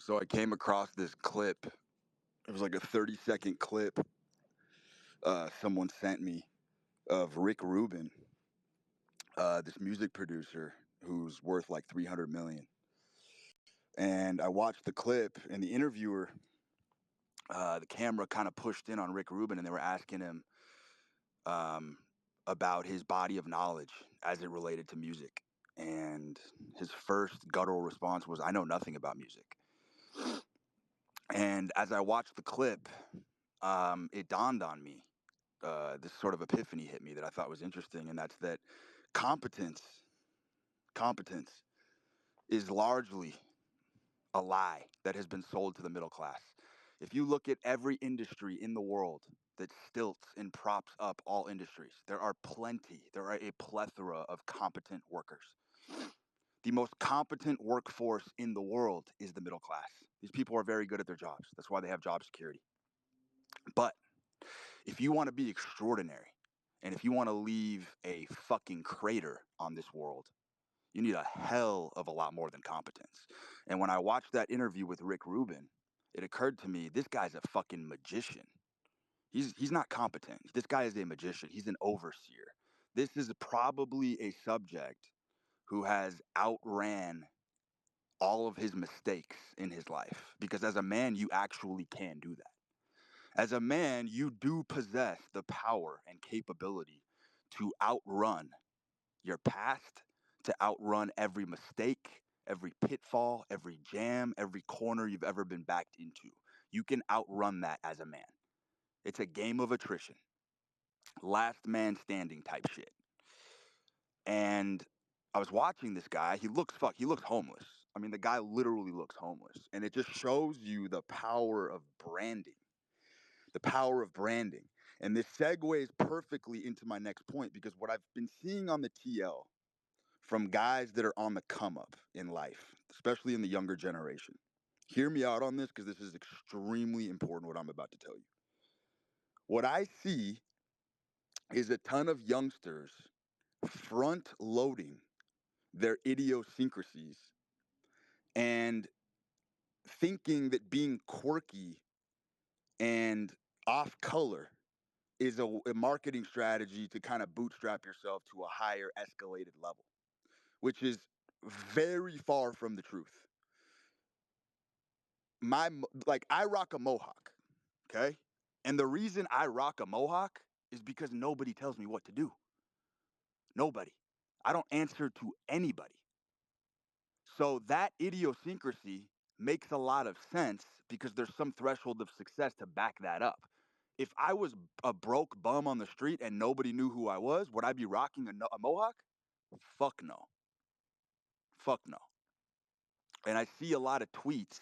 So I came across this clip. It was like a 30-second clip someone sent me of Rick Rubin, this music producer who's worth like 300 million. And I watched the clip, and the interviewer, the camera kind of pushed in on Rick Rubin, and they were asking him um, about his body of knowledge as it related to music. And his first guttural response was, "I know nothing about music." And as I watched the clip, it dawned on me. This sort of epiphany hit me that I thought was interesting, and that's that competence, competence is largely a lie that has been sold to the middle class. If you look at every industry in the world that stilts and props up all industries, there are a plethora of competent workers. The most competent workforce in the world is the middle class. These people are very good at their jobs. That's why they have job security. But if you want to be extraordinary, and if you want to leave a fucking crater on this world, you need a hell of a lot more than competence. And when I watched that interview with Rick Rubin, it occurred to me, this guy's a fucking magician. He's not competent. This guy is a magician. He's an overseer. This is probably a subject who has outran all of his mistakes in his life, because as a man, you actually can do that. As a man, you do possess the power and capability to outrun your past, to outrun every mistake, every pitfall, every jam, every corner you've ever been backed into. You can outrun that as a man. It's a game of attrition, last man standing type shit. And I was watching this guy. He looks homeless. I mean, the guy literally looks homeless, and it just shows you the power of branding. The power of branding. And this segues perfectly into my next point, because what I've been seeing on the TL from guys that are on the come up in life, especially in the younger generation. Hear me out on this, because this is extremely important what I'm about to tell you. What I see is a ton of youngsters front loading their idiosyncrasies and thinking that being quirky and off color is a marketing strategy to kind of bootstrap yourself to a higher escalated level, which is very far from the truth. I rock a mohawk, okay? And the reason I rock a mohawk is because nobody tells me what to do. Nobody. I don't answer to anybody. So that idiosyncrasy makes a lot of sense because there's some threshold of success to back that up. If I was a broke bum on the street and nobody knew who I was, would I be rocking a mohawk? Fuck no. Fuck no. And I see a lot of tweets,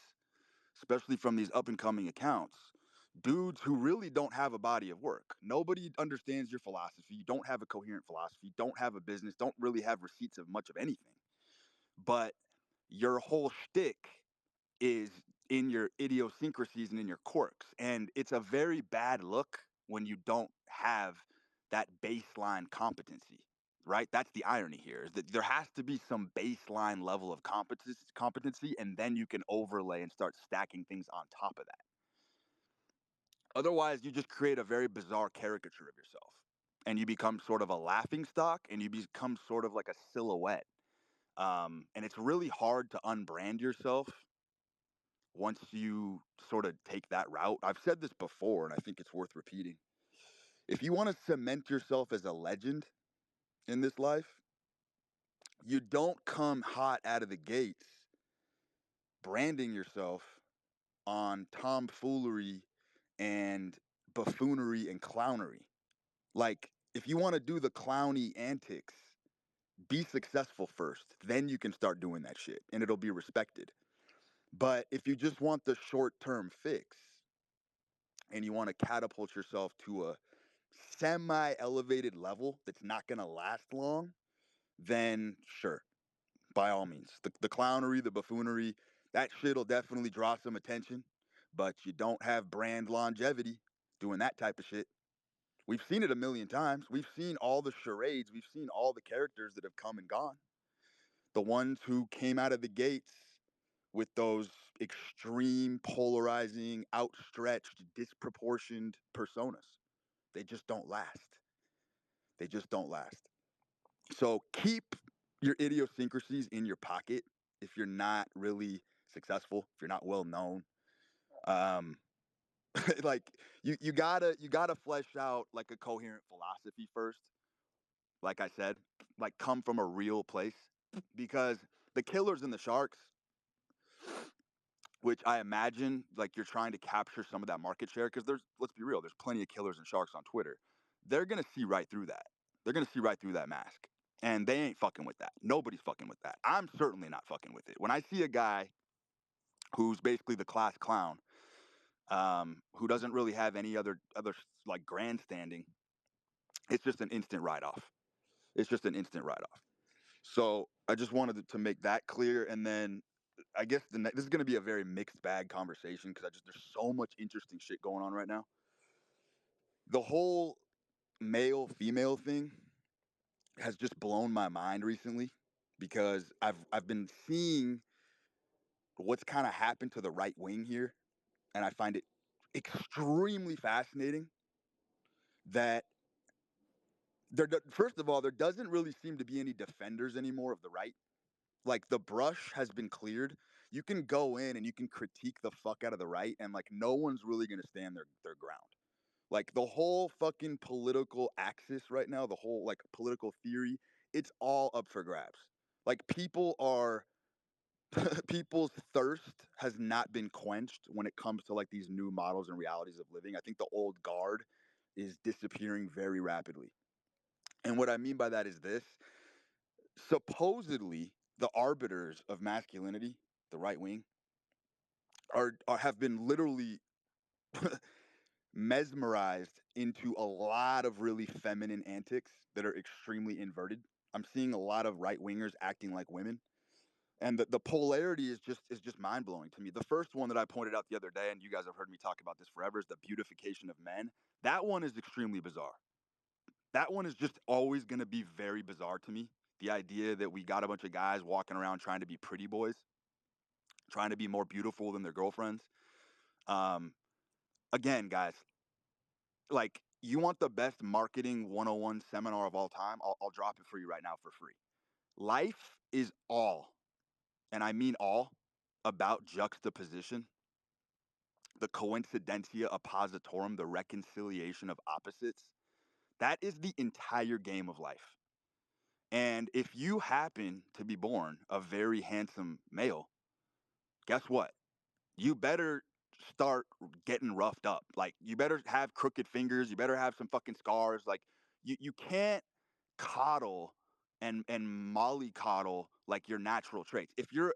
especially from these up and coming accounts, dudes who really don't have a body of work. Nobody understands your philosophy. You don't have a coherent philosophy, don't have a business, don't really have receipts of much of anything. But your whole shtick is in your idiosyncrasies and in your quirks. And it's a very bad look when you don't have that baseline competency, right? That's the irony here, is that there has to be some baseline level of competency, and then you can overlay and start stacking things on top of that. Otherwise, you just create a very bizarre caricature of yourself, and you become sort of a laughing stock, and you become sort of like a silhouette. And it's really hard to unbrand yourself once you sort of take that route. I've said this before, and I think it's worth repeating. If you want to cement yourself as a legend in this life, you don't come hot out of the gates branding yourself on tomfoolery and buffoonery and clownery. Like, if you want to do the clowny antics, be successful first. Then you can start doing that shit, and it'll be respected. But if you just want the short term fix and you want to catapult yourself to a semi elevated level that's not going to last long, then sure, by all means. The clownery, the buffoonery, that shit'll definitely draw some attention, but you don't have brand longevity doing that type of shit. We've seen it a million times. We've seen all the charades. We've seen all the characters that have come and gone. The ones who came out of the gates with those extreme, polarizing, outstretched, disproportioned personas. They just don't last. They just don't last. So keep your idiosyncrasies in your pocket if you're not really successful, if you're not well known. Um, like you gotta flesh out like a coherent philosophy first. Like I said, like come from a real place because the killers and the sharks, which I imagine like you're trying to capture some of that market share because there's let's be real, there's plenty of killers and sharks on Twitter. They're gonna see right through that. They're gonna see right through that mask. And they ain't fucking with that. Nobody's fucking with that. I'm certainly not fucking with it. When I see a guy who's basically the class clown, who doesn't really have any other like grandstanding, it's just an instant write off. It's just an instant write off. So I just wanted to make that clear, and then I guess this is going to be a very mixed bag conversation because I just there's so much interesting shit going on right now. The whole male female thing has just blown my mind recently because I've been seeing what's kind of happened to the right wing here, and I find it extremely fascinating that first of all there doesn't really seem to be any defenders anymore of the right. Like the brush has been cleared. You can go in and you can critique the fuck out of the right, and like no one's really gonna stand their ground. Like the whole fucking political axis right now, the whole like political theory, it's all up for grabs. Like people are people's thirst has not been quenched when it comes to like these new models and realities of living. I think the old guard is disappearing very rapidly. And what I mean by that is this: supposedly the arbiters of masculinity, the right wing, are have been literally mesmerized into a lot of really feminine antics that are extremely inverted. I'm seeing a lot of right wingers acting like women. And the polarity is just mind blowing to me. The first one that I pointed out the other day, and you guys have heard me talk about this forever, is the beautification of men. That one is extremely bizarre. That one is just always going to be very bizarre to me. The idea that we got a bunch of guys walking around trying to be pretty boys, trying to be more beautiful than their girlfriends. Um, Again, guys, like you want the best marketing 101 seminar of all time? I'll drop it for you right now for free. Life is all, and I mean all, about juxtaposition, the coincidentia oppositorum, the reconciliation of opposites. That is the entire game of life. And if you happen to be born a very handsome male, guess what? You better start getting roughed up. Like you better have crooked fingers. You better have some fucking scars. Like you can't coddle and mollycoddle like your natural traits. If you're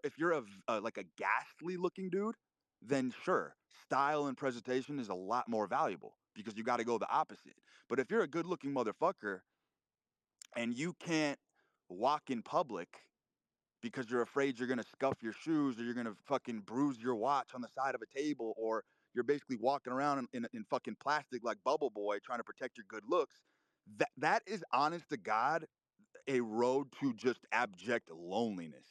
like a ghastly looking dude, then sure, style and presentation is a lot more valuable because you got to go the opposite. But if you're a good looking motherfucker and you can't walk in public because you're afraid you're gonna scuff your shoes or you're gonna fucking bruise your watch on the side of a table, or you're basically walking around in fucking plastic like Bubble Boy trying to protect your good looks. That is honest to God a road to just abject loneliness.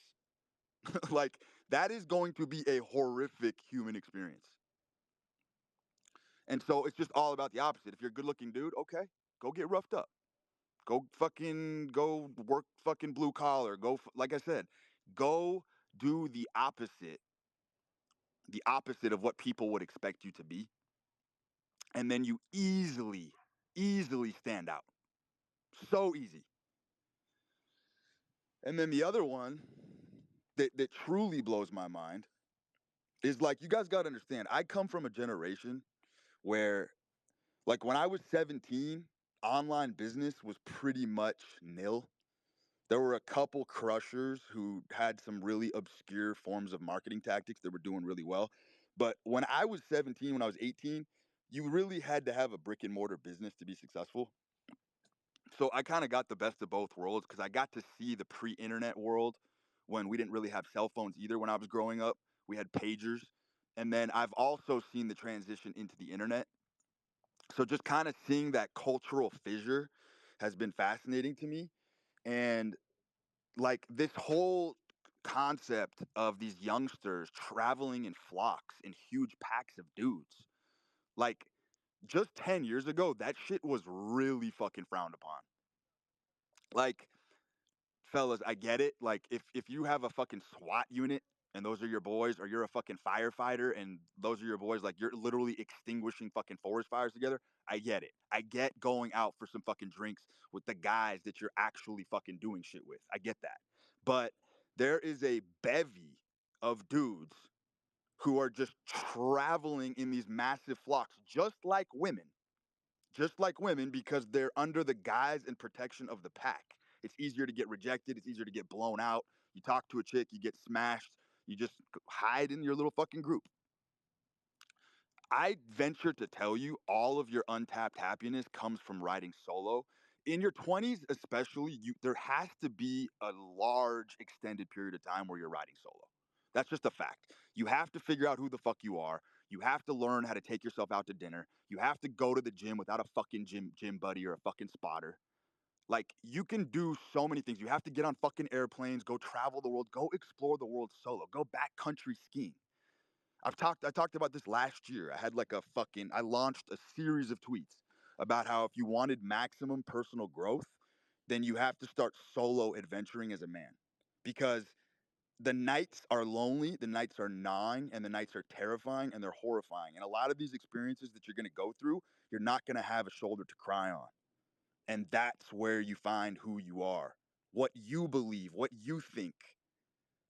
Like that is going to be a horrific human experience. And so it's just all about the opposite. If you're a good looking dude, okay, go get roughed up. Go work fucking blue collar. Like I said, go do the opposite of what people would expect you to be, and then you easily stand out. So easy. And then the other one that truly blows my mind is like you guys got to understand. I come from a generation where like when I was 17, online business was pretty much nil. There were a couple crushers who had some really obscure forms of marketing tactics that were doing really well. But when I was 17, when I was 18, you really had to have a brick and mortar business to be successful. So I kind of got the best of both worlds because I got to see the pre-internet world when we didn't really have cell phones either when I was growing up. We had pagers. And then I've also seen the transition into the internet. So just kind of seeing that cultural fissure has been fascinating to me. And like this whole concept of these youngsters traveling in flocks in huge packs of dudes. Like, just 10 years ago, that shit was really fucking frowned upon. Like, fellas, I get it. Like, if you have a fucking SWAT unit and those are your boys, or you're a fucking firefighter and those are your boys, like you're literally extinguishing fucking forest fires together. I get it. I get going out for some fucking drinks with the guys that you're actually fucking doing shit with. I get that. But there is a bevy of dudes who are just traveling in these massive flocks, just like women, because they're under the guise and protection of the pack. It's easier to get rejected. It's easier to get blown out. You talk to a chick, you get smashed. You just hide in your little fucking group. I venture to tell you, all of your untapped happiness comes from riding solo. In your 20s, especially, there has to be a large extended period of time where you're riding solo. That's just a fact. You have to figure out who the fuck you are. You have to learn how to take yourself out to dinner. You have to go to the gym without a fucking gym buddy or a fucking spotter. Like, you can do so many things. You have to get on fucking airplanes, go travel the world, go explore the world solo, go backcountry skiing. I talked about this last year. I launched a series of tweets about how if you wanted maximum personal growth, then you have to start solo adventuring as a man. Because the nights are lonely, the nights are gnawing, and the nights are terrifying and they're horrifying. And a lot of these experiences that you're going to go through, you're not going to have a shoulder to cry on. And that's where you find who you are, what you believe, what you think.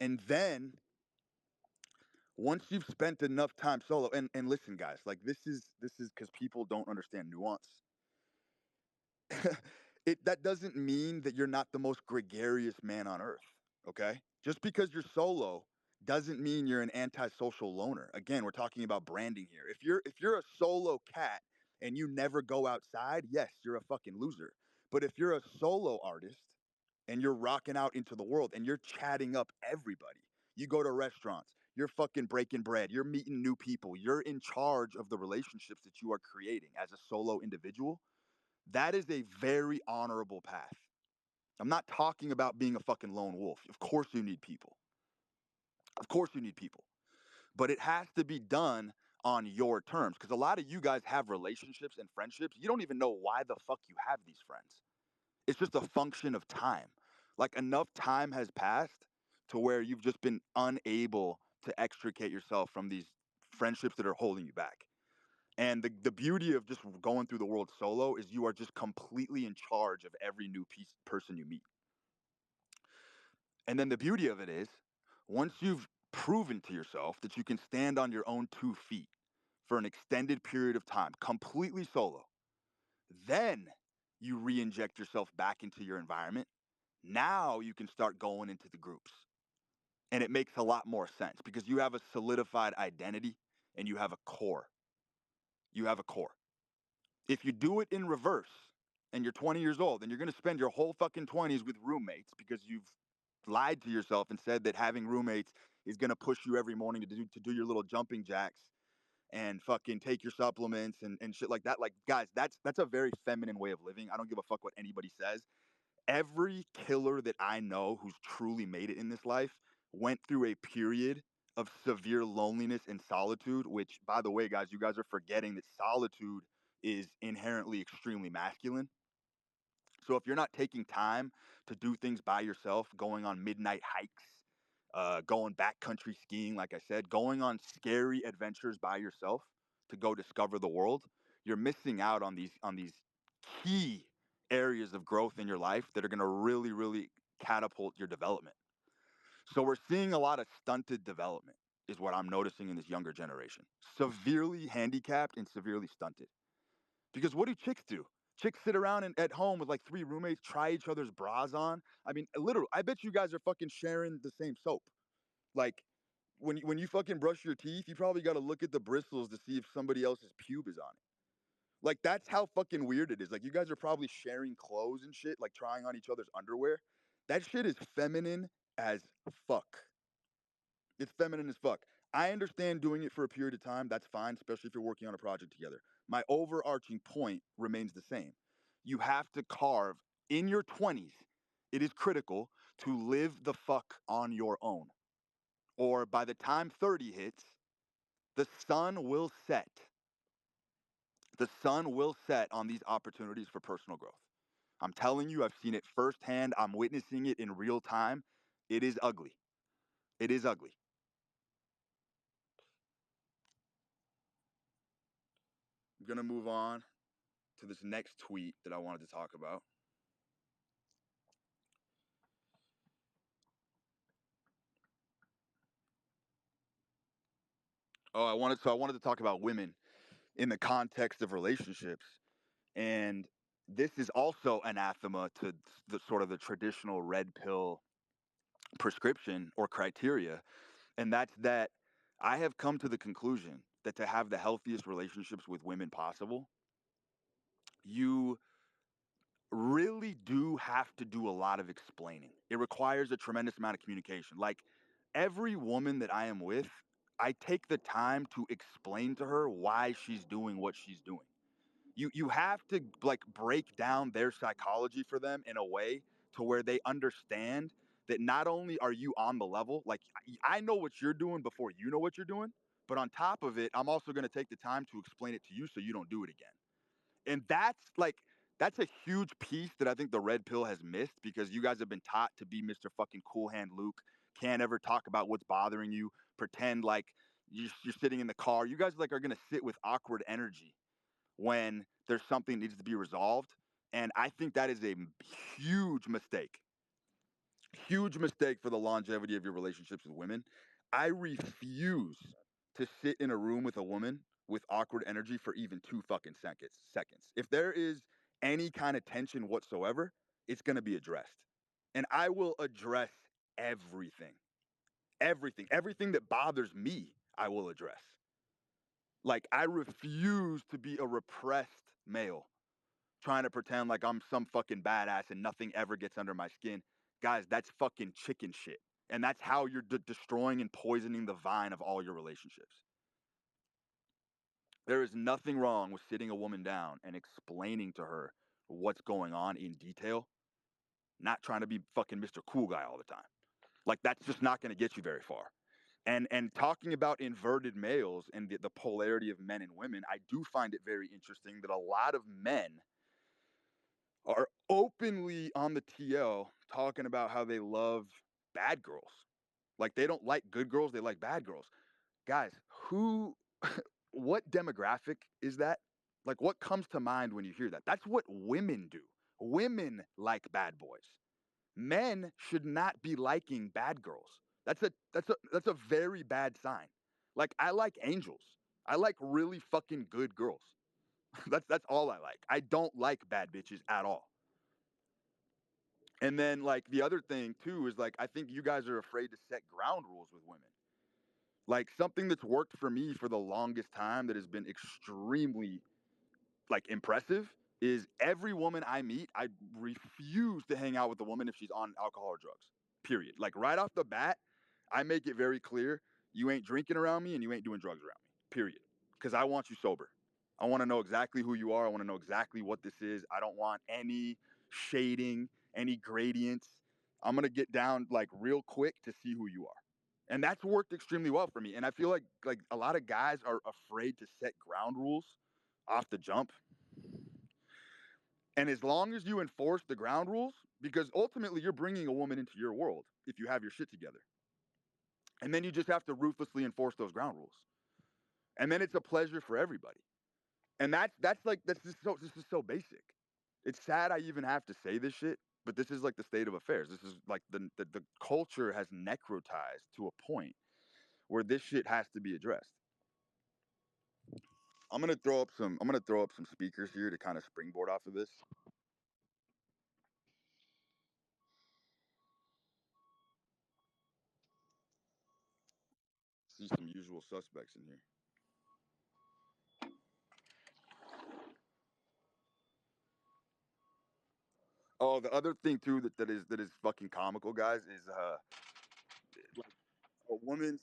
And then once you've spent enough time solo, and listen, guys, like this is because people don't understand nuance. That doesn't mean that you're not the most gregarious man on earth. Okay, just because you're solo doesn't mean you're an antisocial loner. Again, we're talking about branding here. If you're a solo cat and you never go outside, yes, you're a fucking loser. But if you're a solo artist and you're rocking out into the world and you're chatting up everybody, you go to restaurants, you're fucking breaking bread, you're meeting new people, you're in charge of the relationships that you are creating as a solo individual. That is a very honorable path. I'm not talking about being a fucking lone wolf. Of course you need people. Of course you need people. But it has to be done on your terms, because a lot of you guys have relationships and friendships. You don't even know why the fuck you have these friends. It's just a function of time. Like, enough time has passed to where you've just been unable to extricate yourself from these friendships that are holding you back. And the beauty of just going through the world solo is you are just completely in charge of every new person you meet. And then the beauty of it is, once you've proven to yourself that you can stand on your own 2 feet for an extended period of time, completely solo, then you re inject yourself back into your environment. Now you can start going into the groups. And it makes a lot more sense because you have a solidified identity and you have a core. You have a core. If you do it in reverse and you're 20 years old, then you're going to spend your whole fucking 20s with roommates because you've lied to yourself and said that having roommates is going to push you every morning to do your little jumping jacks and fucking take your supplements and shit like that. Like, guys, that's a very feminine way of living. I don't give a fuck what anybody says. Every killer that I know who's truly made it in this life went through a period of severe loneliness and solitude, which, by the way, guys, you guys are forgetting that solitude is inherently extremely masculine. So if you're not taking time to do things by yourself, going on midnight hikes, going backcountry skiing, like I said, going on scary adventures by yourself to go discover the world, you're missing out on these key areas of growth in your life that are going to really, really catapult your development. So we're seeing a lot of stunted development, is what I'm noticing in this younger generation. Severely handicapped and severely stunted. Because what do chicks do? Chicks sit around at home with like 3 roommates, try each other's bras on. I mean, literally, I bet you guys are fucking sharing the same soap. Like, when you fucking brush your teeth, you probably got to look at the bristles to see if somebody else's pube is on it. Like, that's how fucking weird it is. Like, you guys are probably sharing clothes and shit, like trying on each other's underwear. That shit is feminine as fuck. It's feminine as fuck. I understand doing it for a period of time. That's fine, especially if you're working on a project together. My overarching point remains the same. You have to carve in your 20s. It is critical to live the fuck on your own. Or by the time 30 hits, the sun will set. The sun will set on these opportunities for personal growth. I'm telling you, I've seen it firsthand. I'm witnessing it in real time. It is ugly. It is ugly. I'm going to move on to this next tweet that I wanted to talk about. I wanted to talk about women in the context of relationships. And this is also anathema to the sort of the traditional red pill prescription or criteria. And that's that I have come to the conclusion that to have the healthiest relationships with women possible, you really do have to do a lot of explaining. It requires a tremendous amount of communication. Like every woman that I am with, I take the time to explain to her why she's doing what she's doing. You have to like break down their psychology for them in a way to where they understand that not only are you on the level, like I know what you're doing before you know what you're doing, but on top of it, I'm also going to take the time to explain it to you so you don't do it again. And that's a huge piece that I think the red pill has missed because you guys have been taught to be Mr. fucking Cool Hand Luke, can't ever talk about what's bothering you, pretend like you're sitting in the car. You guys like are gonna sit with awkward energy when there's something that needs to be resolved, and I think that is a huge mistake. Huge mistake for the longevity of your relationships with women. I refuse to sit in a room with a woman with awkward energy for even 2 fucking seconds. If there is any kind of tension whatsoever, it's going to be addressed. And I will address everything. Everything that bothers me, I will address. Like I refuse to be a repressed male trying to pretend like I'm some fucking badass and nothing ever gets under my skin. Guys, that's fucking chicken shit. And that's how you're destroying and poisoning the vine of all your relationships. There is nothing wrong with sitting a woman down and explaining to her what's going on in detail, not trying to be fucking Mr. Cool Guy all the time. Like that's just not going to get you very far. And talking about inverted males and the polarity of men and women, I do find it very interesting that a lot of men are openly on the TL talking about how they love bad girls. Like they don't like good girls, they like bad girls. Guys, who what demographic is that? Like what comes to mind when you hear that? That's what women do. Women like bad boys. Men should not be liking bad girls. That's a very bad sign. Like I like angels. I like really fucking good girls. That's all I like. I don't like bad bitches at all. And then like the other thing too is like I think you guys are afraid to set ground rules with women. Like something that's worked for me for the longest time that has been extremely like impressive is every woman I meet, I refuse to hang out with a woman if she's on alcohol or drugs. Period. Like right off the bat, I make it very clear you ain't drinking around me and you ain't doing drugs around me. Period. Because I want you sober. I want to know exactly who you are. I want to know exactly what this is. I don't want any shading, any gradients. I'm gonna get down like real quick to see who you are. And that's worked extremely well for me. And I feel like a lot of guys are afraid to set ground rules off the jump. And as long as you enforce the ground rules, because ultimately you're bringing a woman into your world if you have your shit together. And then you just have to ruthlessly enforce those ground rules. And then it's a pleasure for everybody. And this is so basic. It's sad I even have to say this shit, but this is like the state of affairs. This is like the culture has necrotized to a point where this shit has to be addressed. I'm gonna throw up some speakers here to kind of springboard off of this. See some usual suspects in here. Oh, the other thing too that is fucking comical, guys, is like a woman's.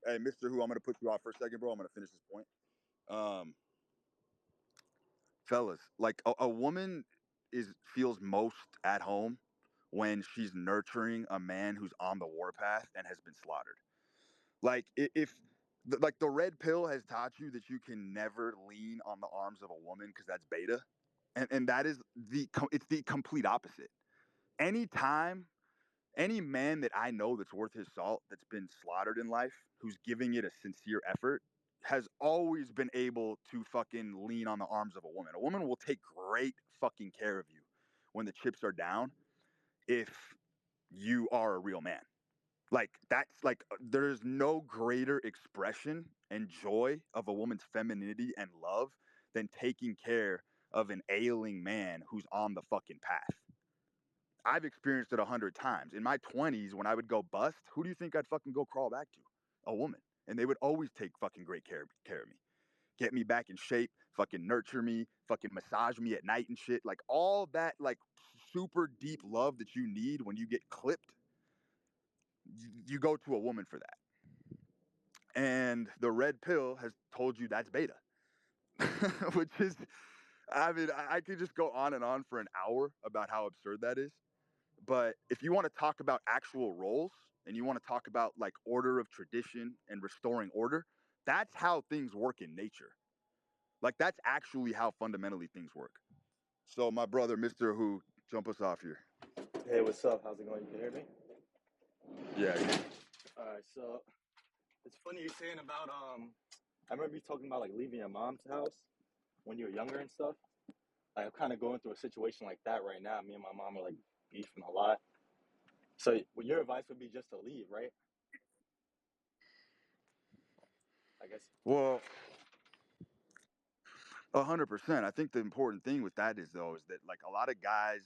Hey, Mister, who I'm gonna put you off for a second, bro. I'm gonna finish this point. Um, fellas, like a woman is feels most at home when she's nurturing a man who's on the warpath and has been slaughtered. Like if like the red pill has taught you that you can never lean on the arms of a woman because that's beta, and that is it's the complete opposite. Anytime any man that I know that's worth his salt, that's been slaughtered in life, who's giving it a sincere effort, has always been able to fucking lean on the arms of a woman. A woman will take great fucking care of you when the chips are down if you are a real man. Like that's like there's no greater expression and joy of a woman's femininity and love than taking care of an ailing man who's on the fucking path. I've experienced it 100 times. In my 20s, when I would go bust, who do you think I'd fucking go crawl back to? A woman. And they would always take fucking great care of me. Get me back in shape, fucking nurture me, fucking massage me at night and shit. Like all that like super deep love that you need when you get clipped, you go to a woman for that. And the red pill has told you that's beta. Which is, I mean, I could just go on and on for an hour about how absurd that is. But if you want to talk about actual roles and you want to talk about like order of tradition and restoring order, that's how things work in nature. Like that's actually how fundamentally things work. So my brother, Mr. Who, jump us off here. Hey, what's up? How's it going? You can hear me? Yeah, yeah. All right, so it's funny you're saying about I remember you talking about like leaving your mom's house when you were younger and stuff. Like, I'm kind of going through a situation like that right now. Me and my mom are like beefing a lot. So, well, your advice would be just to leave, right? I guess. Well, 100%. I think the important thing with that is though is that like a lot of guys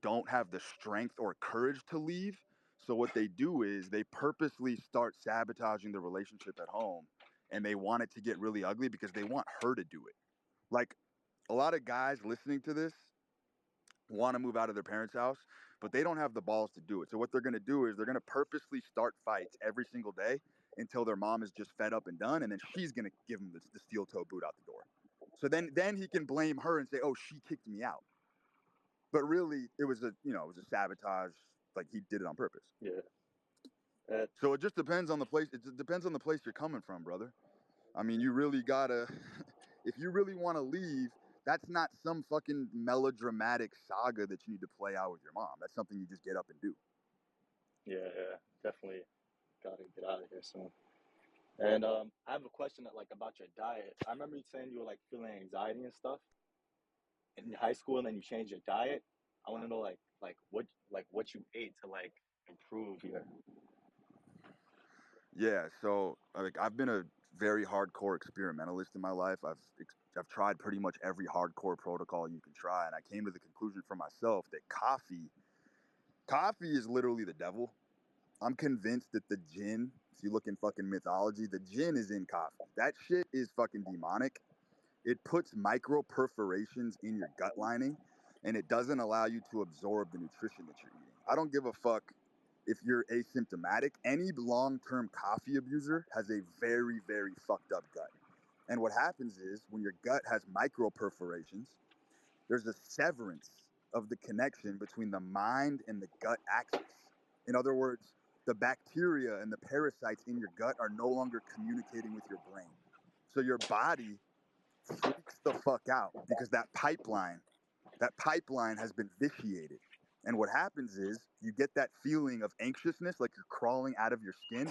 don't have the strength or courage to leave. So what they do is they purposely start sabotaging the relationship at home and they want it to get really ugly because they want her to do it. Like a lot of guys listening to this want to move out of their parents' house, but they don't have the balls to do it. So what they're going to do is they're going to purposely start fights every single day until their mom is just fed up and done, and then she's going to give him the steel toe boot out the door. So then he can blame her and say, "Oh, she kicked me out." But really, it was a sabotage. Like he did it on purpose. Yeah. Uh, So it just depends on the place. It depends on the place you're coming from, brother. I mean, you really gotta. If you really want to leave, that's not some fucking melodramatic saga that you need to play out with your mom. That's something you just get up and do. yeah, definitely gotta get out of here soon. And I have a question that, like about your diet. I remember you saying you were like feeling anxiety and stuff in high school, and then you changed your diet. I want to know like what you ate to like improve your. Yeah. So like I've been a very hardcore experimentalist in my life. I've tried pretty much every hardcore protocol you can try, and I came to the conclusion for myself that coffee is literally the devil. I'm convinced that the gin, if you look in fucking mythology, the gin is in coffee. That shit is fucking demonic. It puts micro perforations in your gut lining and it doesn't allow you to absorb the nutrition that you're eating. I don't give a fuck if you're asymptomatic. Any long term coffee abuser has a very, very fucked up gut. And what happens is when your gut has micro perforations, there's a severance of the connection between the mind and the gut axis. In other words, the bacteria and the parasites in your gut are no longer communicating with your brain. So your body freaks the fuck out because that pipeline has been vitiated. And what happens is you get that feeling of anxiousness like you're crawling out of your skin.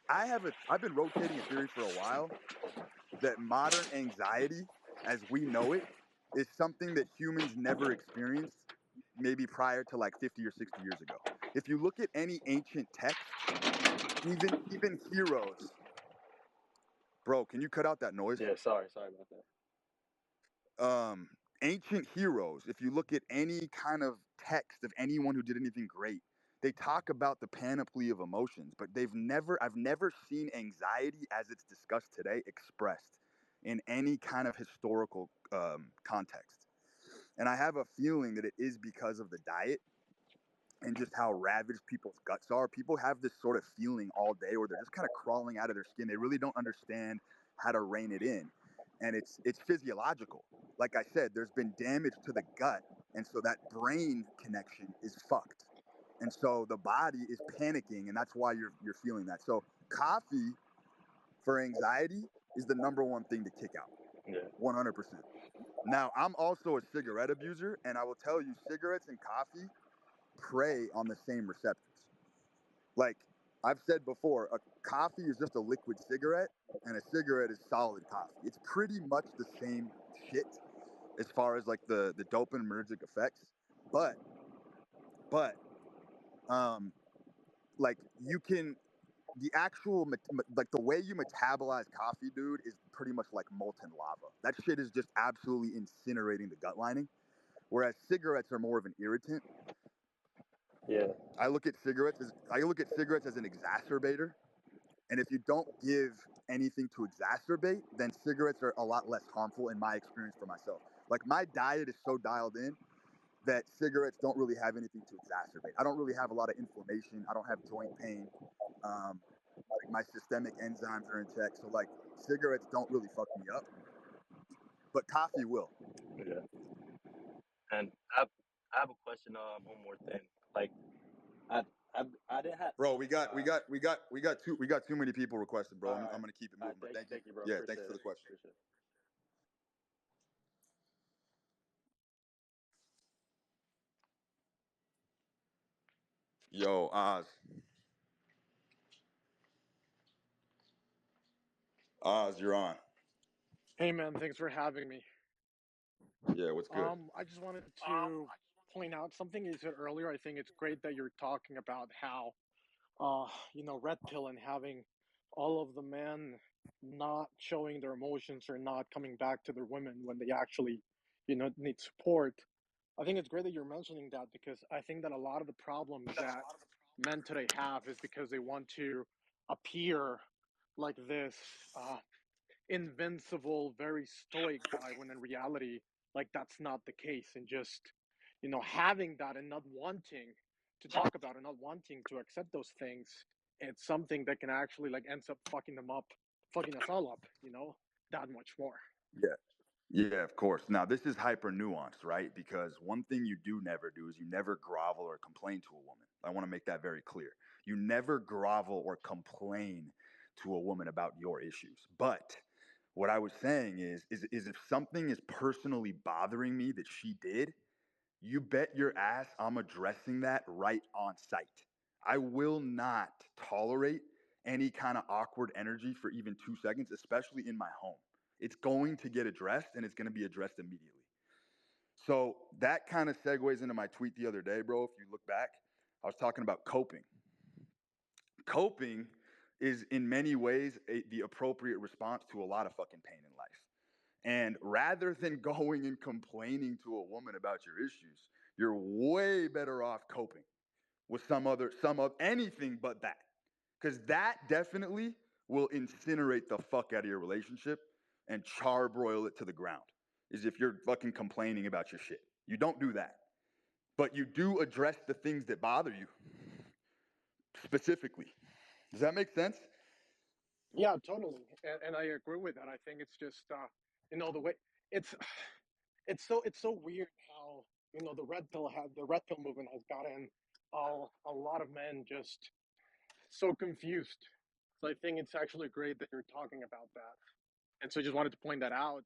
I've been rotating a theory for a while that modern anxiety, as we know it, is something that humans never experienced maybe prior to like 50 or 60 years ago. If you look at any ancient text, even heroes, bro, can you cut out that noise? Yeah, sorry about that. Ancient heroes, if you look at any kind of text of anyone who did anything great, they talk about the panoply of emotions, but I've never seen anxiety as it's discussed today expressed in any kind of historical context. And I have a feeling that it is because of the diet and just how ravaged people's guts are. People have this sort of feeling all day where they're just kind of crawling out of their skin. They really don't understand how to rein it in. And it's physiological. Like I said, there's been damage to the gut, and so that brain connection is fucked. and so the body is panicking, and that's why you're feeling that. So coffee for anxiety is the number one thing to kick out, Yeah. 100%. Now, I'm also a cigarette abuser, and I will tell you, cigarettes and coffee prey on the same receptors. Like I've said before, a coffee is just a liquid cigarette, and a cigarette is solid coffee. It's pretty much the same shit as far as like the dopaminergic effects, but but um like you can the actual like the way you metabolize coffee, dude, is pretty much like molten lava. That shit is just absolutely incinerating the gut lining, whereas cigarettes are more of an irritant. Yeah. I look at cigarettes as an exacerbator. And if you don't give anything to exacerbate, then cigarettes are a lot less harmful in my experience for myself. Like my diet is so dialed in that cigarettes don't really have anything to exacerbate. I don't really have a lot of inflammation. I don't have joint pain. Um, like my systemic enzymes are in check. So like cigarettes don't really fuck me up, but coffee will. Yeah. And I have a question. One more thing. Like I I didn't have. Bro, we got too many people requested, bro. All right. I'm gonna keep it All right. moving, but thank you. Thank you, bro. Yeah, thanks Appreciate for it. the question. Appreciate it. Yo, Oz, you're on. Hey man, thanks for having me. Yeah, what's good? I just wanted to point out something you said earlier. I think it's great that you're talking about how, red pill and having all of the men not showing their emotions or not coming back to their women when they actually, need support. I think it's great that you're mentioning that because I think that a lot of the problems that men today have is because they want to appear like this invincible, very stoic guy when in reality, like that's not the case. And just, having that and not wanting to talk about it, not wanting to accept those things, it's something that can actually like ends up fucking them up, fucking us all up, that much more. Yeah. Yeah, of course. Now, this is hyper nuanced, right? Because one thing you do never do is you never grovel or complain to a woman. I want to make that very clear. You never grovel or complain to a woman about your issues. But what I was saying is if something is personally bothering me that she did, you bet your ass I'm addressing that right on site. I will not tolerate any kind of awkward energy for even 2 seconds, especially in my home. It's going to get addressed and it's going to be addressed immediately. So that kind of segues into my tweet the other day, bro. If you look back, I was talking about coping. Coping is in many ways the appropriate response to a lot of fucking pain in life. And rather than going and complaining to a woman about your issues, you're way better off coping with some of anything but that. Because that definitely will incinerate the fuck out of your relationship and charbroil it to the ground. Is if you're fucking complaining about your shit. You don't do that. But you do address the things that bother you specifically. Does that make sense? Yeah, totally, and I agree with that. I think it's just the way it's it's so weird how the red pill movement has gotten a lot of men just so confused. So I think it's actually great that you're talking about that. And so I just wanted to point that out.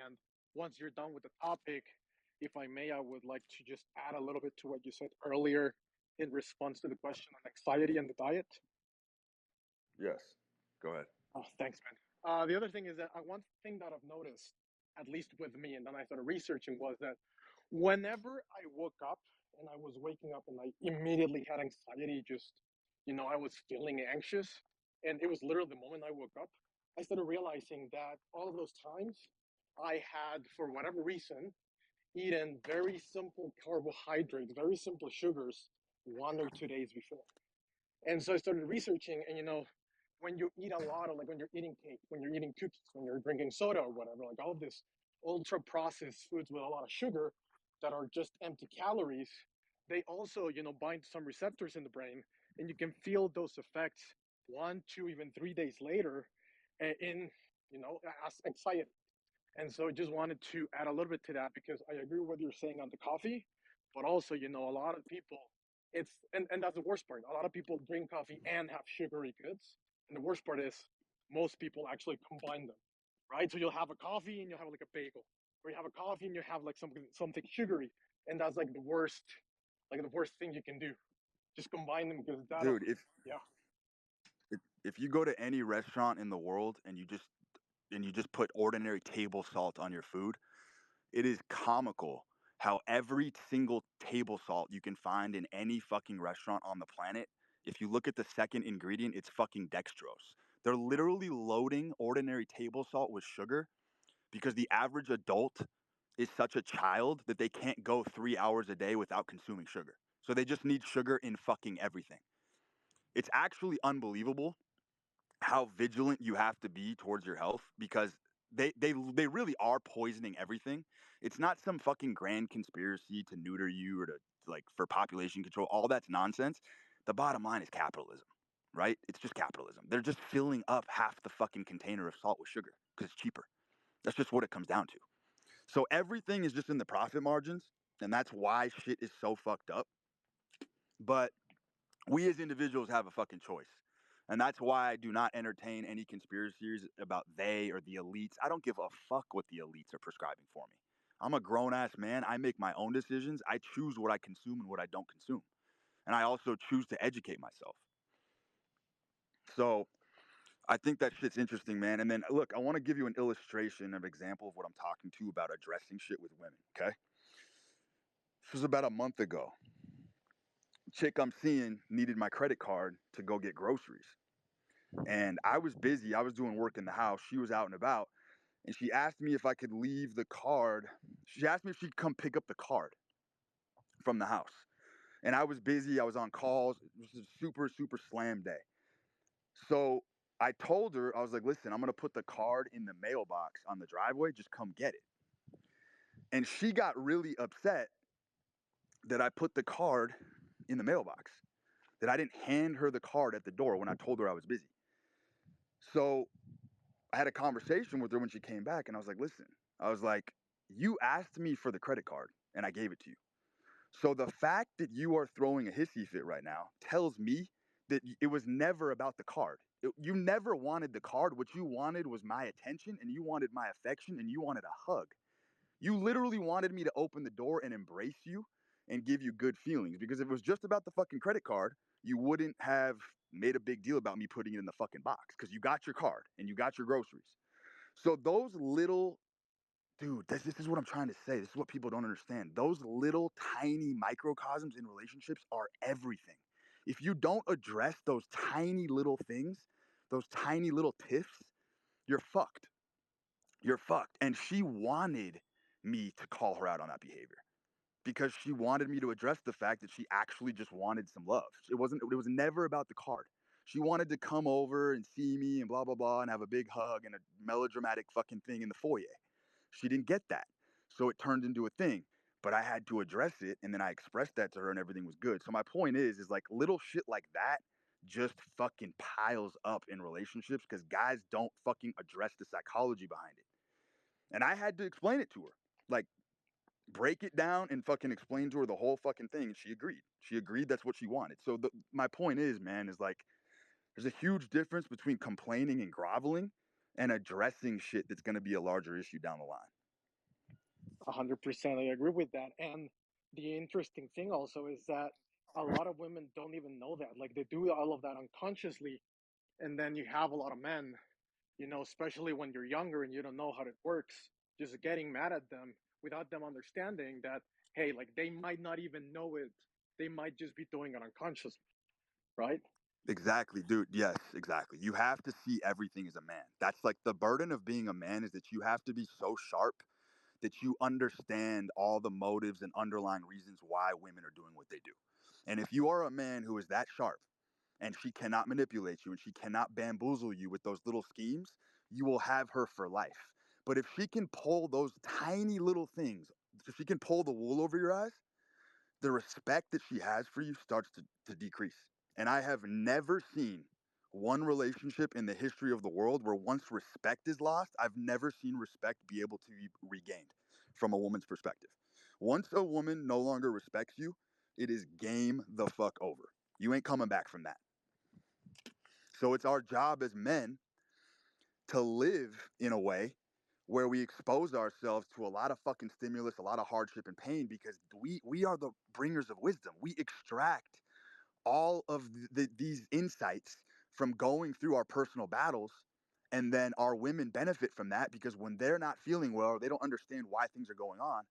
And once you're done with the topic, if I may, I would like to just add a little bit to what you said earlier in response to the question on anxiety and the diet. Yes. Go ahead. Oh, thanks, man. The other thing is that one thing that I've noticed, at least with me, and then I started researching, was that whenever I woke up and I was waking up and I immediately had anxiety, just, I was feeling anxious. And it was literally the moment I woke up, I started realizing that all of those times I had, for whatever reason, eaten very simple carbohydrates, very simple sugars 1 or 2 days before. And so I started researching, and when you eat a lot of, like, when you're eating cake, when you're eating cookies, when you're drinking soda or whatever, like all of this ultra processed foods with a lot of sugar that are just empty calories, they also, bind to some receptors in the brain, and you can feel those effects 1, 2, even 3 days later in, as anxiety. And so I just wanted to add a little bit to that because I agree with what you're saying on the coffee, but also, a lot of people and that's the worst part. A lot of people drink coffee and have sugary goods, and the worst part is most people actually combine them, right? So you'll have a coffee and you'll have like a bagel, or you have a coffee and you have like something sugary, and that's like the worst thing you can do. Just combine them because that'll, Dude, yeah, if you go to any restaurant in the world and you just put ordinary table salt on your food, it is comical how every single table salt you can find in any fucking restaurant on the planet, if you look at the second ingredient, it's fucking dextrose. They're literally loading ordinary table salt with sugar because the average adult is such a child that they can't go 3 hours a day without consuming sugar. So they just need sugar in fucking everything. It's actually unbelievable how vigilant you have to be towards your health because they really are poisoning everything. It's not some fucking grand conspiracy to neuter you or to like for population control. All that's nonsense. The bottom line is capitalism, right? It's just capitalism. They're just filling up half the fucking container of salt with sugar because it's cheaper. That's just what it comes down to. So everything is just in the profit margins, and that's why shit is so fucked up. But we as individuals have a fucking choice. And that's why I do not entertain any conspiracies about they or the elites. I don't give a fuck what the elites are prescribing for me. I'm a grown ass man. I make my own decisions. I choose what I consume and what I don't consume. And I also choose to educate myself. So I think that shit's interesting, man. And then look, I want to give you an illustration of example of what I'm talking to about addressing shit with women. Okay. This was about a month ago. Chick I'm seeing needed my credit card to go get groceries. And I was busy. I was doing work in the house. She was out and about. And she asked me if I could leave the card. She asked me if she'd come pick up the card from the house. And I was busy. I was on calls. It was a super, super slam day. So I told her, I was like, listen, I'm going to put the card in the mailbox on the driveway. Just come get it. And she got really upset that I put the card in the mailbox, that I didn't hand her the card at the door when I told her I was busy. So I had a conversation with her when she came back, and I was like, listen, I was like, you asked me for the credit card, and I gave it to you. So the fact that you are throwing a hissy fit right now tells me that it was never about the card. You never wanted the card. What you wanted was my attention, and you wanted my affection, and you wanted a hug. You literally wanted me to open the door and embrace you and give you good feelings. Because if it was just about the fucking credit card, you wouldn't have made a big deal about me putting it in the fucking box because you got your card and you got your groceries. So those little, dude, this is what I'm trying to say. This is what people don't understand. Those little tiny microcosms in relationships are everything. If you don't address those tiny little things, those tiny little tiffs, you're fucked. You're fucked. And she wanted me to call her out on that behavior because she wanted me to address the fact that she actually just wanted some love. It was never about the card. She wanted to come over and see me and blah blah blah and have a big hug and a melodramatic fucking thing in the foyer. She didn't get that. So it turned into a thing. But I had to address it and then I expressed that to her and everything was good. So my point is like little shit like that just fucking piles up in relationships because guys don't fucking address the psychology behind it. And I had to explain it to her. Like, break it down and fucking explain to her the whole fucking thing. And she agreed. She agreed that's what she wanted. So my point is, man, is like there's a huge difference between complaining and groveling and addressing shit that's going to be a larger issue down the line. 100%. I agree with that. And the interesting thing also is that a lot of women don't even know that. Like they do all of that unconsciously, and then you have a lot of men, especially when you're younger and you don't know how it works, just getting mad at them without them understanding that, hey, like they might not even know it. They might just be doing it unconsciously, right? Exactly, dude. Yes, exactly. You have to see everything as a man. That's like the burden of being a man is that you have to be so sharp that you understand all the motives and underlying reasons why women are doing what they do. And if you are a man who is that sharp and she cannot manipulate you and she cannot bamboozle you with those little schemes, you will have her for life. But if she can pull those tiny little things, if she can pull the wool over your eyes, the respect that she has for you starts to decrease. And I have never seen one relationship in the history of the world where once respect is lost, I've never seen respect be able to be regained from a woman's perspective. Once a woman no longer respects you, it is game the fuck over. You ain't coming back from that. So it's our job as men to live in a way where we expose ourselves to a lot of fucking stimulus, a lot of hardship and pain, because we are the bringers of wisdom. We extract all of these insights from going through our personal battles, and then our women benefit from that because when they're not feeling well or they don't understand why things are going on,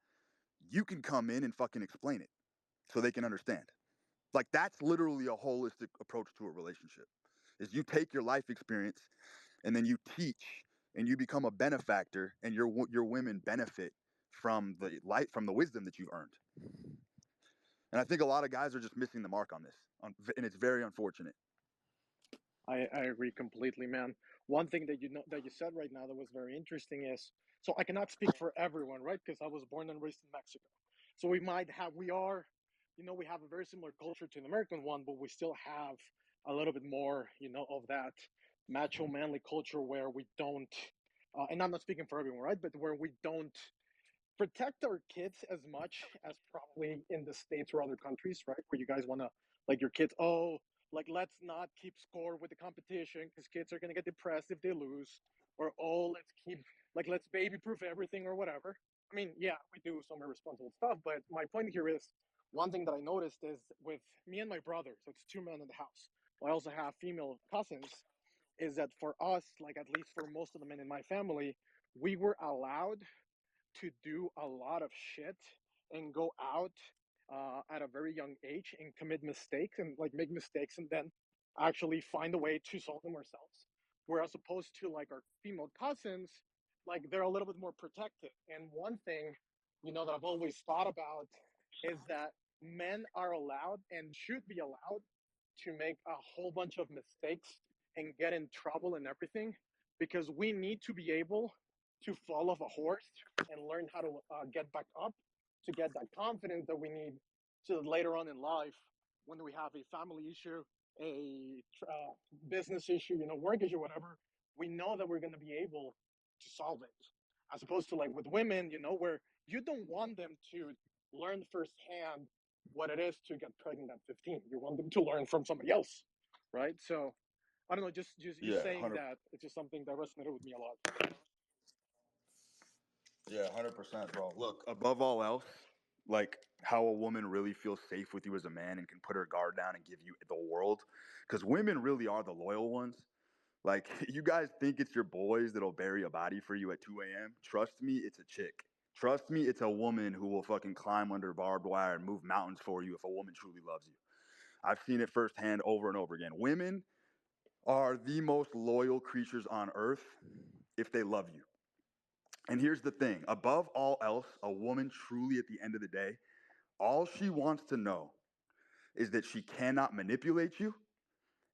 you can come in and fucking explain it so they can understand. Like that's literally a holistic approach to a relationship. Is you take your life experience and then you teach and you become a benefactor, and your women benefit from the light, from the wisdom that you've earned. And I think a lot of guys are just missing the mark on this, and it's very unfortunate. I agree completely, man. One thing that you know that you said right now that was very interesting is, so I cannot speak for everyone, right? Because I was born and raised in Mexico. So we are, we have a very similar culture to the American one, but we still have a little bit more, of that macho manly culture where we don't, and I'm not speaking for everyone, right? But where we don't protect our kids as much as probably in the States or other countries, right? Where you guys want to, like, your kids, oh, like, let's not keep score with the competition because kids are going to get depressed if they lose. Or, oh, let's baby proof everything or whatever. I mean, yeah, we do some irresponsible stuff, but my point here is one thing that I noticed is with me and my brother, so it's two men in the house. I also have female cousins, is that for us, like, at least for most of the men in my family, we were allowed to do a lot of shit and go out at a very young age and commit mistakes and like make mistakes and then actually find a way to solve them ourselves. Whereas opposed to like our female cousins, like they're a little bit more protected. And one thing, that I've always thought about is that men are allowed and should be allowed to make a whole bunch of mistakes and get in trouble and everything because we need to be able to fall off a horse and learn how to get back up to get that confidence that we need so that later on in life when we have a family issue, a business issue, work issue, whatever, we know that we're going to be able to solve it, as opposed to like with women, where you don't want them to learn firsthand what it is to get pregnant at 15. You want them to learn from somebody else, right? So I don't know, just you Yeah, saying 100. that, it's just something that resonated with me a lot. Yeah, 100%, bro. Look, above all else, like how a woman really feels safe with you as a man and can put her guard down and give you the world, because women really are the loyal ones. Like you guys think it's your boys that'll bury a body for you at 2 a.m. Trust me, it's a chick. Trust me, it's a woman who will fucking climb under barbed wire and move mountains for you if a woman truly loves you. I've seen it firsthand over and over again. Women are the most loyal creatures on earth if they love you. And here's the thing, above all else, a woman truly at the end of the day, all she wants to know is that she cannot manipulate you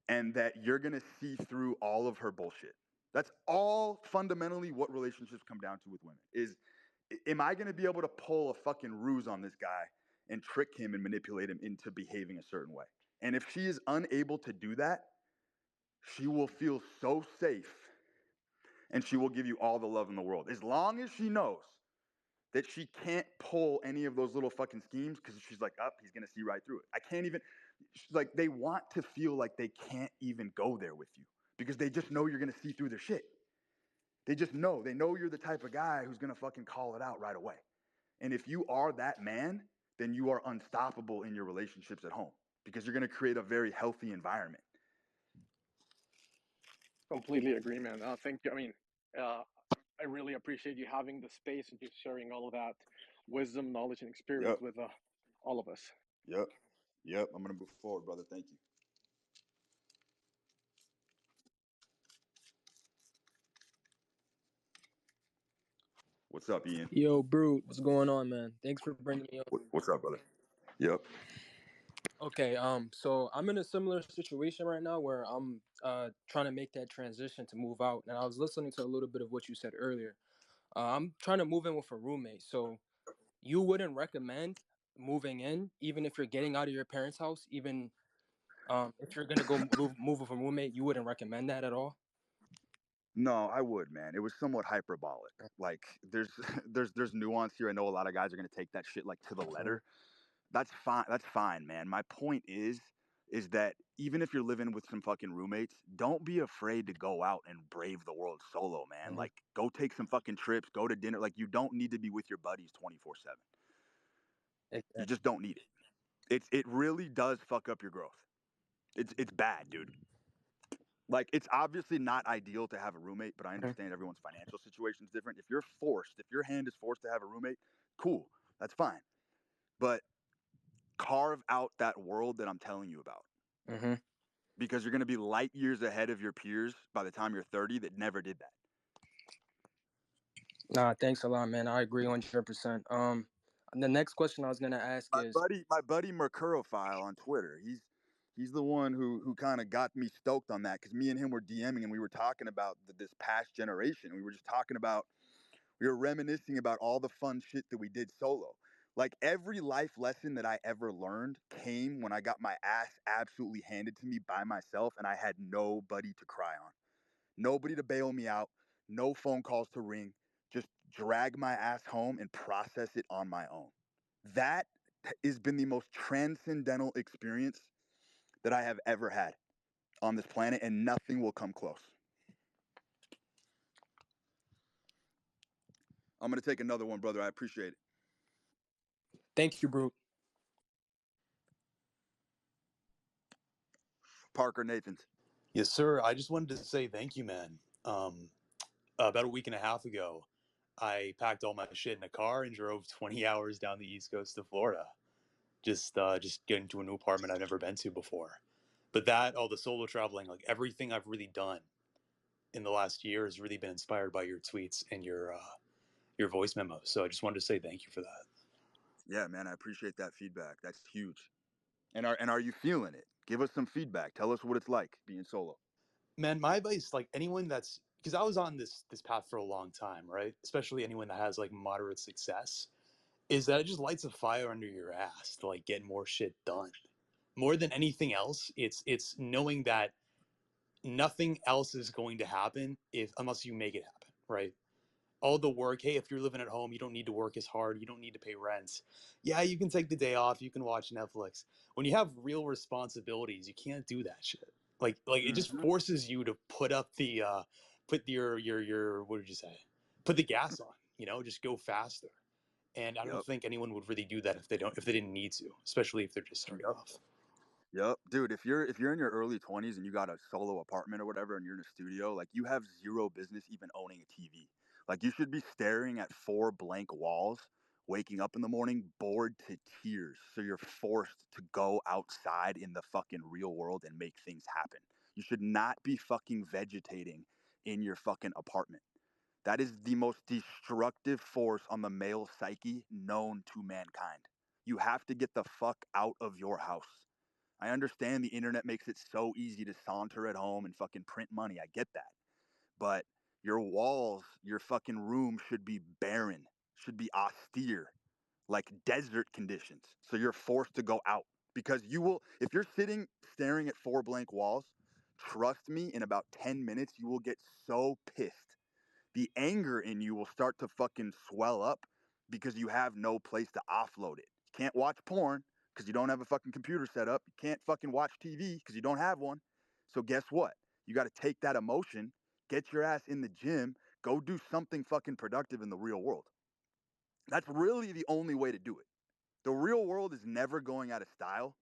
and that you're going to see through all of her bullshit. That's all fundamentally what relationships come down to with women is, am I going to be able to pull a fucking ruse on this guy and trick him and manipulate him into behaving a certain way? And if she is unable to do that, she will feel so safe and she will give you all the love in the world. As long as she knows that she can't pull any of those little fucking schemes because she's like, up, he's gonna see right through it. I can't even, like, they want to feel like they can't even go there with you because they just know you're gonna see through their shit. They just know. They know you're the type of guy who's gonna fucking call it out right away. And if you are that man, then you are unstoppable in your relationships at home because you're gonna create a very healthy environment. Completely agree, man. Thank you. I mean, uh, I really appreciate you having the space and just sharing all of that wisdom, knowledge, and experience Yep. with all of us. Yep. Yep. I'm gonna move forward, brother. Thank you. What's up, Ian? Yo, Brute, what's going on, man? Thanks for bringing me up. What's up, brother? Yep. Okay, so I'm in a similar situation right now where I'm trying to make that transition to move out, and I was listening to a little bit of what you said earlier. I'm trying to move in with a roommate, so you wouldn't recommend moving in, even if you're getting out of your parents' house, even if you're gonna go move with a roommate, you wouldn't recommend that at all. No, I would, man. It was somewhat hyperbolic. Like there's there's nuance here. I know a lot of guys are gonna take that shit like to the Mhm. letter, That's fine, man. My point is that even if you're living with some fucking roommates, don't be afraid to go out and brave the world solo, man. Mhm. Like, go take some fucking trips, go to dinner. Like, you don't need to be with your buddies 24/7. You Exactly. just don't need it. It really does fuck up your growth. It's bad, dude. Like, it's obviously not ideal to have a roommate, but I Mhm. understand everyone's financial situation is different. If your hand is forced to have a roommate, cool, that's fine. But carve out that world that I'm telling you about, Mhm. because you're going to be light years ahead of your peers by the time you're 30 that never did that. Nah, thanks a lot, man. I agree 100%. The next question I was gonna ask is, My buddy Mercurophile on Twitter, he's the one who kind of got me stoked on that, because me and him were DMing and we were talking about this past generation. We were just talking about, we were reminiscing about all the fun shit that we did solo. Like, every life lesson that I ever learned came when I got my ass absolutely handed to me by myself and I had nobody to cry on, nobody to bail me out, no phone calls to ring, just drag my ass home and process it on my own. That has been the most transcendental experience that I have ever had on this planet, and nothing will come close. I'm going to take another one, brother. I appreciate it. thank you, Brute. Parker Nathans. Yes, sir. I just wanted to say thank you, man. About a week and a half ago, I packed all my shit in a car and drove 20 hours down the east coast of Florida. Just getting to a new apartment I've never been to before. But all the solo traveling, like everything I've really done in the last year has really been inspired by your tweets and your voice memos. So I just wanted to say thank you for that. Yeah, man, I appreciate that feedback. That's huge. And are you feeling it? Give us some feedback. Tell us what it's like being solo. Man, my advice, like anyone that's because I was on this path for a long time, right? Especially anyone that has like moderate success, is that it just lights a fire under your ass to like get more shit done. More than anything else, it's knowing that nothing else is going to happen if unless you make it happen, right? All the work, hey, if you're living at home, you don't need to work as hard, you don't need to pay rent. Yeah, you can take the day off, you can watch Netflix. When you have real responsibilities, you can't do that shit. Like it just Mm-hmm. forces you to put up the put your what did you say? Put the gas on, just go faster. And I don't Yep. think anyone would really do that if they didn't need to, especially if they're just starting Yep. off. Yep, dude. If you're in your early 20s and you got a solo apartment or whatever, and you're in a studio, like, you have zero business even owning a TV. Like, you should be staring at four blank walls, waking up in the morning bored to tears. So you're forced to go outside in the fucking real world and make things happen. You should not be fucking vegetating in your fucking apartment. That is the most destructive force on the male psyche known to mankind. You have to get the fuck out of your house. I understand the internet makes it so easy to saunter at home and fucking print money. I get that. But your walls, your fucking room should be barren, should be austere, like desert conditions. So you're forced to go out, because you will, if you're sitting staring at four blank walls, trust me, in about 10 minutes, you will get so pissed. The anger in you will start to fucking swell up because you have no place to offload it. You can't watch porn because you don't have a fucking computer set up. You can't fucking watch TV because you don't have one. So guess what? You got to take that emotion, get your ass in the gym, go do something fucking productive in the real world. That's really the only way to do it. The real world is never going out of style.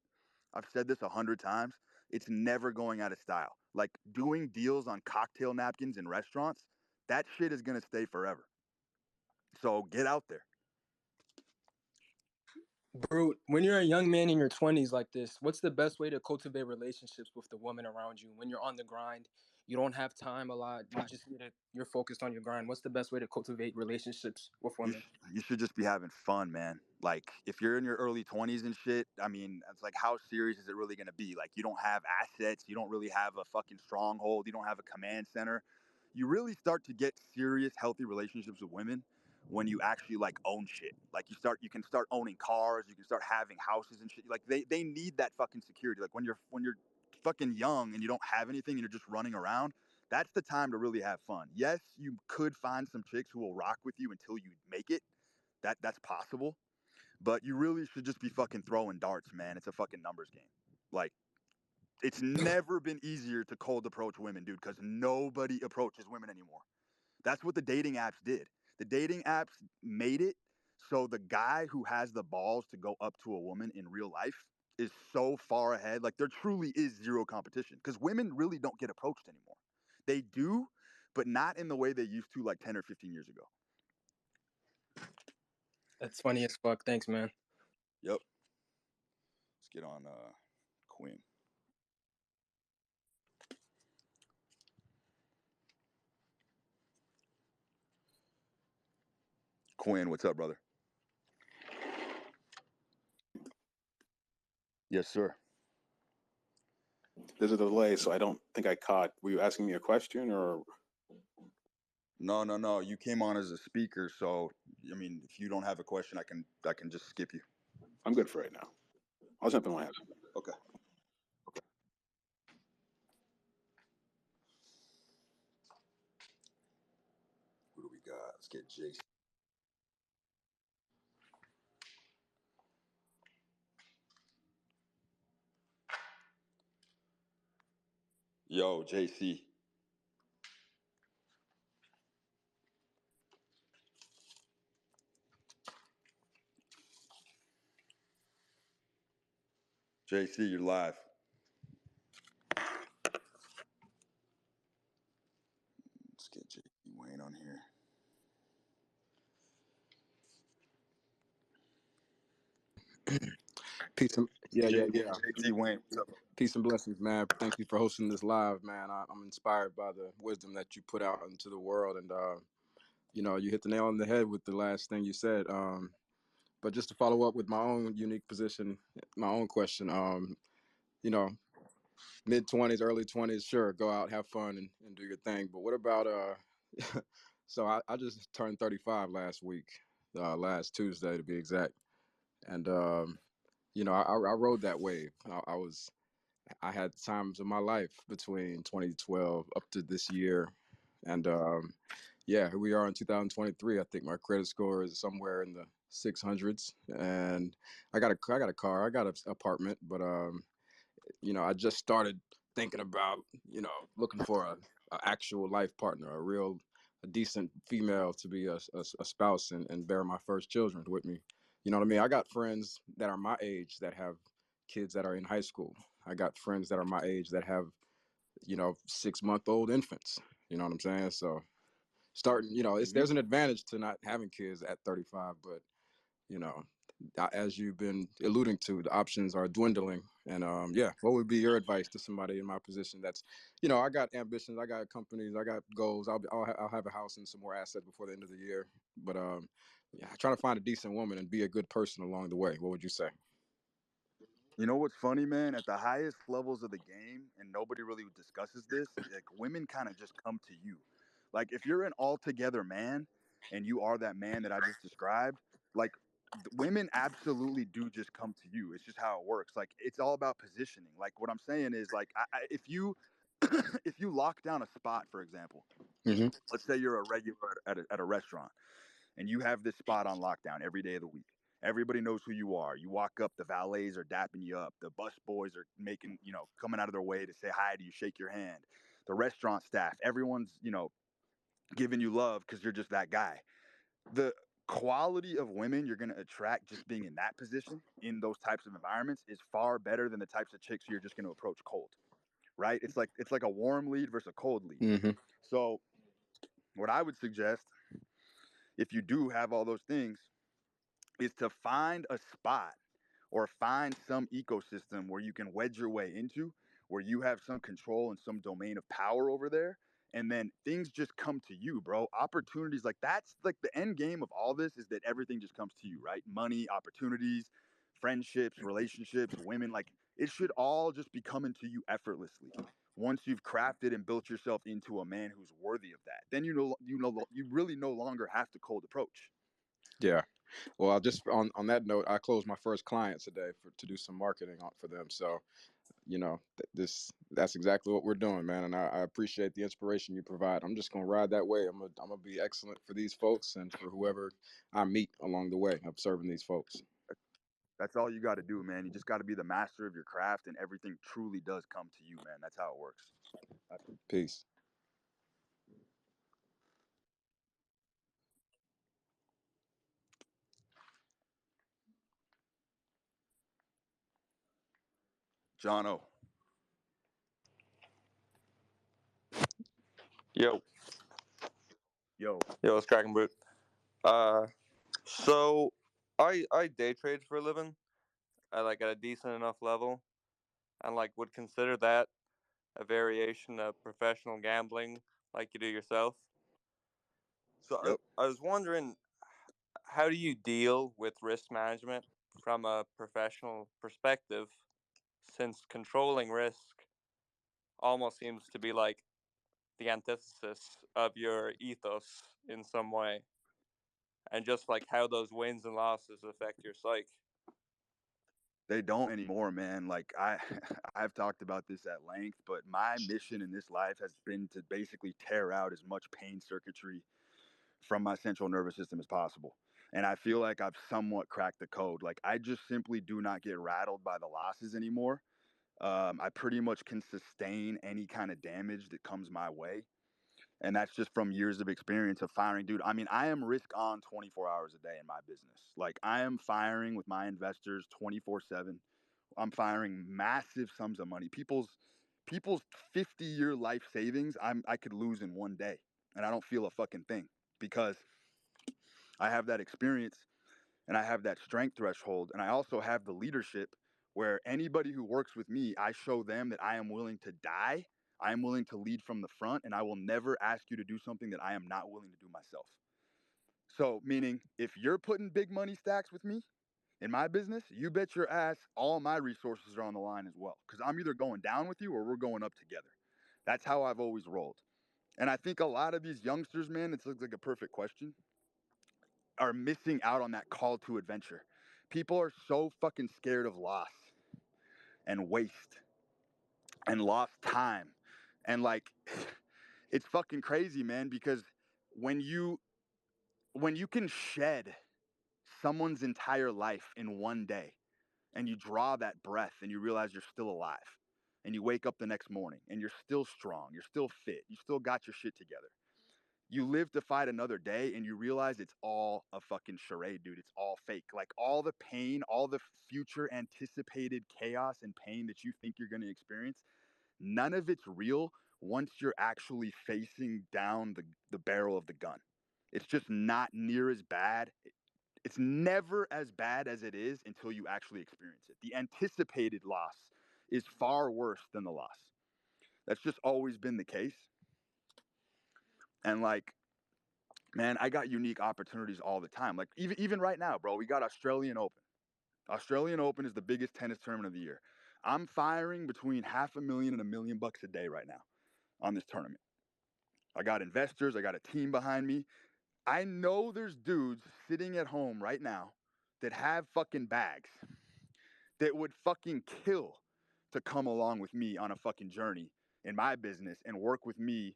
I've said this 100 times. It's never going out of style. Like, doing deals on cocktail napkins in restaurants, that shit is going to stay forever. So get out there. Brute, when you're a young man in your 20s like this, what's the best way to cultivate relationships with the woman around you when you're on the grind? You don't have time a lot. You're focused on your grind. What's the best way to cultivate relationships with You, women? sh- you should just be having fun, man. Like, if you're in your early 20s and shit, I mean, it's like, how serious is it really going to be? Like, you don't have assets. You don't really have a fucking stronghold. You don't have a command center. You really start to get serious, healthy relationships with women when you actually, like, own shit. Like, you can start owning cars. You can start having houses and shit. Like, they need that fucking security. Like, when you're fucking young and you don't have anything and you're just running around, that's the time to really have fun. Yes, you could find some chicks who will rock with you until you make it. That's possible. But you really should just be fucking throwing darts, man. It's a fucking numbers game. Like, it's never been easier to cold approach women, dude, because nobody approaches women anymore. That's what the dating apps did. The dating apps made it so the guy who has the balls to go up to a woman in real life is so far ahead. Like, there truly is zero competition because women really don't get approached anymore. They do, but not in the way they used to like 10 or 15 years ago. That's funny as fuck. Thanks, man. Yep. Let's get on Quinn. Quinn, what's up, brother? Yes, sir. There's a delay, so I don't think I caught. Were you asking me a question or? No. You came on as a speaker, so I mean, if you don't have a question, I can just skip you. I'm good for right now. I'll jump in when I have. Okay. Who do we got? Let's get JC. Yo, JC. JC, you're live. Let's get JC Wayne on here. Peace and yeah. JC Wayne, what's up? Peace and blessings, man. Thank you for hosting this live, man. I'm inspired by the wisdom that you put out into the world, and you hit the nail on the head with the last thing you said. But just to follow up with my own unique position, my own question, you know, mid-20s, early 20s, sure, go out, have fun, and do your thing. But what about so I just turned 35 last week, last Tuesday to be exact, and I rode that wave. I had times of my life between 2012 up to this year. And yeah, here we are in 2023. I think my credit score is somewhere in the 600s. And I got a car, I got an apartment, but I just started thinking about, looking for a actual life partner, a decent female to be a spouse and bear my first children with me. You know what I mean? I got friends that are my age that have kids that are in high school. I got friends that are my age that have, 6-month-old infants. You know what I'm saying? So starting, there's an advantage to not having kids at 35, but you know, as you've been alluding to, the options are dwindling. And yeah, what would be your advice to somebody in my position that's, I got ambitions, I got companies, I got goals. I'll have a house and some more assets before the end of the year. But yeah, trying to find a decent woman and be a good person along the way. What would you say? You know what's funny, man? At the highest levels of the game, and nobody really discusses this, like women kind of just come to you. Like if you're an altogether man and you are that man that I just described, like women absolutely do just come to you. It's just how it works. Like it's all about positioning. Like what I'm saying is like if you if you lock down a spot, for example, Mm-hmm. let's say you're a regular at a restaurant and you have this spot on lockdown every day of the week. Everybody knows who you are. You walk up, the valets are dapping you up. The bus boys are making, coming out of their way to say hi to you, shake your hand. The restaurant staff, everyone's, giving you love because you're just that guy. The quality of women you're going to attract just being in that position in those types of environments is far better than the types of chicks you're just going to approach cold, right? It's like a warm lead versus a cold lead. Mm-hmm. So what I would suggest, if you do have all those things, is to find a spot or find some ecosystem where you can wedge your way into, where you have some control and some domain of power over there. And then things just come to you, bro. Opportunities, like that's like the end game of all this is that everything just comes to you, right? Money, opportunities, friendships, relationships, women, like it should all just be coming to you effortlessly. Once you've crafted and built yourself into a man who's worthy of that, then you really no longer have to cold approach. Yeah. Well, I'll just on that note, I closed my first client today to do some marketing for them. So, that's exactly what we're doing, man. And I appreciate the inspiration you provide. I'm just gonna ride that way. I'm gonna be excellent for these folks and for whoever I meet along the way of serving these folks. That's all you got to do, man. You just got to be the master of your craft, and everything truly does come to you, man. That's how it works. Peace. Jono. Yo, Yo. yo, it's cracking brute. Uh, so I day trade for a living at a decent enough level, and like would consider that a variation of professional gambling, like you do yourself. So Yep. I was wondering, how do you deal with risk management from a professional perspective, since controlling risk almost seems to be like the antithesis of your ethos in some way, and just like how those wins and losses affect your psyche. They don't anymore, man. Like I've talked about this at length, but my mission in this life has been to basically tear out as much pain circuitry from my central nervous system as possible. And I feel like I've somewhat cracked the code. Like I just simply do not get rattled by the losses anymore. I pretty much can sustain any kind of damage that comes my way. And that's just from years of experience of firing, dude. I mean, I am risk on 24 hours a day in my business. Like I am firing with my investors 24/7. I'm firing massive sums of money. People's 50-year life savings I could lose in one day, and I don't feel a fucking thing because I have that experience and I have that strength threshold, and I also have the leadership where anybody who works with me, I show them that I am willing to die. I am willing to lead from the front, and I will never ask you to do something that I am not willing to do myself. So, meaning, if you're putting big money stacks with me in my business, you bet your ass all my resources are on the line as well. Because I'm either going down with you or we're going up together. That's how I've always rolled. And I think a lot of these youngsters, man, it looks like a perfect question, are missing out on that call to adventure. People are so fucking scared of loss and waste and lost time. And like it's fucking crazy, man, because when you when you can shed someone's entire life in one day and you draw that breath and you realize you're still alive and you wake up the next morning and you're still strong, you're still fit, you still got your shit together. You live to fight another day and you realize it's all a fucking charade, dude. It's all fake. Like all the pain, all the future anticipated chaos and pain that you think you're going to experience, none of it's real once you're actually facing down the barrel of the gun. It's just not near as bad. It's never as bad as it is until you actually experience it. The anticipated loss is far worse than the loss. That's just always been the case. And like, man, I got unique opportunities all the time. Like even right now, bro, we got Australian Open. Australian Open is the biggest tennis tournament of the year. I'm firing between $500,000 and $1 million a day right now on this tournament. I got investors, I got a team behind me. I know there's dudes sitting at home right now that have fucking bags that would fucking kill to come along with me on a fucking journey in my business and work with me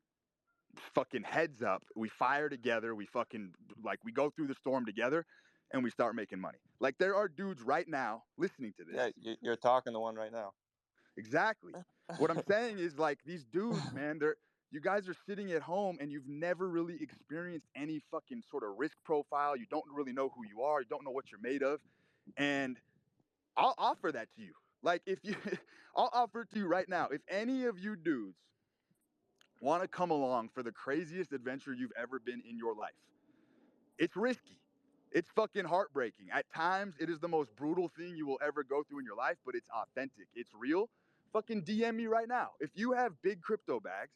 fucking heads up. We fire together. We fucking like we go through the storm together and we start making money. Like there are dudes right now listening to this. Yeah, you're talking to one right now. Exactly. What I'm saying is like these dudes, man, you guys are sitting at home and you've never really experienced any fucking sort of risk profile. You don't really know who you are. You don't know what you're made of. And I'll offer that to you. Like if you I'll offer it to you right now. If any of you dudes want to come along for the craziest adventure you've ever been in your life, it's risky. It's fucking heartbreaking. At times, it is the most brutal thing you will ever go through in your life, but it's authentic. It's real. Fucking DM me right now. If you have big crypto bags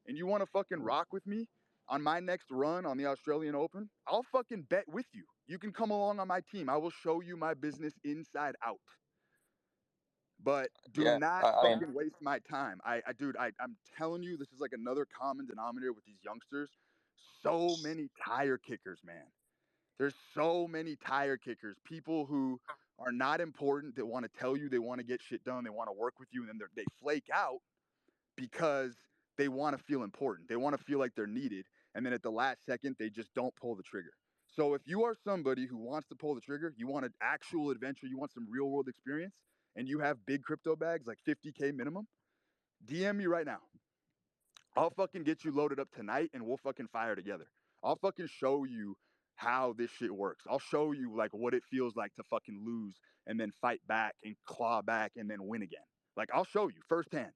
and you want to fucking rock with me on my next run on the Australian Open, I'll fucking bet with you. You can come along on my team. I will show you my business inside out. But do Yeah, not I mean, fucking waste my time. Dude, I'm telling you, this is like another common denominator with these youngsters. So many tire kickers, man. There's so many tire kickers, people who are not important that want to tell you they want to get shit done, they want to work with you, and then they flake out because they want to feel important. They want to feel like they're needed, and then at the last second, they just don't pull the trigger. So if you are somebody who wants to pull the trigger, you want an actual adventure, you want some real world experience, and you have big crypto bags like 50K minimum, DM me right now. I'll fucking get you loaded up tonight and we'll fucking fire together. I'll fucking show you how this shit works. I'll show you like what it feels like to fucking lose and then fight back and claw back and then win again. Like I'll show you firsthand.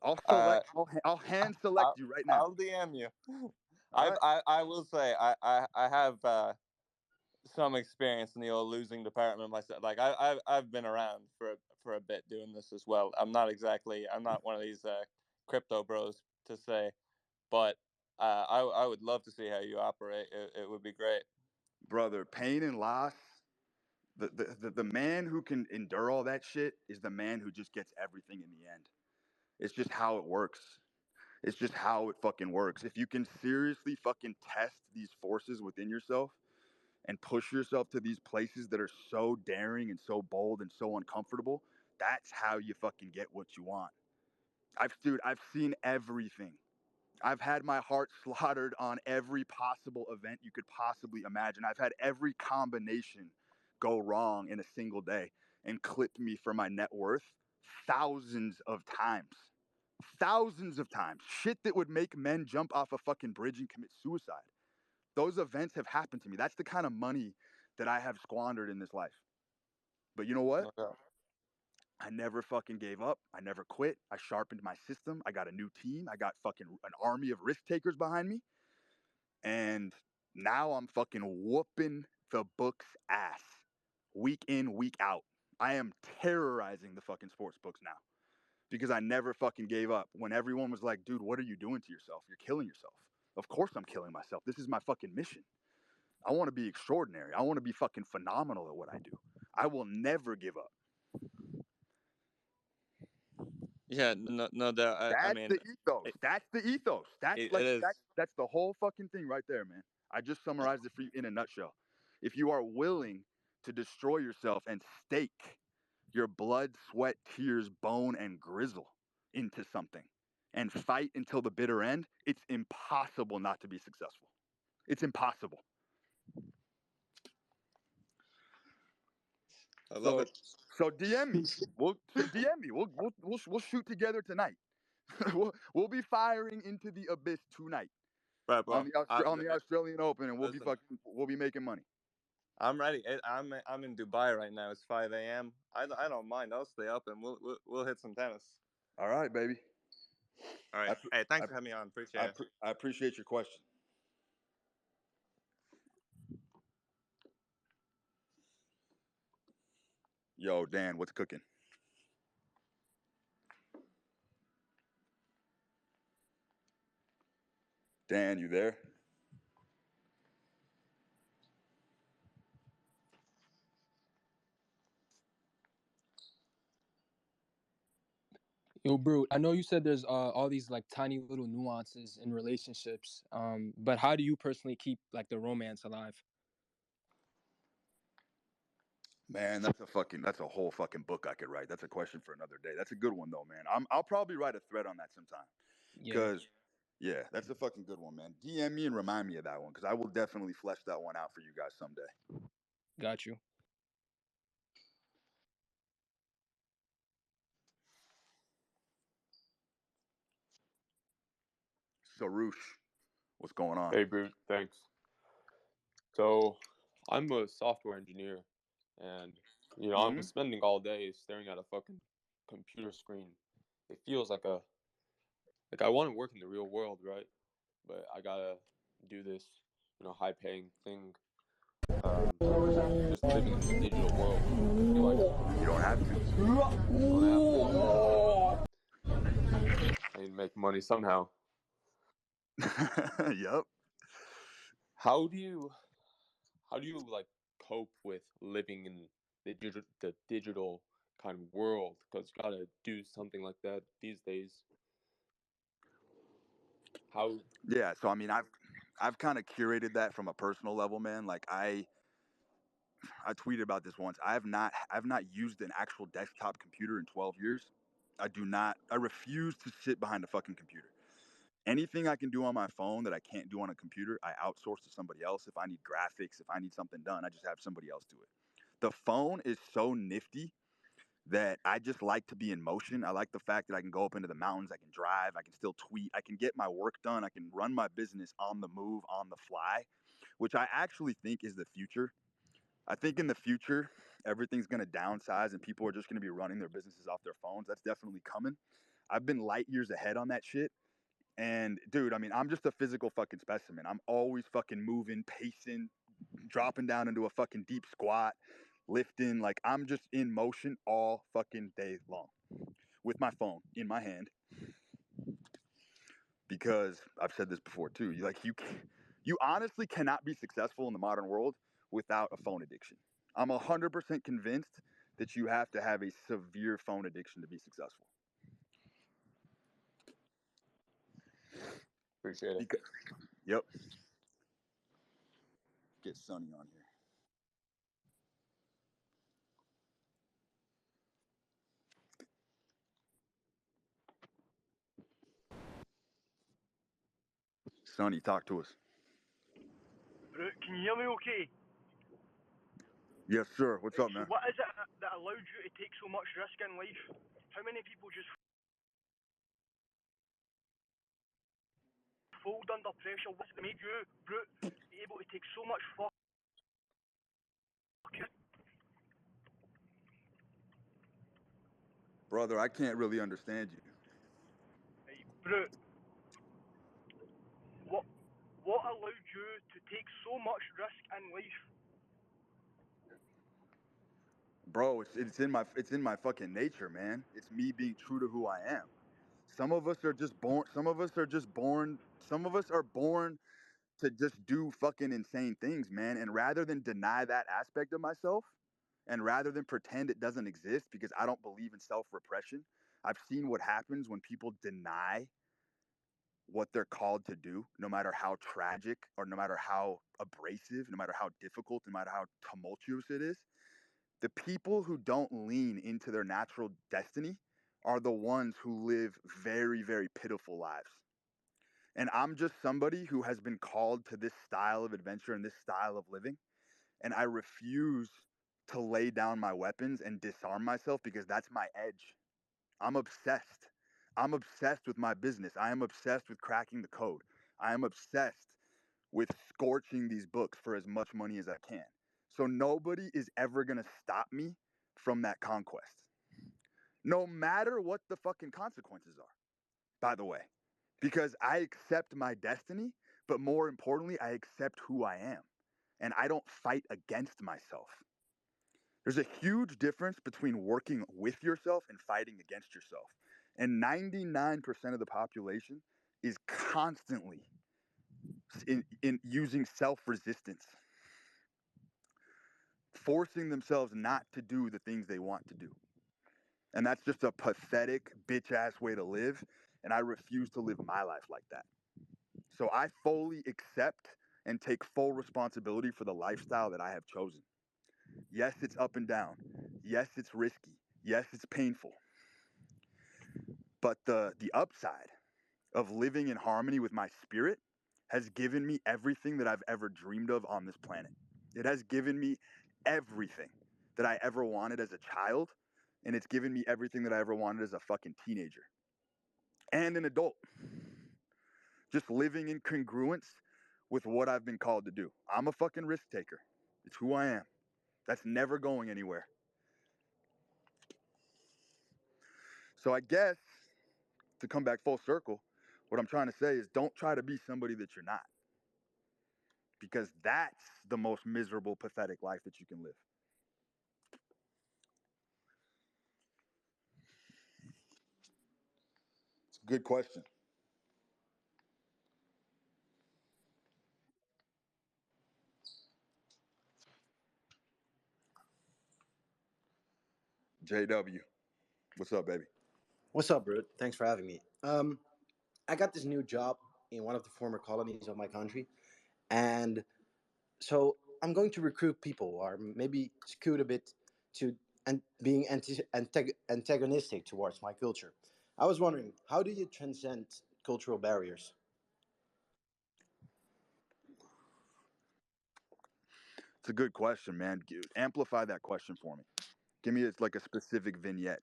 I'll Uh, select. I'll hand select I'll, you right now. I'll DM you. All right, I will say I have some experience in the old losing department myself. Like I've been around for a bit doing this as well. I'm not one of these crypto bros to say, but I would love to see how you operate. It would be great. brother. Pain and loss. The man who can endure all that shit is the man who just gets everything in the end. It's just how it works. It's just how it fucking works. If you can seriously fucking test these forces within yourself and push yourself to these places that are so daring and so bold and so uncomfortable, that's how you fucking get what you want. I've seen everything. I've had my heart slaughtered on every possible event you could possibly imagine. I've had every combination go wrong in a single day and clip me for my net worth thousands of times. Thousands of times. Shit that would make men jump off a fucking bridge and commit suicide. Those events have happened to me. That's the kind of money that I have squandered in this life. But you know what? No doubt. I never fucking gave up. I never quit. I sharpened my system. I got a new team. I got fucking an army of risk takers behind me. And now I'm fucking whooping the book's ass week in, week out. I am terrorizing the fucking sports books now because I never fucking gave up. When everyone was like, dude, what are you doing to yourself? You're killing yourself. Of course I'm killing myself. This is my fucking mission. I want to be extraordinary. I want to be fucking phenomenal at what I do. I will never give up. Yeah, no doubt. I That's the mean, ethos. it, That's the ethos. That's it like is. that's the whole fucking thing right there, man. I just summarized it for you in a nutshell. If you are willing to destroy yourself and stake your blood, sweat, tears, bone, and grizzle into something and fight until the bitter end, it's impossible not to be successful. It's impossible. I love So it. so DM me. DM me. We'll shoot together tonight. we'll be firing into the abyss tonight Right, on bro. on the Australian Open, and Listen, we'll be making money. I'm ready. I'm in Dubai right now. It's 5 a.m. I don't mind. I'll stay up and we'll hit some tennis. All right, baby. All right. I Hey, I thanks for having me on. Appreciate it. I appreciate your question. Yo, Dan, what's cooking? Dan, you there? Yo, bro, I know you said there's all these like tiny little nuances in relationships. But how do you personally keep like the romance alive? Man, that's a whole fucking book I could write. That's a question for another day. That's a good one though, man. I'll probably write a thread on that sometime. Yeah, Cause yeah, that's a fucking good one, man. DM me and remind me of that one, cause I will definitely flesh that one out for you guys someday. got you. So Roosh, what's going on? Hey, Brute, thanks. So, I'm a software engineer, and I'm Mm-hmm. spending all day staring at a fucking computer screen. It feels like I want to work in the real world, right? But I gotta do this, high-paying thing, just living in the digital world. I feel like You don't have to. I don't have to. I need to make money somehow. Yep. How do you like cope with living in the digital kind of world? Because you gotta do something like that these days. How? Yeah. So I mean, I've kind of curated that from a personal level, man. Like I tweeted about this once. I've not used an actual desktop computer in 12 years. I do not. I refuse to sit behind a fucking computer. Anything I can do on my phone that I can't do on a computer, I outsource to somebody else. If I need graphics, if I need something done, I just have somebody else do it. The phone is so nifty that I just like to be in motion. I like the fact that I can go up into the mountains, I can drive, I can still tweet, I can get my work done, I can run my business on the move, on the fly, which I actually think is the future. I think in the future, everything's going to downsize and people are just going to be running their businesses off their phones. That's definitely coming. I've been light years ahead on that shit. And dude, I mean, I'm just a physical fucking specimen. I'm always fucking moving, pacing, dropping down into a fucking deep squat, lifting. Like I'm just in motion all fucking day long with my phone in my hand. Because I've said this before too. You honestly cannot be successful in the modern world without a phone addiction. I'm 100% convinced that you have to have a severe phone addiction to be successful. Appreciate it. Because, yep. Get Sonny on here. Sonny, talk to us. Can you hear me okay? Yes, sir. What's up, man? So what is it that allowed you to take so much risk in life? How many people just fold under pressure? What's it made you, Brute, be able to take so much fuck? Brother, I can't really understand you. Right, Brute, what allowed you to take so much risk in life? Bro, it's in my fucking nature, man. It's me being true to who I am. Some of us are just born some of us are just born some of us are born to just do fucking insane things, man. And rather than deny that aspect of myself and rather than pretend it doesn't exist because I don't believe in self-repression, I've seen what happens when people deny what they're called to do, no matter how tragic or no matter how abrasive, no matter how difficult, no matter how tumultuous it is. The people who don't lean into their natural destiny are the ones who live very, very pitiful lives. And I'm just somebody who has been called to this style of adventure and this style of living. And I refuse to lay down my weapons and disarm myself because that's my edge. I'm obsessed. I'm obsessed with my business. I am obsessed with cracking the code. I am obsessed with scorching these books for as much money as I can. So nobody is ever going to stop me from that conquest. No matter what the fucking consequences are, by the way. Because I accept my destiny, but more importantly, I accept who I am. And I don't fight against myself. There's a huge difference between working with yourself and fighting against yourself. And 99% of the population is constantly in using self-resistance, forcing themselves not to do the things they want to do. And that's just a pathetic, bitch-ass way to live. And I refuse to live my life like that. So I fully accept and take full responsibility for the lifestyle that I have chosen. Yes, it's up and down. Yes, it's risky. Yes, it's painful. But the upside of living in harmony with my spirit has given me everything that I've ever dreamed of on this planet. It has given me everything that I ever wanted as a child, and it's given me everything that I ever wanted as a fucking teenager and an adult. Just living in congruence with what I've been called to do. I'm a fucking risk taker. It's who I am. That's never going anywhere. So I guess to come back full circle, what I'm trying to say is don't try to be somebody that you're not. Because that's the most miserable, pathetic life that you can live. It's a good question. JW, what's up, baby? What's up, bro? Thanks for having me. I got this new job in one of the former colonies of my country, and so I'm going to recruit people, or maybe scoot a bit to and being antagonistic towards my culture. I was wondering, how do you transcend cultural barriers? It's a good question, man. Amplify that question for me. Give me like a specific vignette.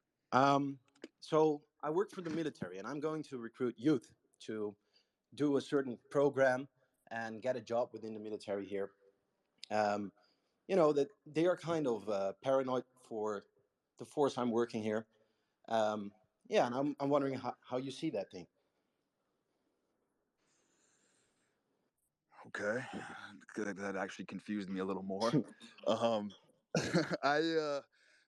So I work for the military, and I'm going to recruit youth to do a certain program and get a job within the military here. Um, that they are kind of paranoid for the force I'm working here. Yeah, and I'm wondering how you see that thing. Okay, that actually confused me a little more. Um, I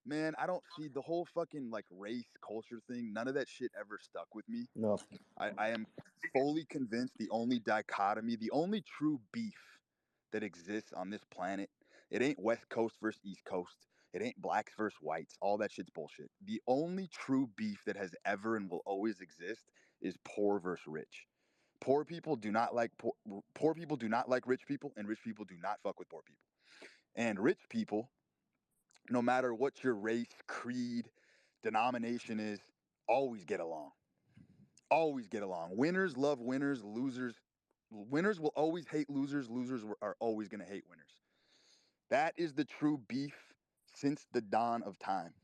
man, I don't see the whole fucking like race culture thing. None of that shit ever stuck with me. No. I am fully convinced the only dichotomy, the only true beef that exists on this planet, it ain't West Coast versus East Coast. It ain't blacks versus whites. All that shit's bullshit. The only true beef that has ever and will always exist is poor versus rich. Poor people do not like poor people do not like rich people, and rich people do not fuck with poor people. And rich people, no matter what your race, creed, denomination is, always get along. Always get along. Winners love winners. Winners will always hate losers. Losers are always going to hate winners. That is the true beef since the dawn of time.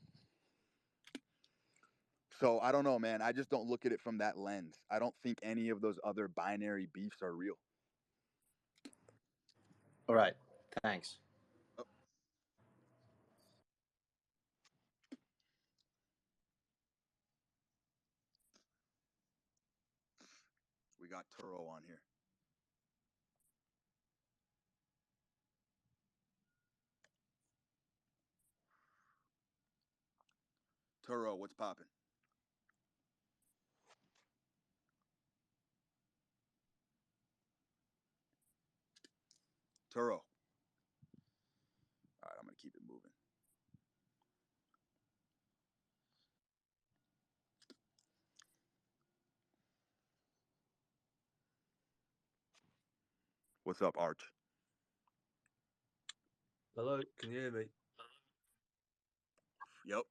So I don't know, man. I just don't look at it from that lens. I don't think any of those other binary beefs are real. All right. Thanks. Oh, we got Turo on here. Turo, what's popping? Turo. All right, I'm going to keep it moving. What's up, Arch? Hello, can you hear me? Yep.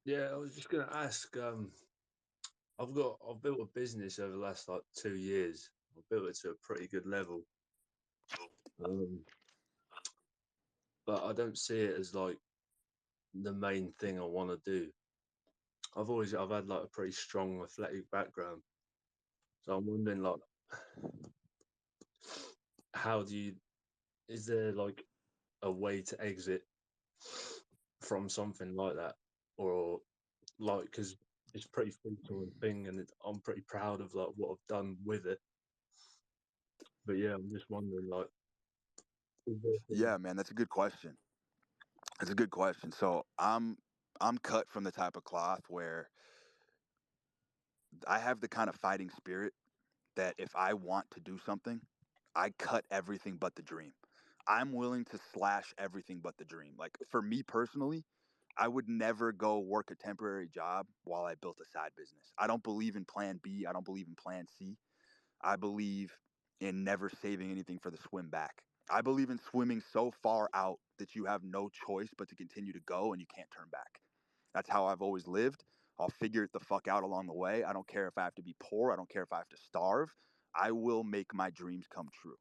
Yeah, I was just going to ask. I've built a business over the last like 2 years. I've built it to a pretty good level, um, but I don't see it as like the main thing I want to do. I've had like a pretty strong athletic background, so I'm wondering like, how do you? Is there like a way to exit from something like that, or like because it's a pretty full-time thing, and I'm pretty proud of like what I've done with it. But yeah, I'm just wondering, like, Yeah, man, that's a good question. That's a good question. So I'm cut from the type of cloth where I have the kind of fighting spirit that if I want to do something, I cut everything but the dream. I'm willing to slash everything but the dream. Like for me personally, I would never go work a temporary job while I built a side business. I don't believe in plan B. I don't believe in plan C. I believe in never saving anything for the swim back. I believe in swimming so far out that you have no choice but to continue to go and you can't turn back. That's how I've always lived. I'll figure it the fuck out along the way. I don't care if I have to be poor. I don't care if I have to starve. I will make my dreams come true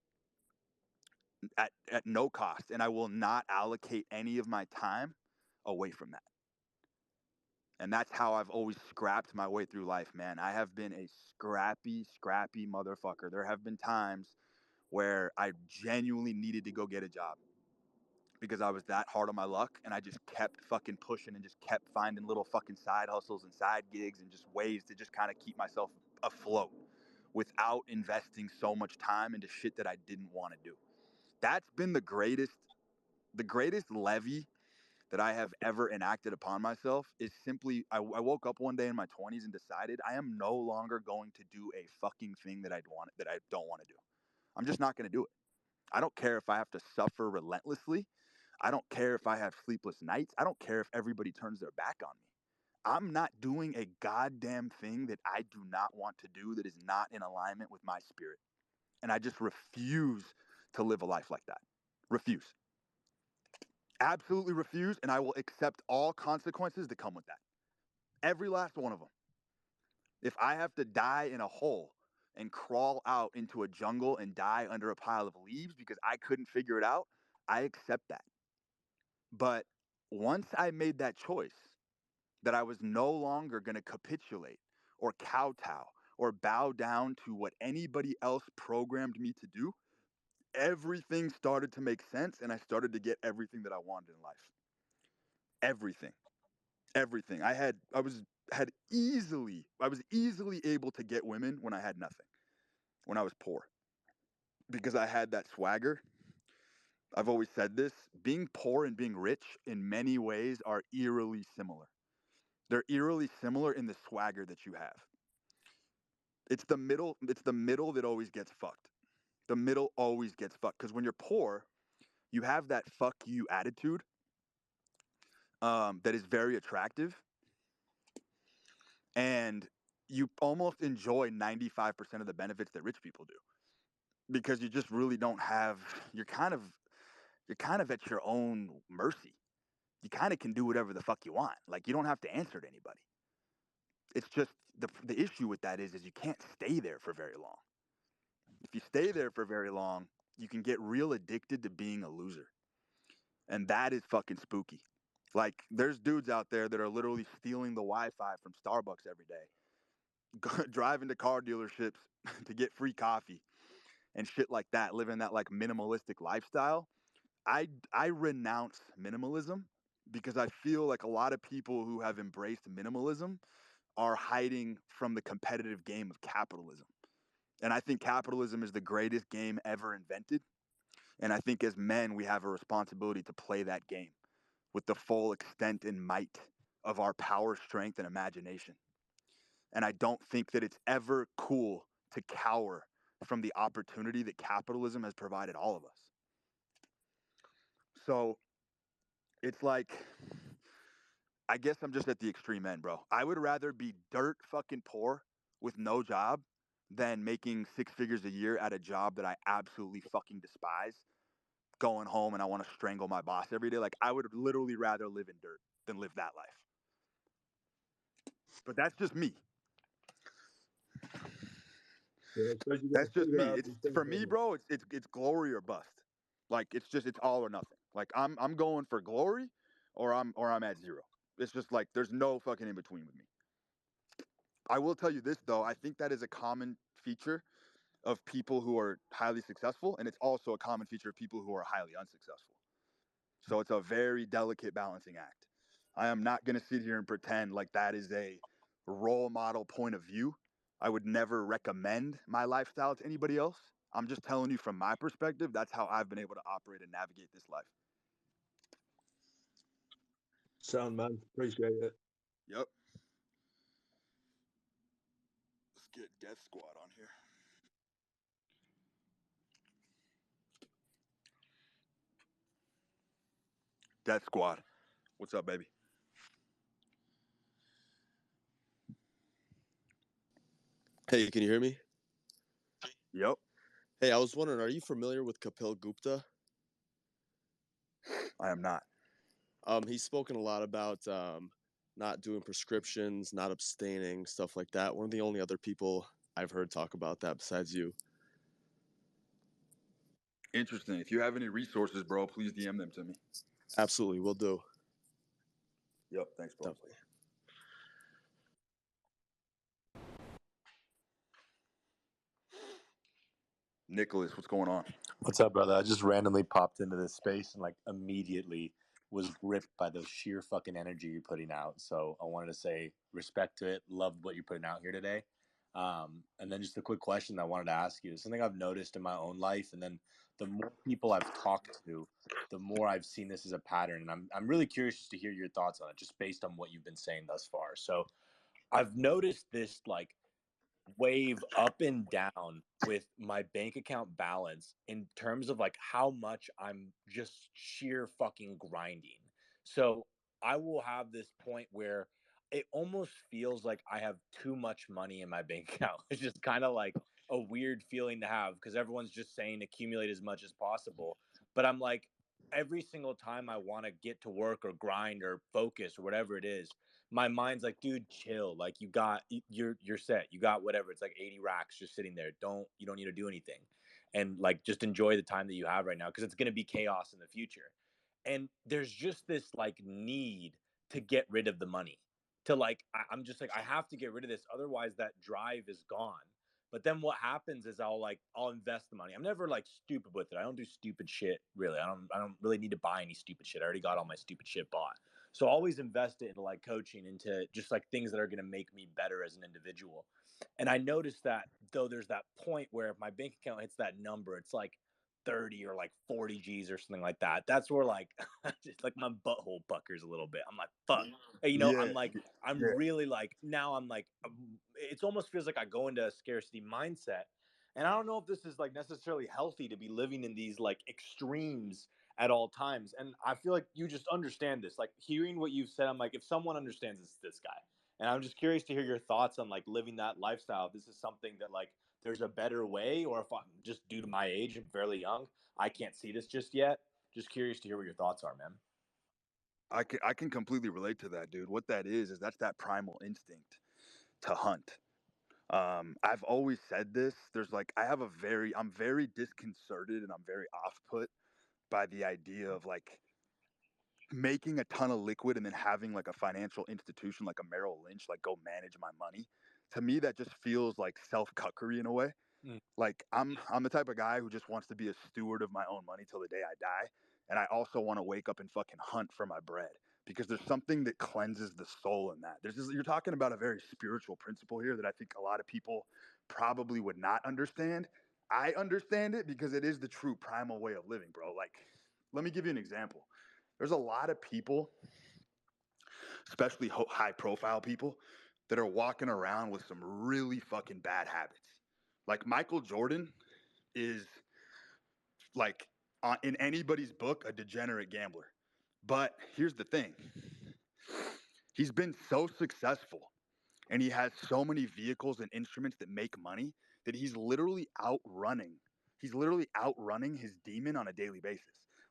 at no cost. And I will not allocate any of my time away from that. And that's how I've always scrapped my way through life, man. I have been a scrappy motherfucker. There have been times where I genuinely needed to go get a job because I was that hard on my luck, and I just kept fucking pushing and just kept finding little fucking side hustles and side gigs and just ways to just kind of keep myself afloat without investing so much time into shit that I didn't want to do. That's been the greatest levy that I have ever enacted upon myself is simply I woke up one day in my 20s and decided I am no longer going to do a fucking thing that I don't want to do. I'm just not going to do it. I don't care if I have to suffer relentlessly. I don't care if I have sleepless nights. I don't care if everybody turns their back on me. I'm not doing a goddamn thing that I do not want to do that is not in alignment with my spirit. And I just refuse to live a life like that. Refuse. Absolutely refuse, and I will accept all consequences that come with that. Every last one of them. If I have to die in a hole and crawl out into a jungle and die under a pile of leaves because I couldn't figure it out, I accept that. But once I made that choice that I was no longer going to capitulate or kowtow or bow down to what anybody else programmed me to do, everything started to make sense and I started to get everything that I wanted in life. Everything. I was easily able to get women when I had nothing, when I was poor, because I had that swagger. I've always said this, being poor and being rich in many ways are eerily similar. They're eerily similar in the swagger that you have. It's the middle that always gets fucked. The middle always gets fucked because when you're poor, you have that fuck you attitude that is very attractive, and you almost enjoy 95% of the benefits that rich people do because you just really don't have. You're kind of at your own mercy. You kind of can do whatever the fuck you want. Like you don't have to answer to anybody. It's just the issue with that is you can't stay there for very long. If you stay there for very long, you can get real addicted to being a loser. And that is fucking spooky. Like there's dudes out there that are literally stealing the Wi-Fi from Starbucks every day, driving to car dealerships to get free coffee and shit like that, living that like minimalistic lifestyle. I renounce minimalism because I feel like a lot of people who have embraced minimalism are hiding from the competitive game of capitalism. And I think capitalism is the greatest game ever invented. And I think as men, we have a responsibility to play that game with the full extent and might of our power, strength, and imagination. And I don't think that it's ever cool to cower from the opportunity that capitalism has provided all of us. So it's like, I guess I'm just at the extreme end, bro. I would rather be dirt fucking poor with no job than making six figures a year at a job that I absolutely fucking despise, going home and I want to strangle my boss every day. Like, I would literally rather live in dirt than live that life. But that's just me. Yeah, I suppose you got That's to just figure me. out It's yourself, for me, haven't you? bro. It's glory or bust. Like it's all or nothing. Like I'm going for glory, or I'm at zero. It's just like there's no fucking in between with me. I will tell you this though. I think that is a common feature of people who are highly successful, and it's also a common feature of people who are highly unsuccessful. So it's a very delicate balancing act. I am not going to sit here and pretend like that is a role model point of view. I would never recommend my lifestyle to anybody else. I'm just telling you from my perspective, that's how I've been able to operate and navigate this life. Sound, man. Appreciate it. Yep. Let's get Death Squad on here. Death Squad. What's up, baby? Hey, can you hear me? Yep. Hey, I was wondering, are you familiar with Kapil Gupta? I am not. He's spoken a lot about not doing prescriptions, not abstaining, stuff like that. One of the only other people I've heard talk about that besides you. Interesting. If you have any resources, bro, please DM them to me. Absolutely, will do. Yep. Thanks, bro. Definitely. Nicholas, what's going on? What's up, brother? I just randomly popped into this space and like immediately was gripped by the sheer fucking energy you're putting out. So I wanted to say respect to it. Loved what you're putting out here today. And then just a quick question I wanted to ask you. Something I've noticed in my own life, and then the more people I've talked to, the more I've seen this as a pattern. And I'm really curious just to hear your thoughts on it, just based on what you've been saying thus far. So I've noticed this like wave up and down with my bank account balance in terms of like how much I'm just sheer fucking grinding. So I will have this point where it almost feels like I have too much money in my bank account. It's just kind of like a weird feeling to have because everyone's just saying accumulate as much as possible. But I'm like, every single time I want to get to work or grind or focus or whatever it is, my mind's like, dude, chill. Like you're set. You got whatever. It's like 80 racks just sitting there. You don't need to do anything. And like just enjoy the time that you have right now because it's going to be chaos in the future. And there's just this like need to get rid of the money. To like I'm just like I have to get rid of this otherwise that drive is gone. But then what happens is I'll invest the money. I'm never like stupid with it. I don't do stupid shit really. I don't really need to buy any stupid shit. I already got all my stupid shit bought. So I always invest it into like coaching, into just like things that are going to make me better as an individual. And I noticed that though there's that point where if my bank account hits that number, it's like 30 or like 40 G's or something like that. That's where like just like my butthole puckers a little bit. I'm like, fuck. Yeah, I'm yeah. really like now I'm like it almost feels like I go into a scarcity mindset. And I don't know if this is like necessarily healthy to be living in these like extremes at all times. And I feel like you just understand this. Like hearing what you've said, I'm like, if someone understands this guy. And I'm just curious to hear your thoughts on like living that lifestyle. If this is something that like there's a better way, or if I'm just due to my age and fairly young, I can't see this just yet. Just curious to hear what your thoughts are, man. I can completely relate to that, dude. What that is that's that primal instinct to hunt. I've always said this. I'm very disconcerted and I'm very off put by the idea of like making a ton of liquid and then having like a financial institution like a Merrill Lynch like go manage my money. To me, that just feels like self cuckery in a way. Mm. Like I'm the type of guy who just wants to be a steward of my own money till the day I die, and I also want to wake up and fucking hunt for my bread because there's something that cleanses the soul in that. You're talking about a very spiritual principle here that I think a lot of people probably would not understand. I understand it because it is the true primal way of living, bro. Like, let me give you an example. There's a lot of people, especially high profile people, that are walking around with some really fucking bad habits. Like Michael Jordan is like in anybody's book a degenerate gambler. But here's the thing. He's been so successful and he has so many vehicles and instruments that make money that he's literally outrunning his demon on a daily basis.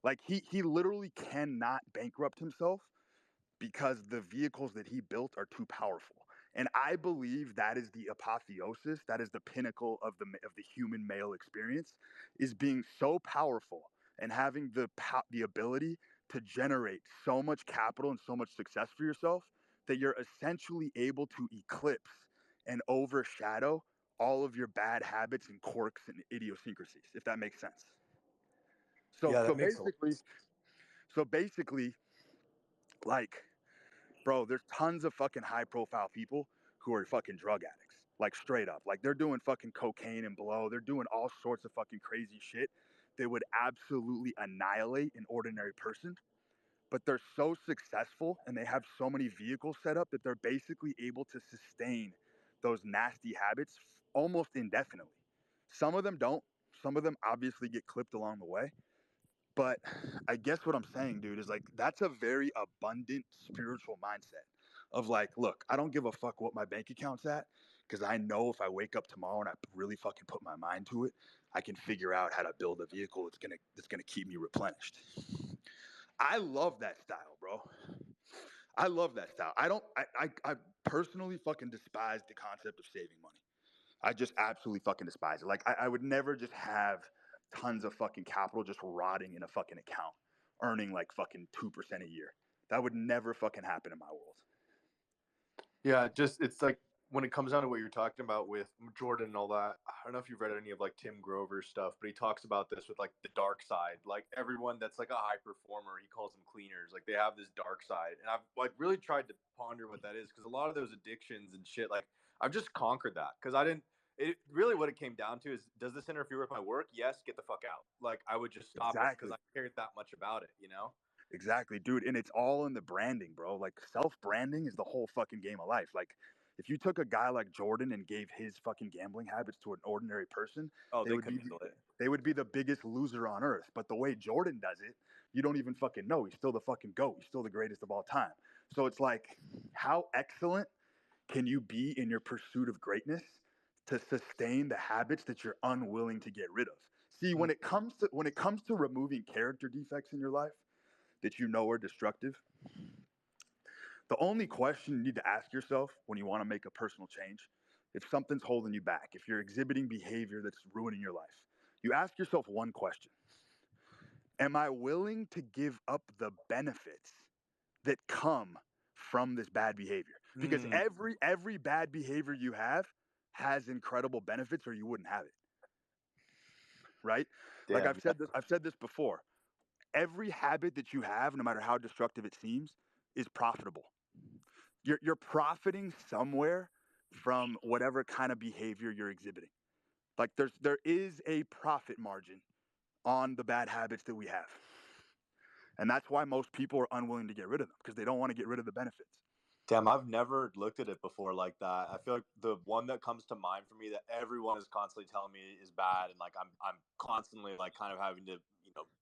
Like he literally cannot bankrupt himself because the vehicles that he built are too powerful. And I believe that is the apotheosis, that is the pinnacle of the human male experience, is being so powerful and having the ability to generate so much capital and so much success for yourself that you're essentially able to eclipse and overshadow all of your bad habits and quirks and idiosyncrasies, if that makes sense. So Yeah, so that makes a lot of basically, sense. so basically, like, bro, there's tons of fucking high profile people who are fucking drug addicts. Like straight up. Like they're doing fucking cocaine and blow. They're doing all sorts of fucking crazy shit that would absolutely annihilate an ordinary person. But they're so successful and they have so many vehicles set up that they're basically able to sustain those nasty habits almost indefinitely. Some of them don't. Some of them obviously get clipped along the way. But I guess what I'm saying, dude, is like that's a very abundant spiritual mindset of like, look, I don't give a fuck what my bank account's at because I know if I wake up tomorrow and I really fucking put my mind to it, I can figure out how to build a vehicle that's gonna keep me replenished. I love that style, bro. I love that style. I personally fucking despise the concept of saving money. I just absolutely fucking despise it. Like I would never just have tons of fucking capital just rotting in a fucking account, earning like fucking 2% a year. That would never fucking happen in my world. Yeah, just it's like when it comes down to what you're talking about with Jordan and all that. I don't know if you've read any of like Tim Grover's stuff, but he talks about this with like the dark side. Like everyone that's like a high performer, he calls them cleaners. Like they have this dark side, and I've like really tried to ponder what that is because a lot of those addictions and shit, like I've just conquered that because I didn't. It really what it came down to is, does this interfere with my work? Yes, get the fuck out. Like I would just stop it because Exactly. I cared that much about it, you know? Exactly, dude. And it's all in the branding, bro. Like self branding is the whole fucking game of life. Like if you took a guy like Jordan and gave his fucking gambling habits to an ordinary person, Oh, they they would couldn't be handle it. they would be the biggest loser on earth. But the way Jordan does it, you don't even fucking know. He's still the fucking GOAT. He's still the greatest of all time. So it's like, how excellent can you be in your pursuit of greatness to sustain the habits that you're unwilling to get rid of? See, when it comes to removing character defects in your life that you know are destructive, the only question you need to ask yourself when you want to make a personal change, if something's holding you back, if you're exhibiting behavior that's ruining your life, you ask yourself one question. Am I willing to give up the benefits that come from this bad behavior? Because every bad behavior you have has incredible benefits, or you wouldn't have it. Right? Like Damn. I've said this before. Every habit that you have, no matter how destructive it seems, is profitable. You're profiting somewhere from whatever kind of behavior you're exhibiting. Like there is a profit margin on the bad habits that we have. And that's why most people are unwilling to get rid of them, because they don't want to get rid of the benefits. Damn, I've never looked at it before like that. I feel like the one that comes to mind for me that everyone is constantly telling me is bad, and like I'm constantly like kind of having to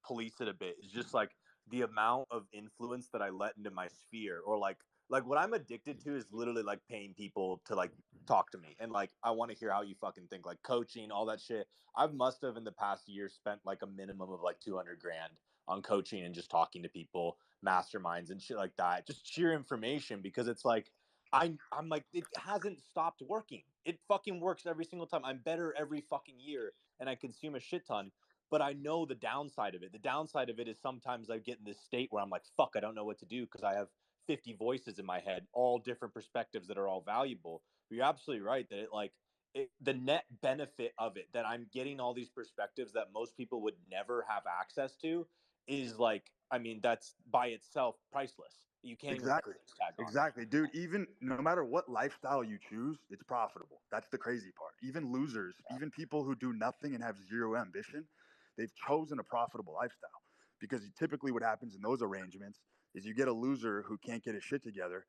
police it a bit, is just like the amount of influence that I let into my sphere, or like what I'm addicted to is literally like paying people to like talk to me, and like I want to hear how you fucking think, like coaching, all that shit. I must have in the past year spent like a minimum of like 200 grand on coaching and just talking to people, masterminds and shit like that, just sheer information, because it's like I'm like, it hasn't stopped working. It fucking works every single time. I'm better every fucking year, and I consume a shit ton. But I know the downside of it. The downside of it is sometimes I get in this state where I'm like, fuck, I don't know what to do, because I have 50 voices in my head, all different perspectives that are all valuable. But you're absolutely right that the net benefit of it, that I'm getting all these perspectives that most people would never have access to, is like, I mean, that's by itself priceless. You can't even put a Exactly. price tag on it. Exactly, dude. Even no matter what lifestyle you choose, it's profitable. That's the crazy part. Even losers, even people who do nothing and have zero ambition, they've chosen a profitable lifestyle. Because typically what happens in those arrangements is you get a loser who can't get his shit together.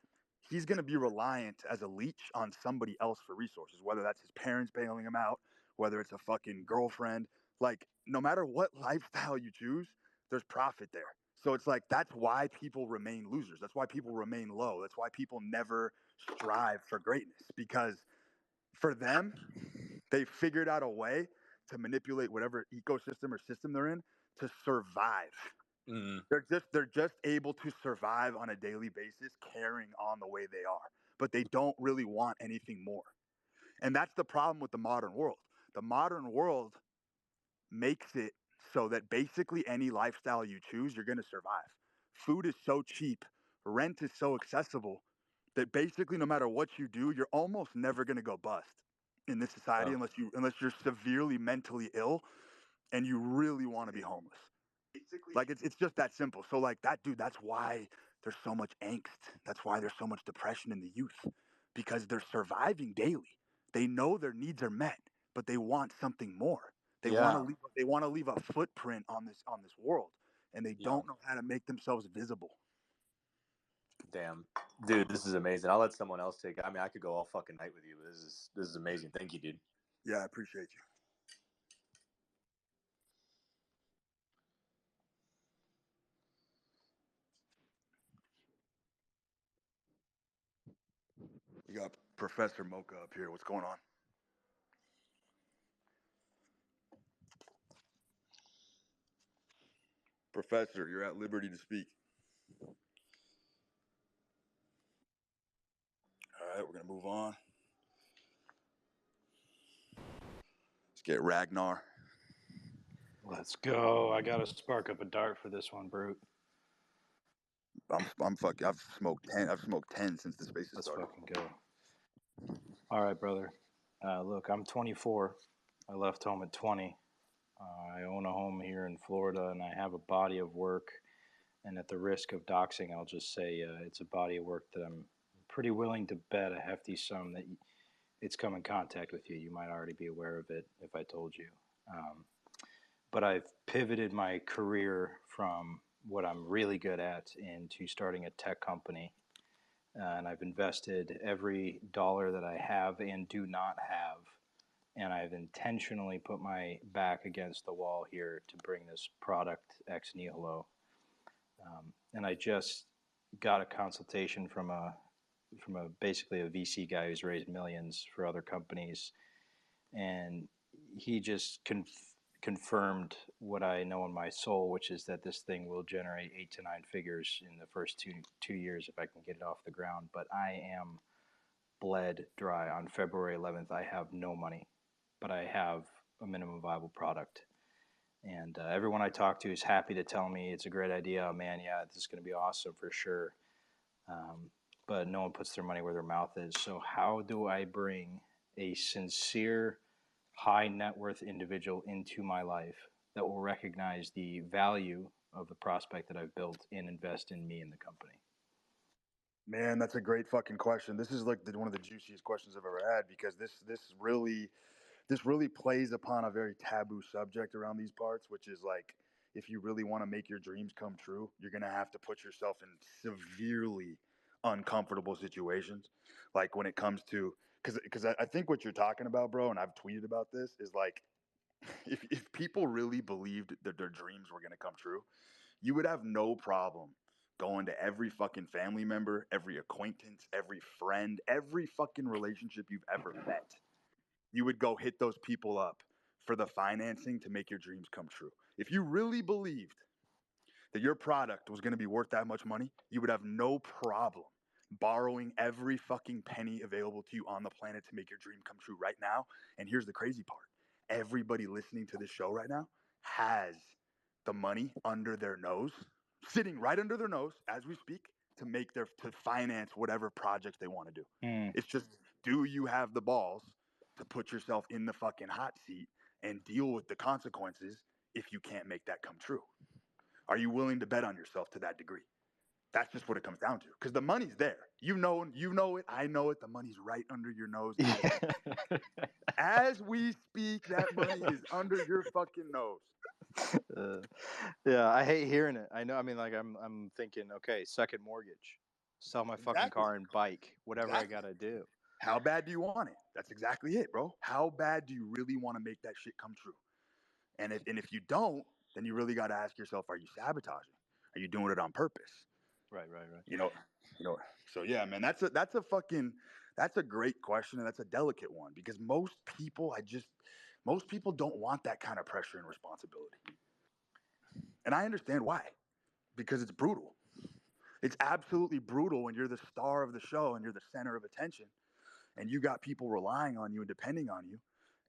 He's going to be reliant as a leech on somebody else for resources, whether that's his parents bailing him out, whether it's a fucking girlfriend. Like, no matter what lifestyle you choose, there's profit there. So it's like that's why people remain losers. That's why people remain low. That's why people never strive for greatness, because for them, they figured out a way to manipulate whatever ecosystem or system they're in to survive. Mm. They're just able to survive on a daily basis, carrying on the way they are. But they don't really want anything more. And that's the problem with the modern world. The modern world makes it so that basically any lifestyle you choose, you're going to survive. Food is so cheap, rent is so accessible that basically no matter what you do, you're almost never going to go bust in this society Oh. unless you're severely mentally ill and you really want to be homeless. Like it's just that simple. So like that dude, that's why there's so much angst. That's why there's so much depression in the youth, because they're surviving daily. They know their needs are met, but they want something more. Yeah. They want to leave a footprint on this world, and they Yeah. don't know how to make themselves visible. Damn. Dude, this is amazing. I'll let someone else take it. I mean, I could go all fucking night with you, but this is amazing. Thank you, dude. Yeah, I appreciate you. We got Professor Mocha up here. What's going on? Professor, you're at liberty to speak. All right, we're going to move on. Let's get Ragnar. Let's go. I gotta spark up a dart for this one, Brute. I'm fucking. I've smoked 10. I've smoked 10 since the space has Let's started. fucking go. All right, brother. Look, I'm 24. I left home at 20. I own a home here in Florida, and I have a body of work. And at the risk of doxing, I'll just say it's a body of work that I'm pretty willing to bet a hefty sum that it's come in contact with you. You might already be aware of it if I told you. But I've pivoted my career from what I'm really good at into starting a tech company. And I've invested every dollar that I have and do not have. And I've intentionally put my back against the wall here to bring this product ex nihilo. And I just got a consultation from basically a VC guy who's raised millions for other companies, and he just confirmed what I know in my soul, which is that this thing will generate 8 to 9 figures in the first two years if I can get it off the ground. But I am bled dry. On February 11th, I have no money, but I have a minimum viable product. And everyone I talk to is happy to tell me it's a great idea. Oh, man, yeah, this is going to be awesome for sure. But no one puts their money where their mouth is. So how do I bring a sincere, high net worth individual into my life that will recognize the value of the prospect that I've built and invest in me and the company? Man, that's a great fucking question. This is like one of the juiciest questions I've ever had, because this really plays upon a very taboo subject around these parts, which is like, if you really want to make your dreams come true, you're going to have to put yourself in severely uncomfortable situations. Like when it comes to, because I think what you're talking about, bro, and I've tweeted about this, is like, if people really believed that their dreams were going to come true, you would have no problem going to every fucking family member, every acquaintance, every friend, every fucking relationship you've ever met. You would go hit those people up for the financing to make your dreams come true. If you really believed that your product was going to be worth that much money, you would have no problem borrowing every fucking penny available to you on the planet to make your dream come true right now. And here's the crazy part. Everybody listening to this show right now has the money under their nose, sitting right under their nose as we speak, to finance whatever projects they want to do. It's just, do you have the balls to put yourself in the fucking hot seat and deal with the consequences if you can't make that come true? Are you willing to bet on yourself to that degree? That's just what it comes down to, because the money's there. You know it. I know it. The money's right under your nose as we speak. As we speak, that money is under your fucking nose. Yeah, I hate hearing it. I know. I mean, like I'm thinking, okay, second mortgage, sell my fucking car and bike, whatever I gotta do. How bad do you want it? That's exactly it, bro. How bad do you really want to make that shit come true? And if you don't, then you really got to ask yourself, are you sabotaging? Are you doing it on purpose? Right. You know. So yeah, man, that's a great question, and that's a delicate one, because most people don't want that kind of pressure and responsibility. And I understand why, because it's brutal. It's absolutely brutal when you're the star of the show and you're the center of attention, and you got people relying on you and depending on you,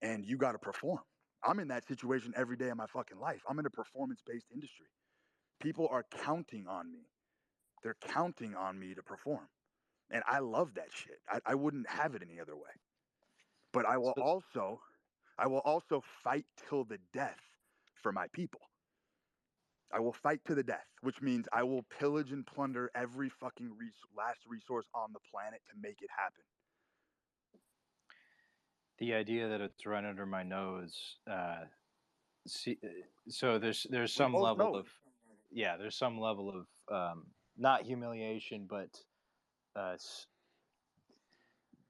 and you got to perform. I'm in that situation every day of my fucking life. I'm in a performance-based industry. People are counting on me. They're counting on me to perform. And I love that shit. I wouldn't have it any other way. But I will also fight till the death for my people. I will fight to the death, which means I will pillage and plunder every fucking last resource on the planet to make it happen. The idea that it's right under my nose. So there's some level of, there's some level of not humiliation, but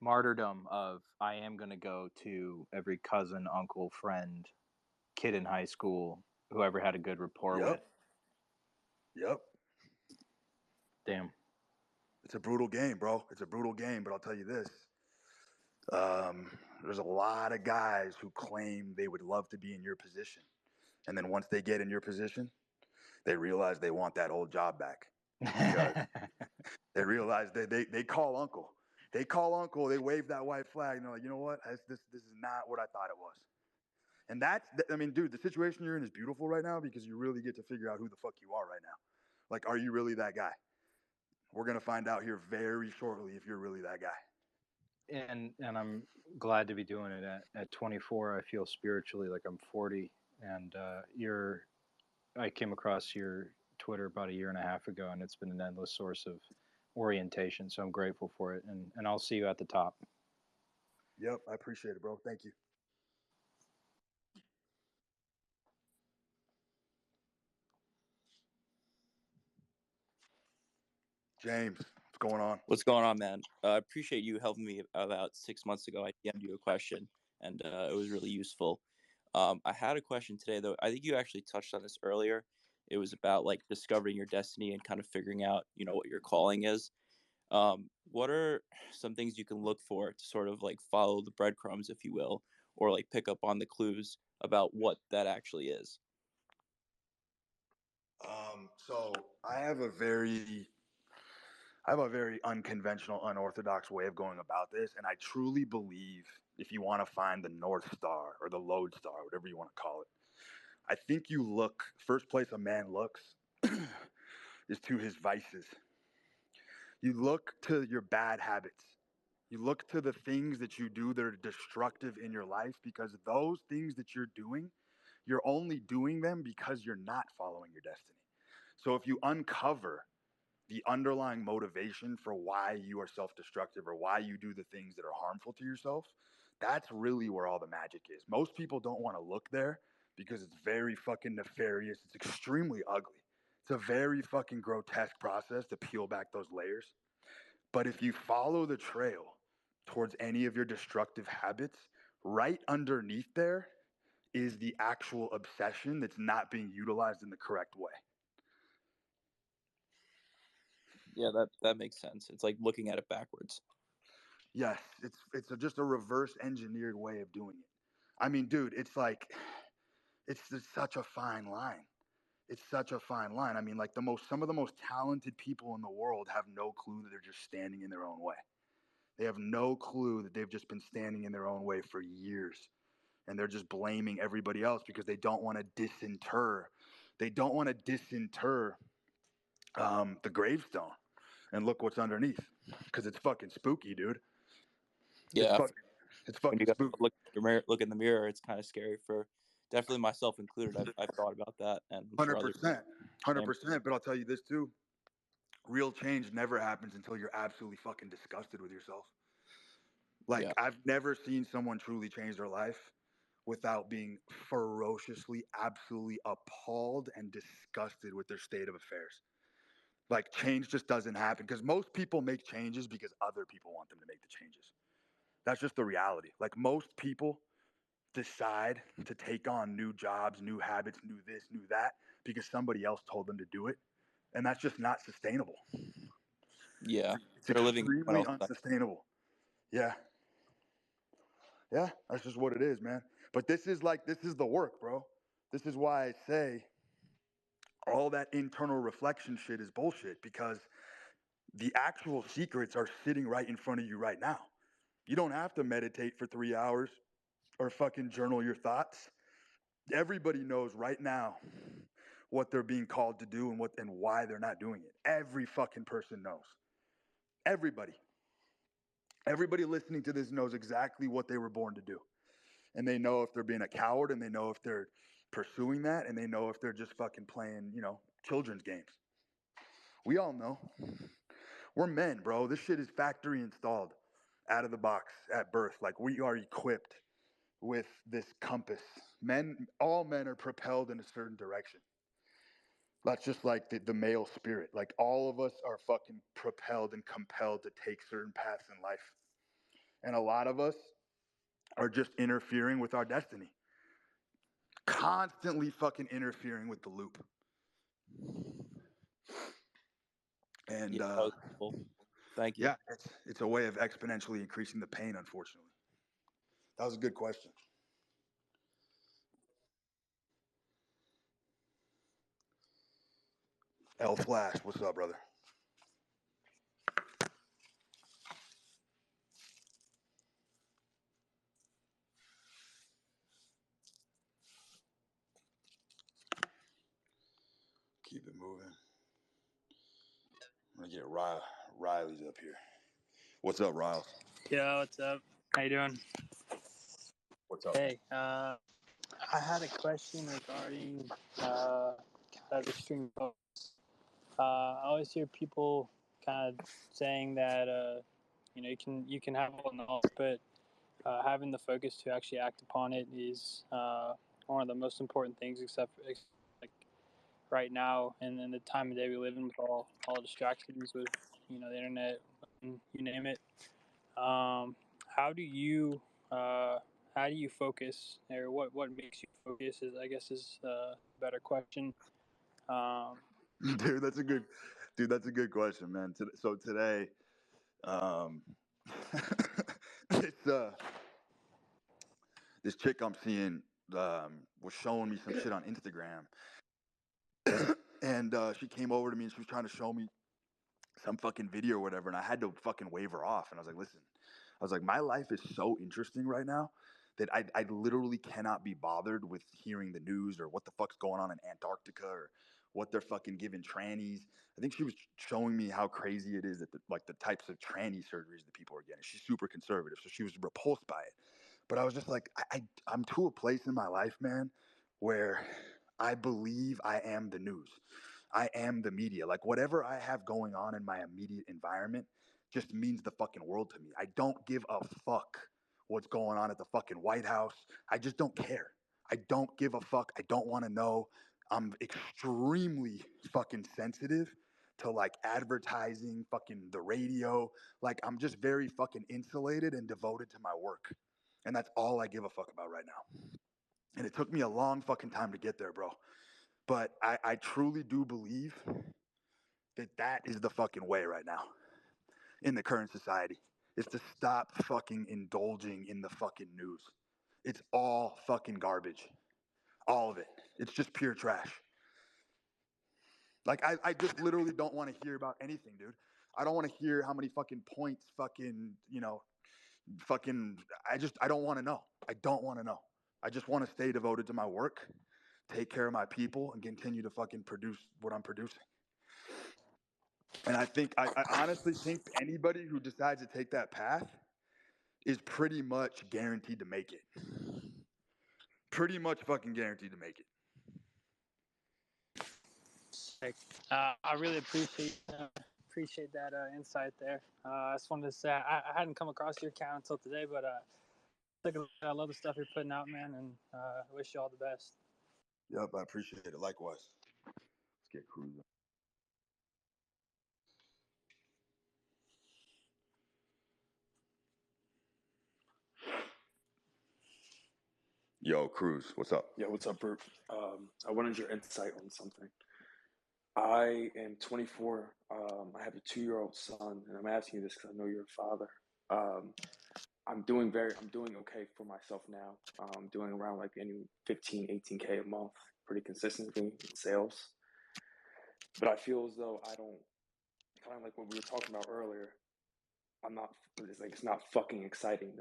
martyrdom of, I am going to go to every cousin, uncle, friend, kid in high school, whoever had a good rapport with. Yep. Damn. It's a brutal game, bro. It's a brutal game, but I'll tell you this. There's a lot of guys who claim they would love to be in your position. And then once they get in your position, they realize they want that old job back. Because they realize they call uncle. They call uncle, they wave that white flag, and they're like, you know what? This is not what I thought it was. And dude, the situation you're in is beautiful right now, because you really get to figure out who the fuck you are right now. Like, are you really that guy? We're going to find out here very shortly if you're really that guy. And I'm glad to be doing it at 24. I feel spiritually like I'm 40. And I came across your Twitter about a year and a half ago, and it's been an endless source of orientation. So I'm grateful for it. And I'll see you at the top. Yep, I appreciate it, bro. Thank you. James, what's going on? What's going on, man? I appreciate you helping me. About 6 months ago, I DM'd you a question, and it was really useful. I had a question today, though. I think you actually touched on this earlier. It was about like discovering your destiny and kind of figuring out, what your calling is. What are some things you can look for to sort of like follow the breadcrumbs, if you will, or like pick up on the clues about what that actually is? So I have a very unconventional, unorthodox way of going about this, and I truly believe if you want to find the North Star or the Lodestar, whatever you want to call it, I think you look first place a man looks is to his vices. You look to your bad habits. You look to the things that you do that are destructive in your life, because those things that you're doing, you're only doing them because you're not following your destiny. So if you uncover the underlying motivation for why you are self-destructive or why you do the things that are harmful to yourself, that's really where all the magic is. Most people don't want to look there because it's very fucking nefarious. It's extremely ugly. It's a very fucking grotesque process to peel back those layers. But if you follow the trail towards any of your destructive habits, right underneath there is the actual obsession that's not being utilized in the correct way. Yeah, that makes sense. It's like looking at it backwards. Yes, it's just a reverse engineered way of doing it. I mean, dude, it's like it's just such a fine line. It's such a fine line. I mean, like some of the most talented people in the world have no clue that they're just standing in their own way. They have no clue that they've just been standing in their own way for years, and they're just blaming everybody else because they don't want to disinter. They don't want to disinter the gravestone and look what's underneath, because it's fucking spooky, dude. Yeah, It's when you fucking guys spooky. look in the mirror, it's kind of scary for definitely myself included. I've thought about that, and I'm sure others. 100%. But I'll tell you this too: real change never happens until you're absolutely fucking disgusted with yourself. Like, Yeah. I've never seen someone truly change their life without being ferociously, absolutely appalled and disgusted with their state of affairs. Like, change just doesn't happen because most people make changes because other people want them to make the changes. That's just the reality. Like, most people decide to take on new jobs, new habits, new this, new that, because somebody else told them to do it. And that's just not sustainable. Yeah, It's they're living someone extremely else's life. unsustainable. Yeah. Yeah, that's just what it is, man. But this is the work, bro. This is why I say all that internal reflection shit is bullshit, because the actual secrets are sitting right in front of you right now. You don't have to meditate for 3 hours or fucking journal your thoughts. Everybody knows right now what they're being called to do and why they're not doing it. Every fucking person knows. Everybody. Everybody listening to this knows exactly what they were born to do. And they know if they're being a coward, and they know if they're pursuing that, and they know if they're just fucking playing, children's games. We all know. We're men, bro. This shit is factory installed out of the box at birth. Like, we are equipped with this compass. All men are propelled in a certain direction. That's just like the male spirit. Like, all of us are fucking propelled and compelled to take certain paths in life. And a lot of us are just interfering with our destiny. Constantly fucking interfering with the loop. And Yeah, that was cool. Thank you. yeah, it's a way of exponentially increasing the pain, unfortunately. That was a good question. L Flash, what's up, brother? Keep it moving. I'm gonna get Riley's up here. What's up, Riles? Yo, what's up? How you doing? What's up, man? Hey, I had a question regarding kind of extreme focus. I always hear people kind of saying that you can have all the knowledge, but having the focus to actually act upon it is one of the most important things. Except like right now, and in the time of day we live in, with all distractions with the internet, you name it. How do you focus, or what makes you focus? Is a better question. Um, Dude, that's a good question, man. So today, this this chick I'm seeing, was showing me some shit on Instagram, and she came over to me and she was trying to show me some fucking video or whatever, and I had to fucking wave her off. And I was like, listen, I was like, my life is so interesting right now that I literally cannot be bothered with hearing the news or what the fuck's going on in Antarctica or what they're fucking giving trannies. I think she was showing me how crazy it is that the types of tranny surgeries that people are getting. She's super conservative, so she was repulsed by it. But I was just like, I'm to a place in my life, man, where I believe I am the news. I am the media. Like whatever I have going on in my immediate environment just means the fucking world to me. I don't give a fuck what's going on at the fucking White House. I just don't care. I don't give a fuck. I don't want to know. I'm extremely fucking sensitive to like advertising, fucking the radio. Like I'm just very fucking insulated and devoted to my work. And that's all I give a fuck about right now. And it took me a long fucking time to get there, bro. But I truly do believe that that is the fucking way right now in the current society is to stop fucking indulging in the fucking news. It's all fucking garbage. All of it. It's just pure trash. Like, I just literally don't want to hear about anything, dude. I don't want to hear how many fucking points fucking, fucking, I don't want to know. I don't want to know. I just want to stay devoted to my work, take care of my people, and continue to fucking produce what I'm producing. And I honestly think anybody who decides to take that path is pretty much guaranteed to make it. Pretty much fucking guaranteed to make it. Sick. I really appreciate that insight there. I just wanted to say I hadn't come across your account until today, but I love the stuff you're putting out, man, and I wish you all the best. Yep, I appreciate it. Likewise. Let's get cruising. Yo, Cruz, what's up? Yeah, what's up, Bert? I wanted your insight on something. I am 24. I have a 2-year-old son, and I'm asking you this because I know you're a father. I'm doing okay for myself now. I'm doing around like any 15, 18K a month, pretty consistently in sales. But I feel as though I don't, kind of like what we were talking about earlier. It's not fucking exciting.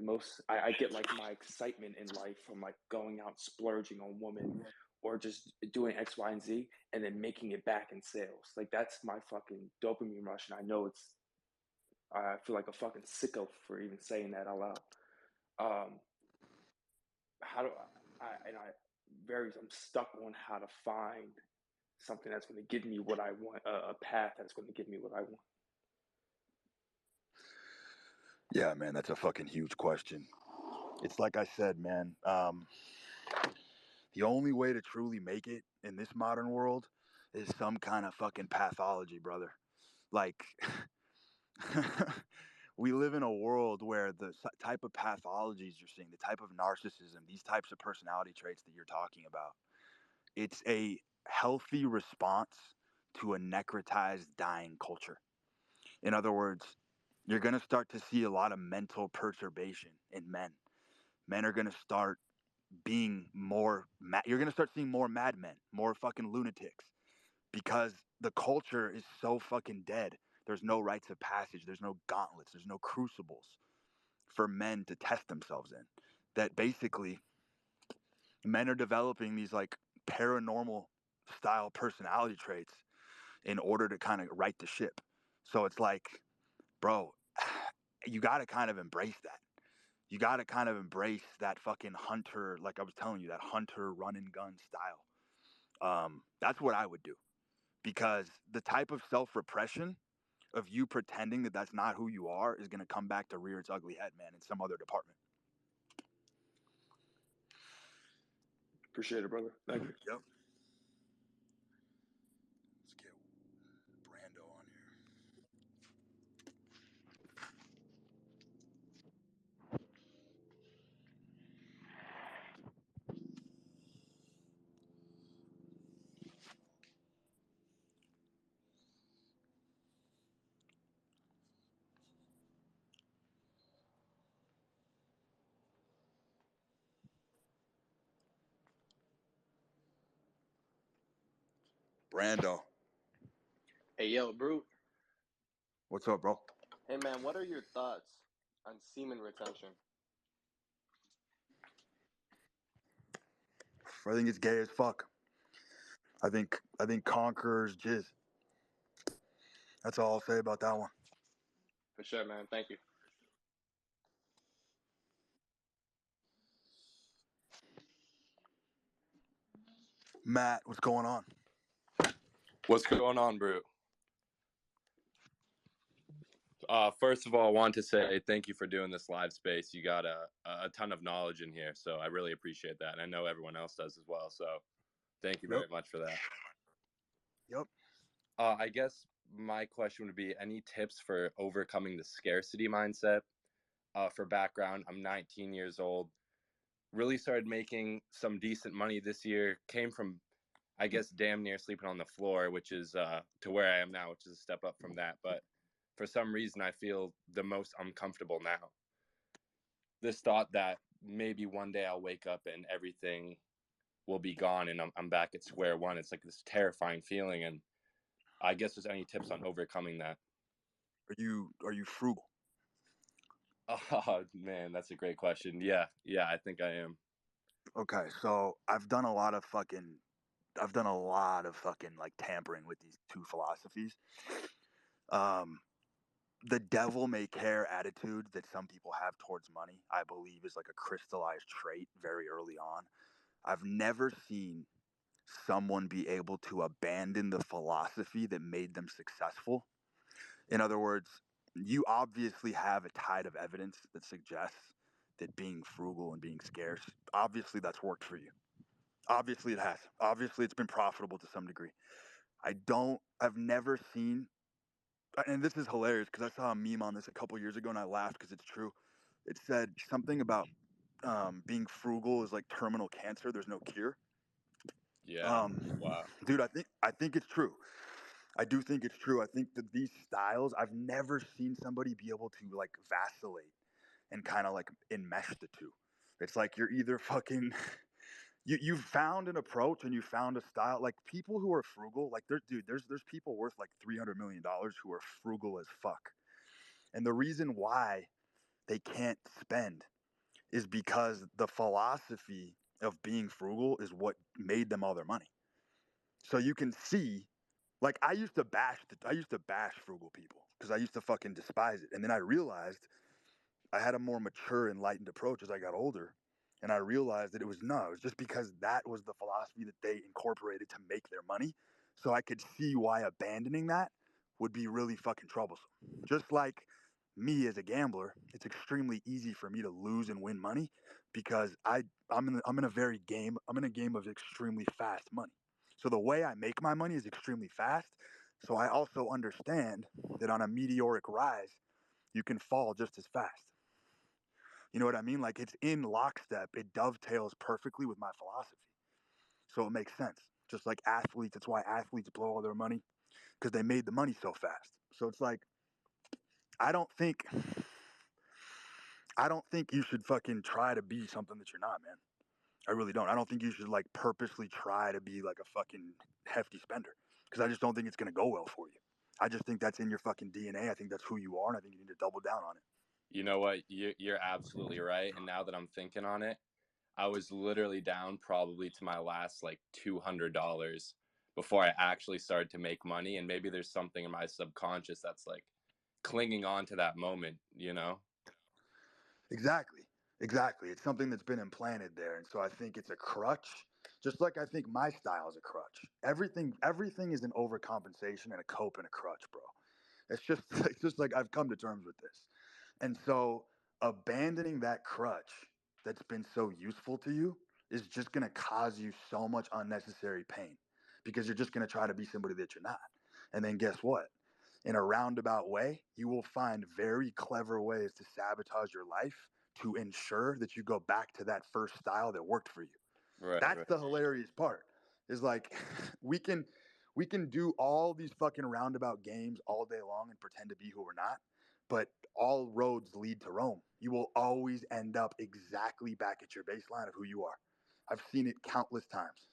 I get like my excitement in life from like going out splurging on women or just doing X, Y, and Z and then making it back in sales. Like that's my fucking dopamine rush. And I know I feel like a fucking sicko for even saying that out loud. How do I'm stuck on how to find something that's going to give me what I want, a path that's going to give me what I want. Yeah, man, that's a fucking huge question. It's like I said, man. The only way to truly make it in this modern world is some kind of fucking pathology, brother. Like, we live in a world where the type of pathologies you're seeing, the type of narcissism, these types of personality traits that you're talking about, it's a healthy response to a necrotized, dying culture. In other words, you're going to start to see a lot of mental perturbation in men. Men are going to start being more, you're going to start seeing more madmen, more fucking lunatics, because the culture is so fucking dead. There's no rites of passage. There's no gauntlets. There's no crucibles for men to test themselves in. That basically men are developing these like paranormal style personality traits in order to kind of right the ship. So it's like, bro, you got to kind of embrace that. You got to kind of embrace that fucking hunter, like I was telling you, that hunter run and gun style. That's what I would do, because the type of self-repression of you pretending that that's not who you are is going to come back to rear its ugly head, man, in some other department. Appreciate it, brother. Thank you. Yep. Let's get Brando on here. Brando. Hey, yo, Brute. What's up, bro? Hey, man, what are your thoughts on semen retention? I think it's gay as fuck. I think Conqueror's jizz. That's all I'll say about that one. For sure, man. Thank you. Matt, what's going on? What's going on, Brew? First of all, I want to say thank you for doing this live space. You got a ton of knowledge in here, so I really appreciate that. And I know everyone else does as well, so thank you very much for that. Yep. I guess my question would be, any tips for overcoming the scarcity mindset? For background, I'm 19 years old. Really started making some decent money this year. Came from, I guess, damn near sleeping on the floor, which is to where I am now, which is a step up from that. But for some reason, I feel the most uncomfortable now. This thought that maybe one day I'll wake up and everything will be gone and I'm back at square one. It's like this terrifying feeling. And I guess there's any tips on overcoming that? Are you frugal? Oh man, that's a great question. Yeah, I think I am. Okay, so I've done a lot of fucking like tampering with these two philosophies. The devil may care attitude that some people have towards money, I believe, is like a crystallized trait very early on. I've never seen someone be able to abandon the philosophy that made them successful. In other words, you obviously have a tide of evidence that suggests that being frugal and being scarce, obviously that's worked for you. Obviously it has. Obviously it's been profitable to some degree. I've never seen, and this is hilarious because I saw a meme on this a couple years ago and I laughed because it's true. It said something about being frugal is like terminal cancer. There's no cure. Yeah. Wow. Dude, I think it's true. I do think it's true. I think that these styles, I've never seen somebody be able to like vacillate and kind of like enmesh the two. It's like you're either fucking you've found an approach and you found a style. Like people who are frugal, like there's people worth like $300 million who are frugal as fuck. And the reason why they can't spend is because the philosophy of being frugal is what made them all their money. So you can see, like I used to bash frugal people because I used to fucking despise it. And then I realized I had a more mature, enlightened approach as I got older. And I realized that it was just because that was the philosophy that they incorporated to make their money. So I could see why abandoning that would be really fucking troublesome. Just like me as a gambler, it's extremely easy for me to lose and win money because I'm in a game of extremely fast money. So the way I make my money is extremely fast. So I also understand that on a meteoric rise, you can fall just as fast. You know what I mean? Like it's in lockstep. It dovetails perfectly with my philosophy. So it makes sense. Just like athletes, it's why athletes blow all their money because they made the money so fast. So it's like I don't think you should fucking try to be something that you're not, man. I really don't. I don't think you should like purposely try to be like a fucking hefty spender because I just don't think it's gonna go well for you. I just think that's in your fucking DNA. I think that's who you are, and I think you need to double down on it. You know what? You're absolutely right. And now that I'm thinking on it, I was literally down probably to my last like $200 before I actually started to make money. And maybe there's something in my subconscious that's like clinging on to that moment, you know? Exactly. Exactly. It's something that's been implanted there. And so I think it's a crutch, just like I think my style is a crutch. Everything is an overcompensation and a cope and a crutch, bro. It's just like I've come to terms with this. And so abandoning that crutch that's been so useful to you is just going to cause you so much unnecessary pain because you're just going to try to be somebody that you're not. And then guess what? In a roundabout way, you will find very clever ways to sabotage your life to ensure that you go back to that first style that worked for you. That's Right. the hilarious part. Is like we can do all these fucking roundabout games all day long and pretend to be who we're not, but all roads lead to Rome. You will always end up exactly back at your baseline of who you are. I've seen it countless times.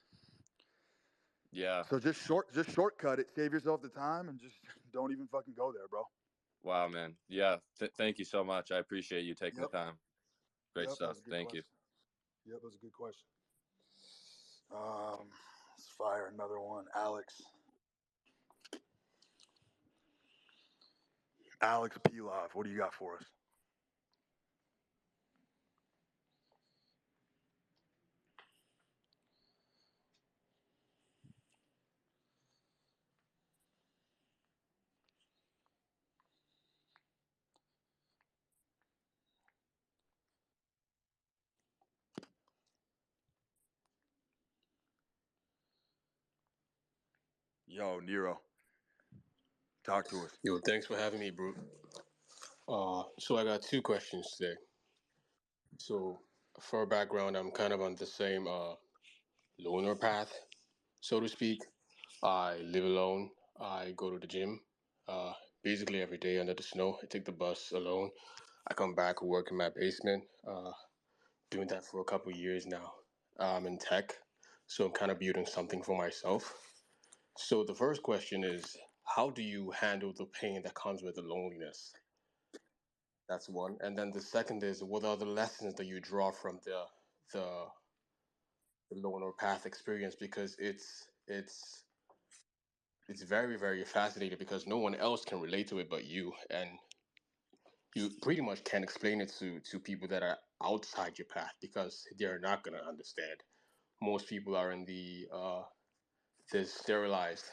Yeah. So just shortcut it, save yourself the time, and just don't even fucking go there, bro. Wow, man. Yeah. Thank you so much. I appreciate you taking the time. Great That stuff. was a good Thank question. Yep, that was a good question. Let's fire another one. Alex Pilov, what do you got for us? Yo, Nero, talk to us. Yo, thanks for having me, bro. So I got two questions today. So for background, I'm kind of on the same loner path, so to speak. I live alone. I go to the gym basically every day under the snow. I take the bus alone. I come back, work in my basement. Doing that for a couple years now. I'm in tech, so I'm kind of building something for myself. So the first question is, how do you handle the pain that comes with the loneliness? That's one. And then the second is, what are the lessons that you draw from the, the loner path experience? Because it's very, very fascinating because no one else can relate to it but you, and you pretty much can't explain it to people that are outside your path because they're not gonna understand. Most people are in this sterilized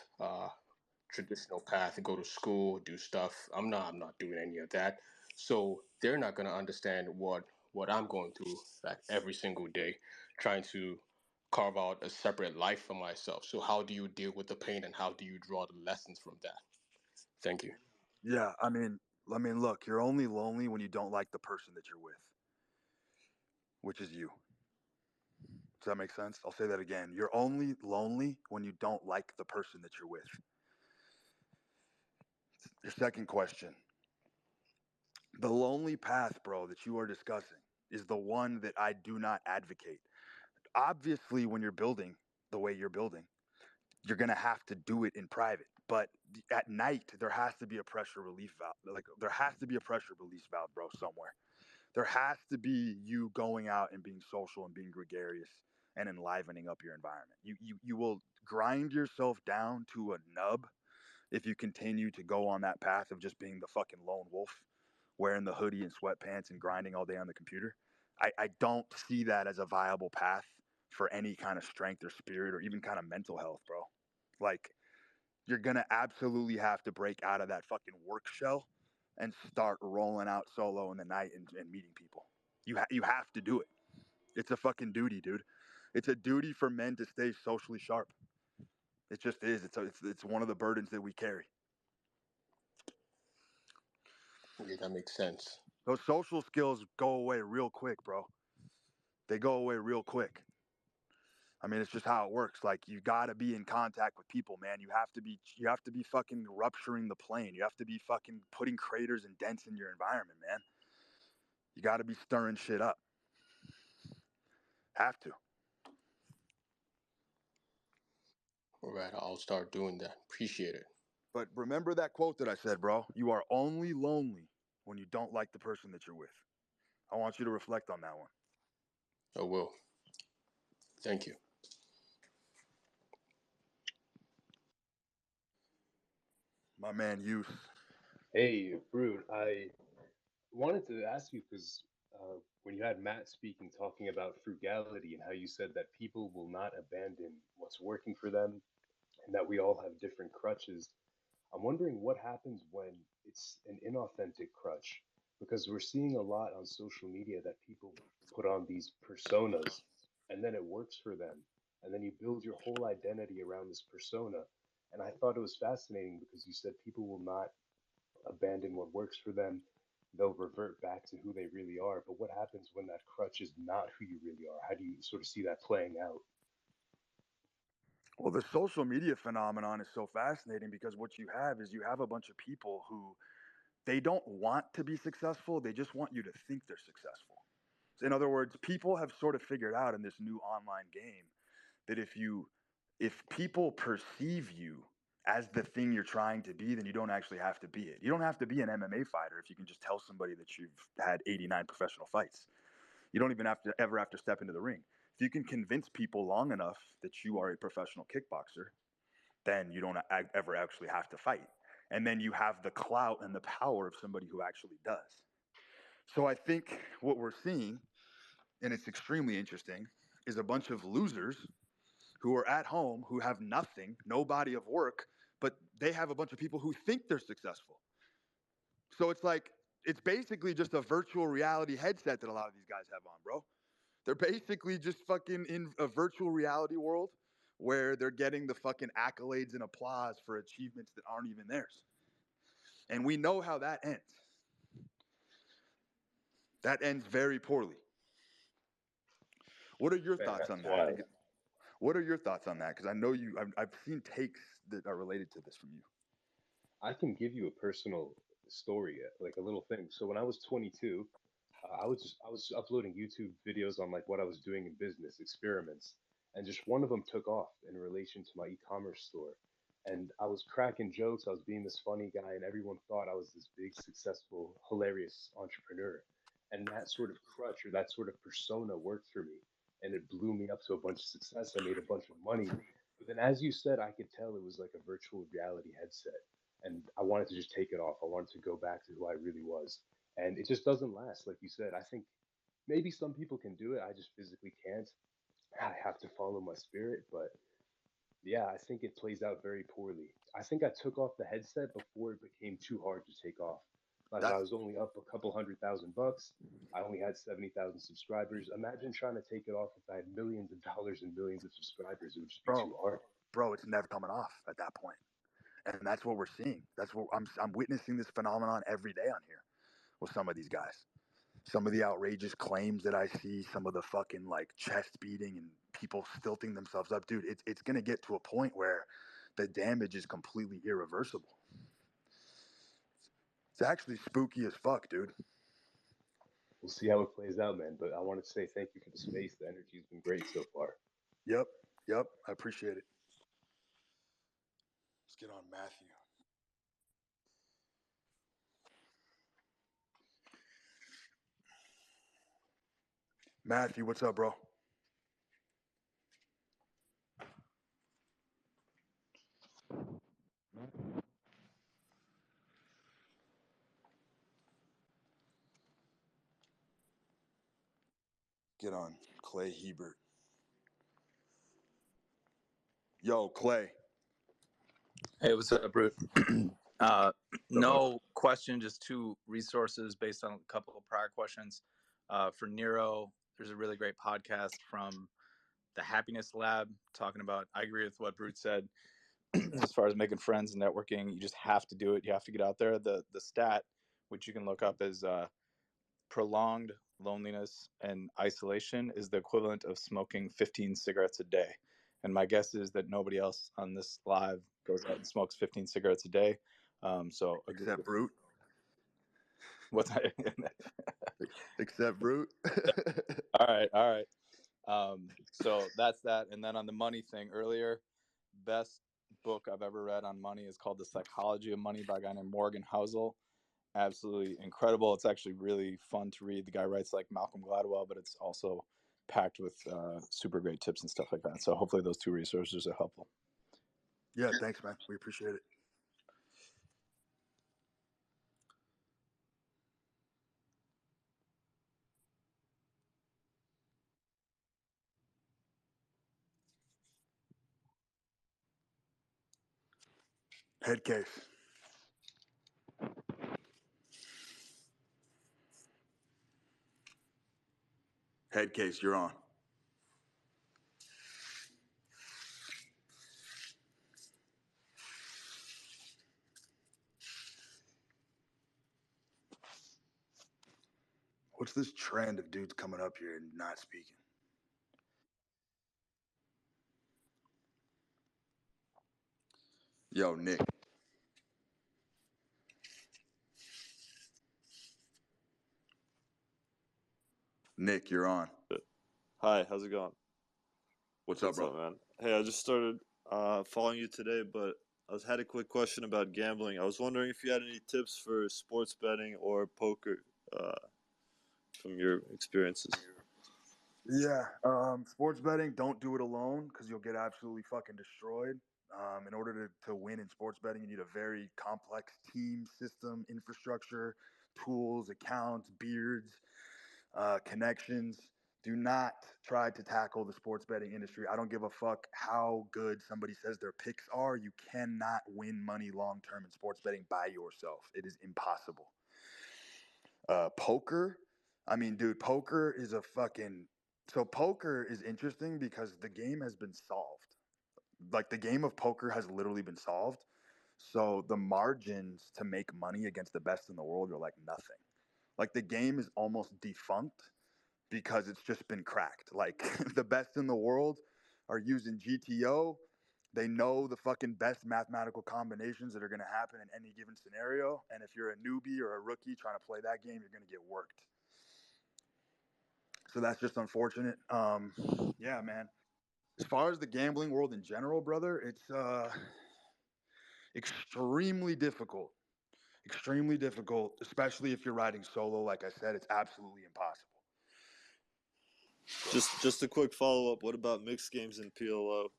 traditional path, go to school, do stuff. I'm not doing any of that. So they're not gonna understand what I'm going through like every single day, trying to carve out a separate life for myself. So how do you deal with the pain and how do you draw the lessons from that? Thank you. Yeah, I mean, look, you're only lonely when you don't like the person that you're with, which is you. Does that make sense? I'll say that again. You're only lonely when you don't like the person that you're with. Your second question. The lonely path, bro, that you are discussing is the one that I do not advocate. Obviously, when you're building the way you're building, you're going to have to do it in private. But at night, there has to be a pressure relief valve. Like, there has to be a pressure release valve, bro, somewhere. There has to be you going out and being social and being gregarious and enlivening up your environment. You will grind yourself down to a nub if you continue to go on that path of just being the fucking lone wolf, wearing the hoodie and sweatpants and grinding all day on the computer. I don't see that as a viable path for any kind of strength or spirit or even kind of mental health, bro. Like, you're going to absolutely have to break out of that fucking work shell and start rolling out solo in the night and meeting people. You have to do it. It's a fucking duty, dude. It's a duty for men to stay socially sharp. It just is. It's one of the burdens that we carry. Yeah, that makes sense. Those social skills go away real quick, bro. They go away real quick. I mean, it's just how it works. Like, you got to be in contact with people, man. You have to be fucking rupturing the plane. You have to be fucking putting craters and dents in your environment, man. You got to be stirring shit up. Have to. All right, I'll start doing that. Appreciate it. But remember that quote that I said, bro. You are only lonely when you don't like the person that you're with. I want you to reflect on that one. I will. Thank you. My man, Youth. Hey, Brood, I wanted to ask you because when you had Matt speaking, talking about frugality and how you said that people will not abandon what's working for them and that we all have different crutches, I'm wondering what happens when it's an inauthentic crutch because we're seeing a lot on social media that people put on these personas and then it works for them. And then you build your whole identity around this persona. And I thought it was fascinating because you said people will not abandon what works for them. They'll revert back to who they really are. But what happens when that crutch is not who you really are? How do you sort of see that playing out? Well, the social media phenomenon is so fascinating because what you have is you have a bunch of people who they don't want to be successful. They just want you to think they're successful. So in other words, people have sort of figured out in this new online game that if you if people perceive you as the thing you're trying to be, then you don't actually have to be it. You don't have to be an MMA fighter if you can just tell somebody that you've had 89 professional fights. You don't even ever have to step into the ring. If you can convince people long enough that you are a professional kickboxer, then you don't ever actually have to fight. And then you have the clout and the power of somebody who actually does. So I think what we're seeing, and it's extremely interesting, is a bunch of losers who are at home, who have nothing, no body of work, but they have a bunch of people who think they're successful. So it's like, it's basically just a virtual reality headset that a lot of these guys have on, bro. They're basically just fucking in a virtual reality world where they're getting the fucking accolades and applause for achievements that aren't even theirs. And we know how that ends. That ends very poorly. What are your Man, thoughts on that's that? wild. What are your thoughts on that? Because I know I've seen takes that are related to this from you. I can give you a personal story, like a little thing. So when I was 22, I was uploading YouTube videos on like what I was doing in business experiments, and just one of them took off in relation to my e-commerce store. And I was cracking jokes. I was being this funny guy, and everyone thought I was this big, successful, hilarious entrepreneur. And that sort of crutch or that sort of persona worked for me, and it blew me up to a bunch of success. I made a bunch of money. But then, as you said, I could tell it was like a virtual reality headset, and I wanted to just take it off. I wanted to go back to who I really was, and it just doesn't last. Like you said, I think maybe some people can do it. I just physically can't. I have to follow my spirit, but yeah, I think it plays out very poorly. I think I took off the headset before it became too hard to take off. Like I That's was only up a couple $100,000. I only had 70,000 subscribers. Imagine trying to take it off if I had millions of dollars and millions of subscribers. It would just be bro, too hard. bro. It's never coming off at that point, and that's what we're seeing. That's what I'm witnessing this phenomenon every day on here with some of these guys. Some of the outrageous claims that I see, some of the fucking like chest beating and people stilting themselves up, dude. It's gonna get to a point where the damage is completely irreversible. It's actually spooky as fuck, dude. We'll see how it plays out, man. But I want to say thank you for the space. The energy's been great so far. Yep, I appreciate it. Let's get on Matthew. Matthew, what's up, bro? Get on Clay Hebert. Yo, Clay. Hey, what's up, Brute? No question, just two resources based on a couple of prior questions. For Nero, there's a really great podcast from the Happiness Lab talking about, I agree with what Brute said, as far as making friends and networking. You just have to do it. You have to get out there. The stat, which you can look up, is prolonged loneliness and isolation is the equivalent of smoking 15 cigarettes a day. And my guess is that nobody else on this live goes out and smokes 15 cigarettes a day. So except Brute. What's that? Except Brute. All right. So that's that. And then on the money thing earlier, best book I've ever read on money is called The Psychology of Money by a guy named Morgan Housel. Absolutely incredible. It's actually really fun to read. The guy writes like Malcolm Gladwell, but it's also packed with super great tips and stuff like that. So hopefully those two resources are helpful. Yeah, thanks, man. We appreciate it. Head case. Head case, you're on. What's this trend of dudes coming up here and not speaking? Yo, Nick. Nick, you're on. Hi, how's it going? What's up, bro? man? Hey, I just started following you today, but had a quick question about gambling. I was wondering if you had any tips for sports betting or poker from your experiences. Yeah, sports betting, don't do it alone because you'll get absolutely fucking destroyed. In order to win in sports betting, you need a very complex team system, infrastructure, tools, accounts, beards, connections. Do not try to tackle the sports betting industry. I don't give a fuck how good somebody says their picks are. You cannot win money long term in sports betting by yourself. It is impossible. Poker, I mean, dude, poker is a fucking. So poker is interesting because the game has been solved. Like the game of poker has literally been solved. So the margins to make money against the best in the world are like nothing. Like the game is almost defunct because it's just been cracked. Like the best in the world are using GTO. They know the fucking best mathematical combinations that are going to happen in any given scenario. And if you're a newbie or a rookie trying to play that game, you're going to get worked. So that's just unfortunate. Yeah, man. As far as the gambling world in general, brother, it's extremely difficult. Extremely difficult, especially if you're riding solo. Like I said, it's absolutely impossible. Just a quick follow up. What about mixed games in PLO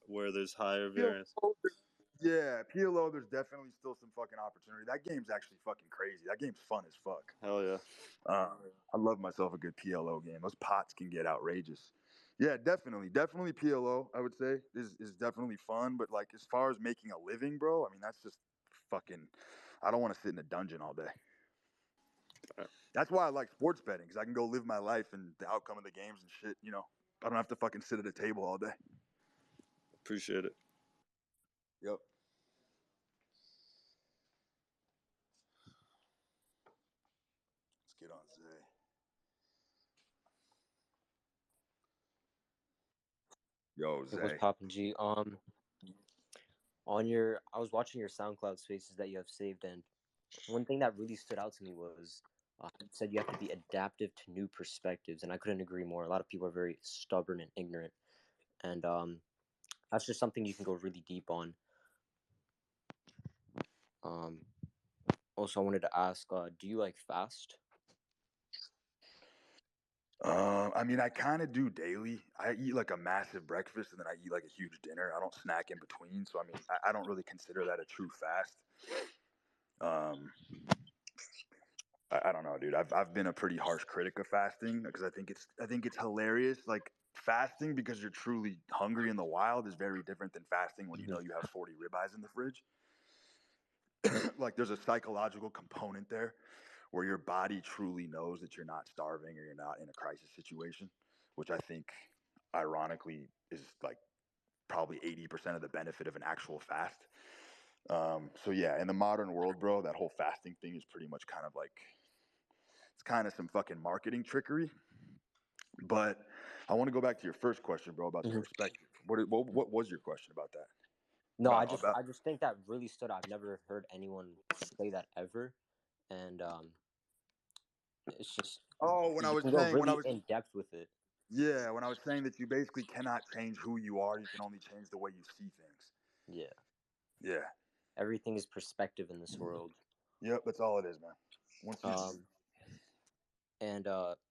where there's higher variance? Yeah, PLO, there's definitely still some fucking opportunity. That game's actually fucking crazy. That game's fun as fuck. Hell yeah. I love myself a good PLO game. Those pots can get outrageous. Yeah, definitely. Definitely PLO, I would say, is definitely fun. But like as far as making a living, bro, I mean that's just fucking I don't want to sit in a dungeon all day. That's why I like sports betting, because I can go live my life and the outcome of the games and shit, you know. I don't have to fucking sit at a table all day. Appreciate it. Yep. Let's get on Zay. Yo, Hey, what's Zay. poppin', G? I was watching your SoundCloud spaces that you have saved, and one thing that really stood out to me was you said you have to be adaptive to new perspectives, and I couldn't agree more. A lot of people are very stubborn and ignorant, and that's just something you can go really deep on. Also, I wanted to ask, do you like fast? I mean, I kind of do daily. I eat like a massive breakfast and then I eat like a huge dinner. I don't snack in between. So, I mean, I don't really consider that a true fast. I don't know, dude. I've been a pretty harsh critic of fasting because I think it's hilarious. Like fasting because you're truly hungry in the wild is very different than fasting when you know you have 40 ribeyes in the fridge. Like there's a psychological component there where your body truly knows that you're not starving or you're not in a crisis situation, which I think ironically is like probably 80% of the benefit of an actual fast. So yeah, in the modern world, bro, that whole fasting thing is pretty much kind of like it's kind of some fucking marketing trickery. But I want to go back to your first question, bro, about the perspective. What was your question about that? No, I just think that really stood out. I've never heard anyone say that ever, and it's just when I you was can go saying really in depth with it. Yeah, when I was saying that you basically cannot change who you are, you can only change the way you see things. Yeah. Yeah. Everything is perspective in this world. Yep, that's all it is, man. And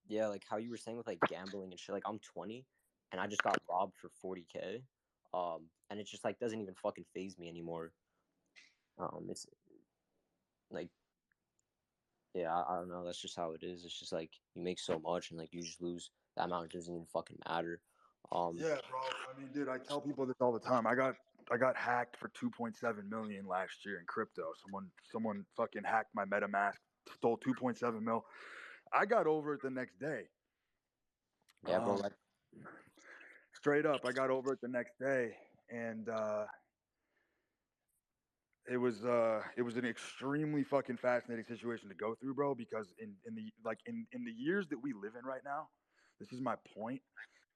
yeah, like how you were saying with like gambling and shit. Like I'm 20, and I just got robbed for 40K. And it just like doesn't even fucking phase me anymore. It's like, yeah, I don't know. That's just how it is. It's just like you make so much, and like you just lose that amount. It doesn't even fucking matter. Yeah, bro. I mean, dude, I tell people this all the time. I got hacked for 2.7 million last year in crypto. Someone fucking hacked my MetaMask, stole 2.7 mil. I got over it the next day. Yeah, bro. Straight up, I got over it the next day, and it was an extremely fucking fascinating situation to go through, bro. Because in the years that we live in right now, this is my point.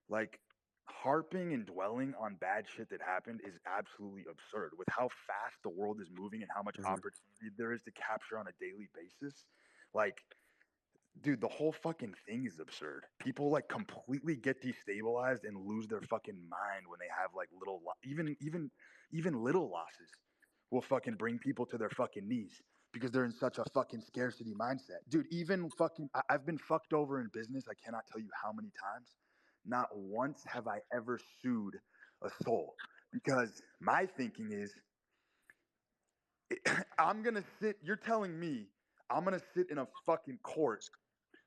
Like harping and dwelling on bad shit that happened is absolutely absurd. With how fast the world is moving and how much opportunity there is to capture on a daily basis, like Dude, the whole fucking thing is absurd. People like completely get destabilized and lose their fucking mind when they have like even little losses will fucking bring people to their fucking knees because they're in such a fucking scarcity mindset. Dude, even fucking I've been fucked over in business. I cannot tell you how many times. Not once have I ever sued a soul because my thinking is I'm going to sit, you're telling me I'm going to sit in a fucking court,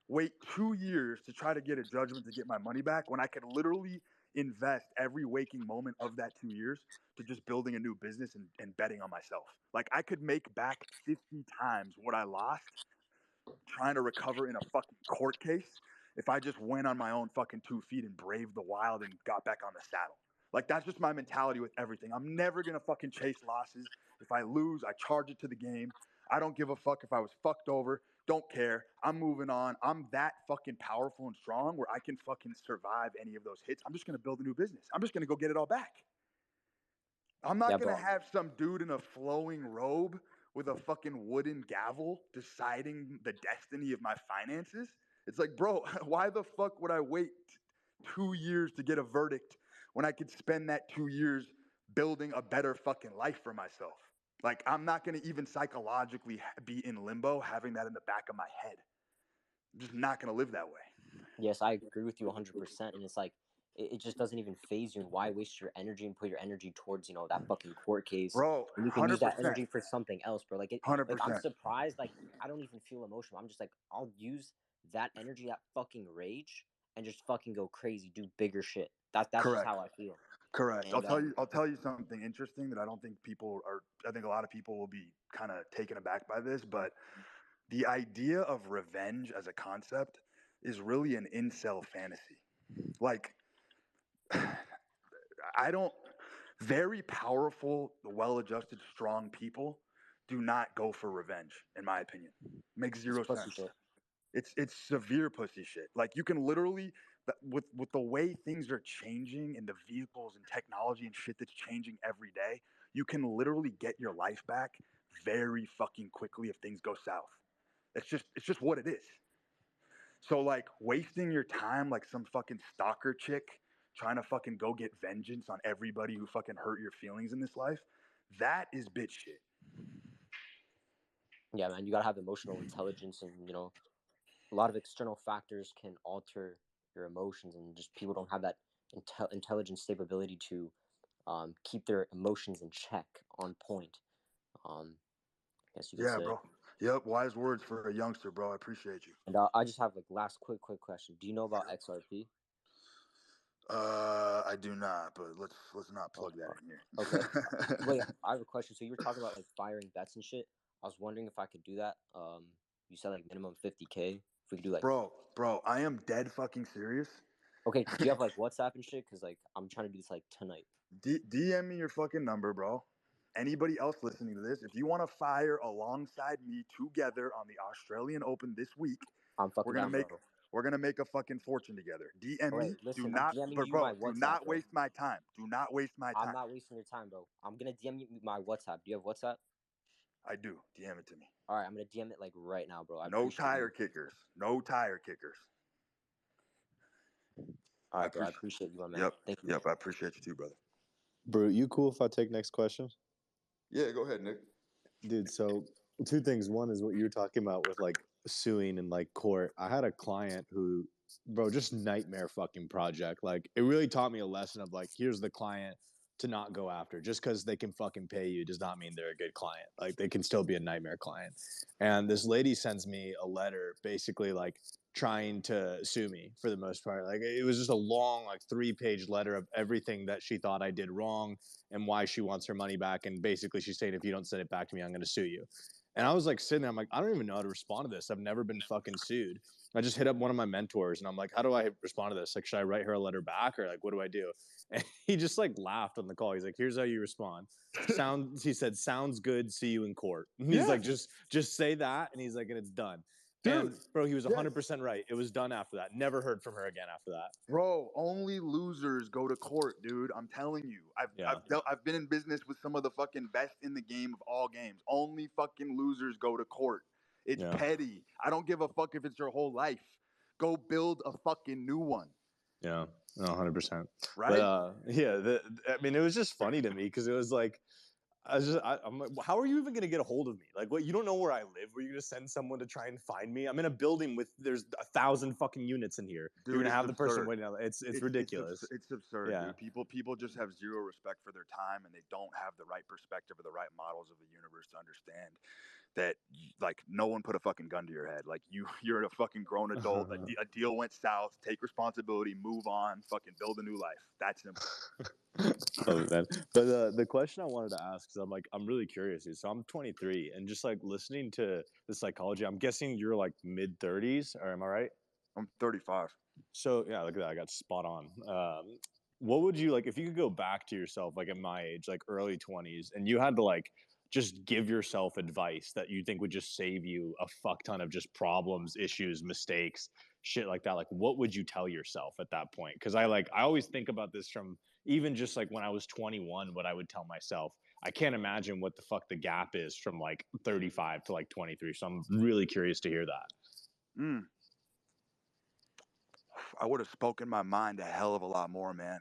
wait 2 years to try to get a judgment to get my money back when I could literally invest every waking moment of that 2 years to just building a new business and betting on myself. Like I could make back 50 times what I lost trying to recover in a fucking court case if I just went on my own fucking 2 feet and braved the wild and got back on the saddle. Like that's just my mentality with everything. I'm never gonna fucking chase losses. If I lose, I charge it to the game. I don't give a fuck if I was fucked over. Don't care. I'm moving on. I'm that fucking powerful and strong where I can fucking survive any of those hits. I'm just gonna build a new business. I'm just gonna go get it all back. I'm not Yeah, gonna bro. have some dude in a flowing robe with a fucking wooden gavel deciding the destiny of my finances. It's like, bro, why the fuck would I wait 2 years to get a verdict when I could spend that 2 years building a better fucking life for myself? Like, I'm not gonna even psychologically be in limbo having that in the back of my head. I'm just not gonna live that way. Yes, I agree with you 100%. And it's like, it just doesn't even phase you. And why waste your energy and put your energy towards, that fucking court case? Bro, And you can use that 100%. energy for something else, bro. Like, I'm 100%. surprised. Like, I don't even feel emotional. I'm just like, I'll use that energy, that fucking rage, and just fucking go crazy, do bigger shit. That's just Correct. how I feel. Correct. And I'll tell you something interesting that I don't think people are. I think a lot of people will be kind of taken aback by this, but the idea of revenge as a concept is really an incel fantasy. Like, I don't. Very powerful, well-adjusted, strong people do not go for revenge, in my opinion. Makes it's zero pussy sense. shit. It's severe pussy shit. Like you can literally with the way things are changing and the vehicles and technology and shit that's changing every day, you can literally get your life back very fucking quickly if things go south. It's just what it is. So like wasting your time like some fucking stalker chick trying to fucking go get vengeance on everybody who fucking hurt your feelings in this life, that is bitch shit. Yeah, man, you gotta have emotional intelligence, and a lot of external factors can alter your emotions, and just people don't have that intelligent stability to keep their emotions in check, on point. I guess you could Yeah, say. bro. Yep, wise words for a youngster, bro. I appreciate you. And I just have like last quick question. Do you know about XRP? I do not, but let's not plug that in here. Okay. Wait, I have a question. So you were talking about like firing bets and shit. I was wondering if I could do that. You said like minimum 50K. If we could do like. Bro, I am dead fucking serious. Okay, do you have like WhatsApp and shit? Because like I'm trying to do this like tonight. DM me your fucking number, bro. Anybody else listening to this, if you want to fire alongside me together on the Australian Open this week, I'm fucking down, bro. we're gonna make a fucking fortune together. DM me. Wait, listen, Do I'm not, DMing you bro. my Do WhatsApp, not bro. waste my time. Do not waste my time. I'm not wasting your time, bro. I'm gonna DM you my WhatsApp. Do you have WhatsApp? I do. DM it to me. All right, I'm gonna DM it like right now, bro. I No appreciate tire you. kickers. No tire kickers. All right, bro. I appreciate you, my man. Yep. Thank you. Yep. I appreciate you too, brother. Brute, you cool if I take next question? Yeah, go ahead, Nick. Dude, so two things. One is what you were talking about with like suing and like court. I had a client who, bro, just nightmare fucking project. Like it really taught me a lesson of like, here's the client to not go after. Just because they can fucking pay you does not mean they're a good client. Like they can still be a nightmare client. And this lady sends me a letter basically like trying to sue me for the most part. Like it was just a long, like 3-page letter of everything that she thought I did wrong and why she wants her money back. And basically she's saying, if you don't send it back to me, I'm going to sue you. And I was like sitting there, I'm like, I don't even know how to respond to this. I've never been fucking sued. I just hit up one of my mentors and I'm like, how do I respond to this? Like, should I write her a letter back or like, what do I do? And he just like laughed on the call. He's like, here's how you respond. He said, sounds good. See you in court. And he's like, just say that. And he's like, and it's done. Dude, and bro, he was 100% right. It was done after that. Never heard from her again after that. Bro, only losers go to court, dude. I'm telling you. I've been in business with some of the fucking best in the game of all games. Only fucking losers go to court. It's Yeah. petty. I don't give a fuck if it's your whole life. Go build a fucking new one. Yeah, no, 100%. Right? But yeah, I mean, it was just funny to me because it was like, I'm like, how are you even going to get a hold of me? Like, what? You don't know where I live? Were you going to send someone to try and find me? I'm in a building with there's 1,000 fucking units in here. Dude, You're going to it's have the person absurd. waiting out. It's ridiculous. It's absurd, Yeah. dude. People just have zero respect for their time, and they don't have the right perspective or the right models of the universe to understand that, like, no one put a fucking gun to your head. Like, you're a fucking grown adult. A deal went south. Take responsibility. Move on. Fucking build a new life. That simple. Oh, man. But the question I wanted to ask, because I'm really curious. So I'm 23, and just like listening to the psychology, I'm guessing you're like mid 30s, or am I right? I'm 35. So yeah, look at that. I got spot on. What would you like if you could go back to yourself, like at my age, like early 20s, and you had to like just give yourself advice that you think would just save you a fuck ton of just problems, issues, mistakes, shit like that? Like, what would you tell yourself at that point? Because I always think about this from even just like when I was 21, what I would tell myself. I can't imagine what the fuck the gap is from like 35 to like 23. So I'm really curious to hear that. I would have spoken my mind a hell of a lot more, man,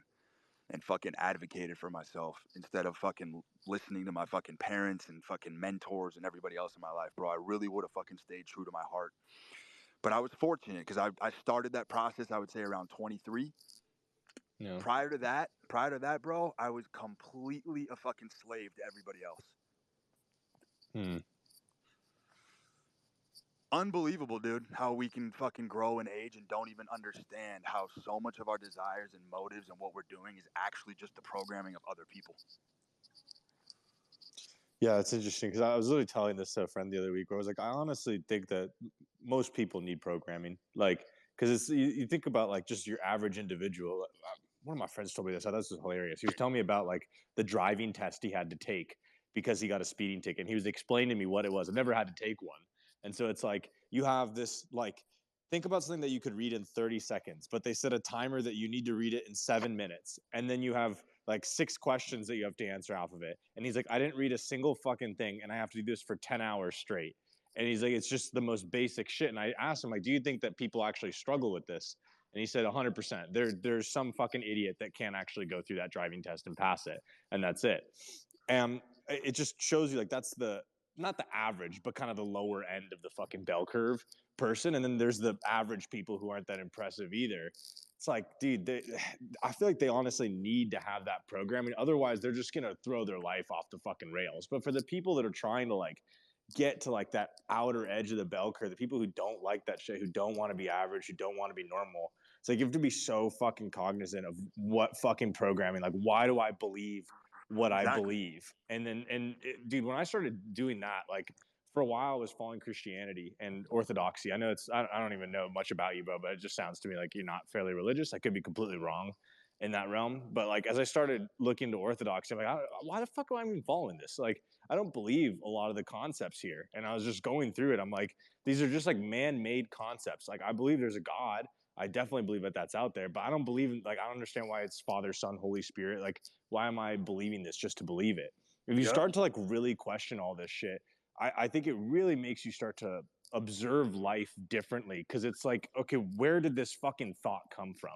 and fucking advocated for myself instead of fucking listening to my fucking parents and fucking mentors and everybody else in my life, bro. I really would have fucking stayed true to my heart. But I was fortunate because I started that process, I would say, around 23. Yeah. Prior to that, bro, I was completely a fucking slave to everybody else. Unbelievable, dude, how we can fucking grow and age and don't even understand how so much of our desires and motives and what we're doing is actually just the programming of other people. Yeah, it's interesting because I was literally telling this to a friend the other week where I was like, I honestly think that most people need programming. Like, because it's you think about like just your average individual. One of my friends told me this. I thought this was hilarious. He was telling me about like the driving test he had to take because he got a speeding ticket. And he was explaining to me what it was. I never had to take one. And so it's like you have this like think about something that you could read in 30 seconds, but they set a timer that you need to read it in 7 minutes. And then you have like 6 questions that you have to answer off of it. And he's like, I didn't read a single fucking thing, and I have to do this for 10 hours straight. And he's like, it's just the most basic shit. And I asked him, like, do you think that people actually struggle with this? And he said 100%. There's some fucking idiot that can't actually go through that driving test and pass it. And that's it. And it just shows you like that's the not the average, but kind of the lower end of the fucking bell curve person. And then there's the average people who aren't that impressive either. It's like, dude, I feel like they honestly need to have that programming. Otherwise, they're just going to throw their life off the fucking rails. But for the people that are trying to like get to like that outer edge of the bell curve, the people who don't like that shit, who don't want to be average, who don't want to be normal, it's like you have to be so fucking cognizant of what fucking programming, like, why do I believe what I believe? And then, dude, when I started doing that, like, for a while I was following Christianity and Orthodoxy. I know I don't even know much about you, bro, but it just sounds to me like you're not fairly religious. I could be completely wrong in that realm. But like, as I started looking to Orthodoxy, I'm like, why the fuck am I even following this? Like, I don't believe a lot of the concepts here. And I was just going through it. I'm like, these are just like man-made concepts. Like, I believe there's a God. I definitely believe that that's out there, but I don't believe in, like, I don't understand why it's Father, Son, Holy Spirit. Like, why am I believing this just to believe it? If you start to like really question all this shit, I think it really makes you start to observe life differently, because it's like, okay, where did this fucking thought come from?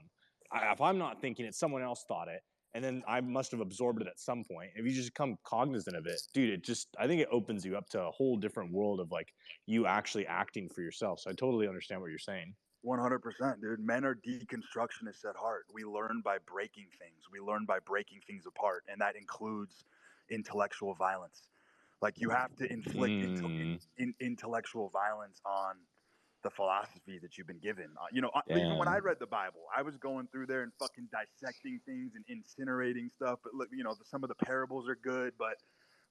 If I'm not thinking it, someone else thought it, and then I must have absorbed it at some point. If you just become cognizant of it, dude, I think it opens you up to a whole different world of like you actually acting for yourself. So I totally understand what you're saying. 100%, dude. Men are deconstructionists at heart. We learn by breaking things. We learn by breaking things apart, and that includes intellectual violence. Like, you have to inflict intellectual violence on the philosophy that you've been given. Even when I read the Bible, I was going through there and fucking dissecting things and incinerating stuff. But look, some of the parables are good, but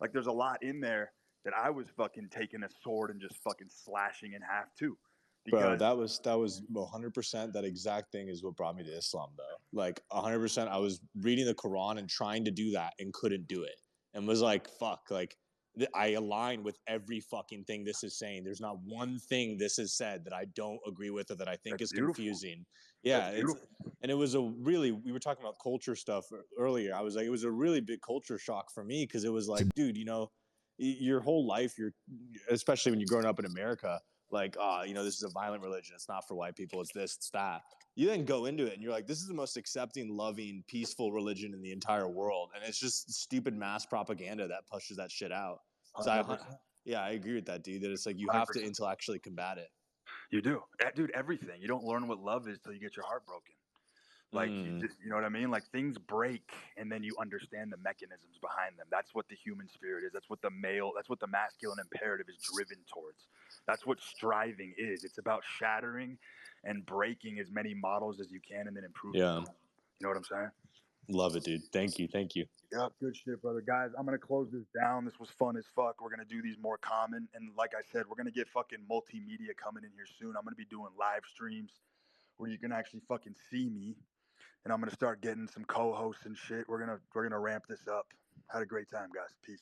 like, there's a lot in there that I was fucking taking a sword and just fucking slashing in half too. Bro, that was 100%. That exact thing is what brought me to Islam, though. Like 100%. I was reading the Quran and trying to do that and couldn't do it, and was like, "Fuck!" Like, I align with every fucking thing this is saying. There's not one thing this has said that I don't agree with or that I think is confusing. Yeah, and it was we were talking about culture stuff earlier. I was like, it was a really big culture shock for me, because it was like, dude, your whole life, especially when you're growing up in America, like, this is a violent religion. It's not for white people. It's this, it's that. You then go into it and you're like, this is the most accepting, loving, peaceful religion in the entire world. And it's just stupid mass propaganda that pushes that shit out. So 100%. I agree with that, dude, that it's like you have to 100%. intellectually combat it. You do. Dude, everything. You don't learn what love is till you get your heart broken. Like, you know what I mean? Like, things break, and then you understand the mechanisms behind them. That's what the human spirit is. That's what the masculine imperative is driven towards. That's what striving is. It's about shattering and breaking as many models as you can and then improving. Yeah. You know what I'm saying? Love it, dude. Thank you. Yep, good shit, brother. Guys, I'm going to close this down. This was fun as fuck. We're going to do these more common. And like I said, we're going to get fucking multimedia coming in here soon. I'm going to be doing live streams where you can actually fucking see me. And I'm going to start getting some co-hosts and shit. We're going to ramp this up. Had a great time, guys. Peace.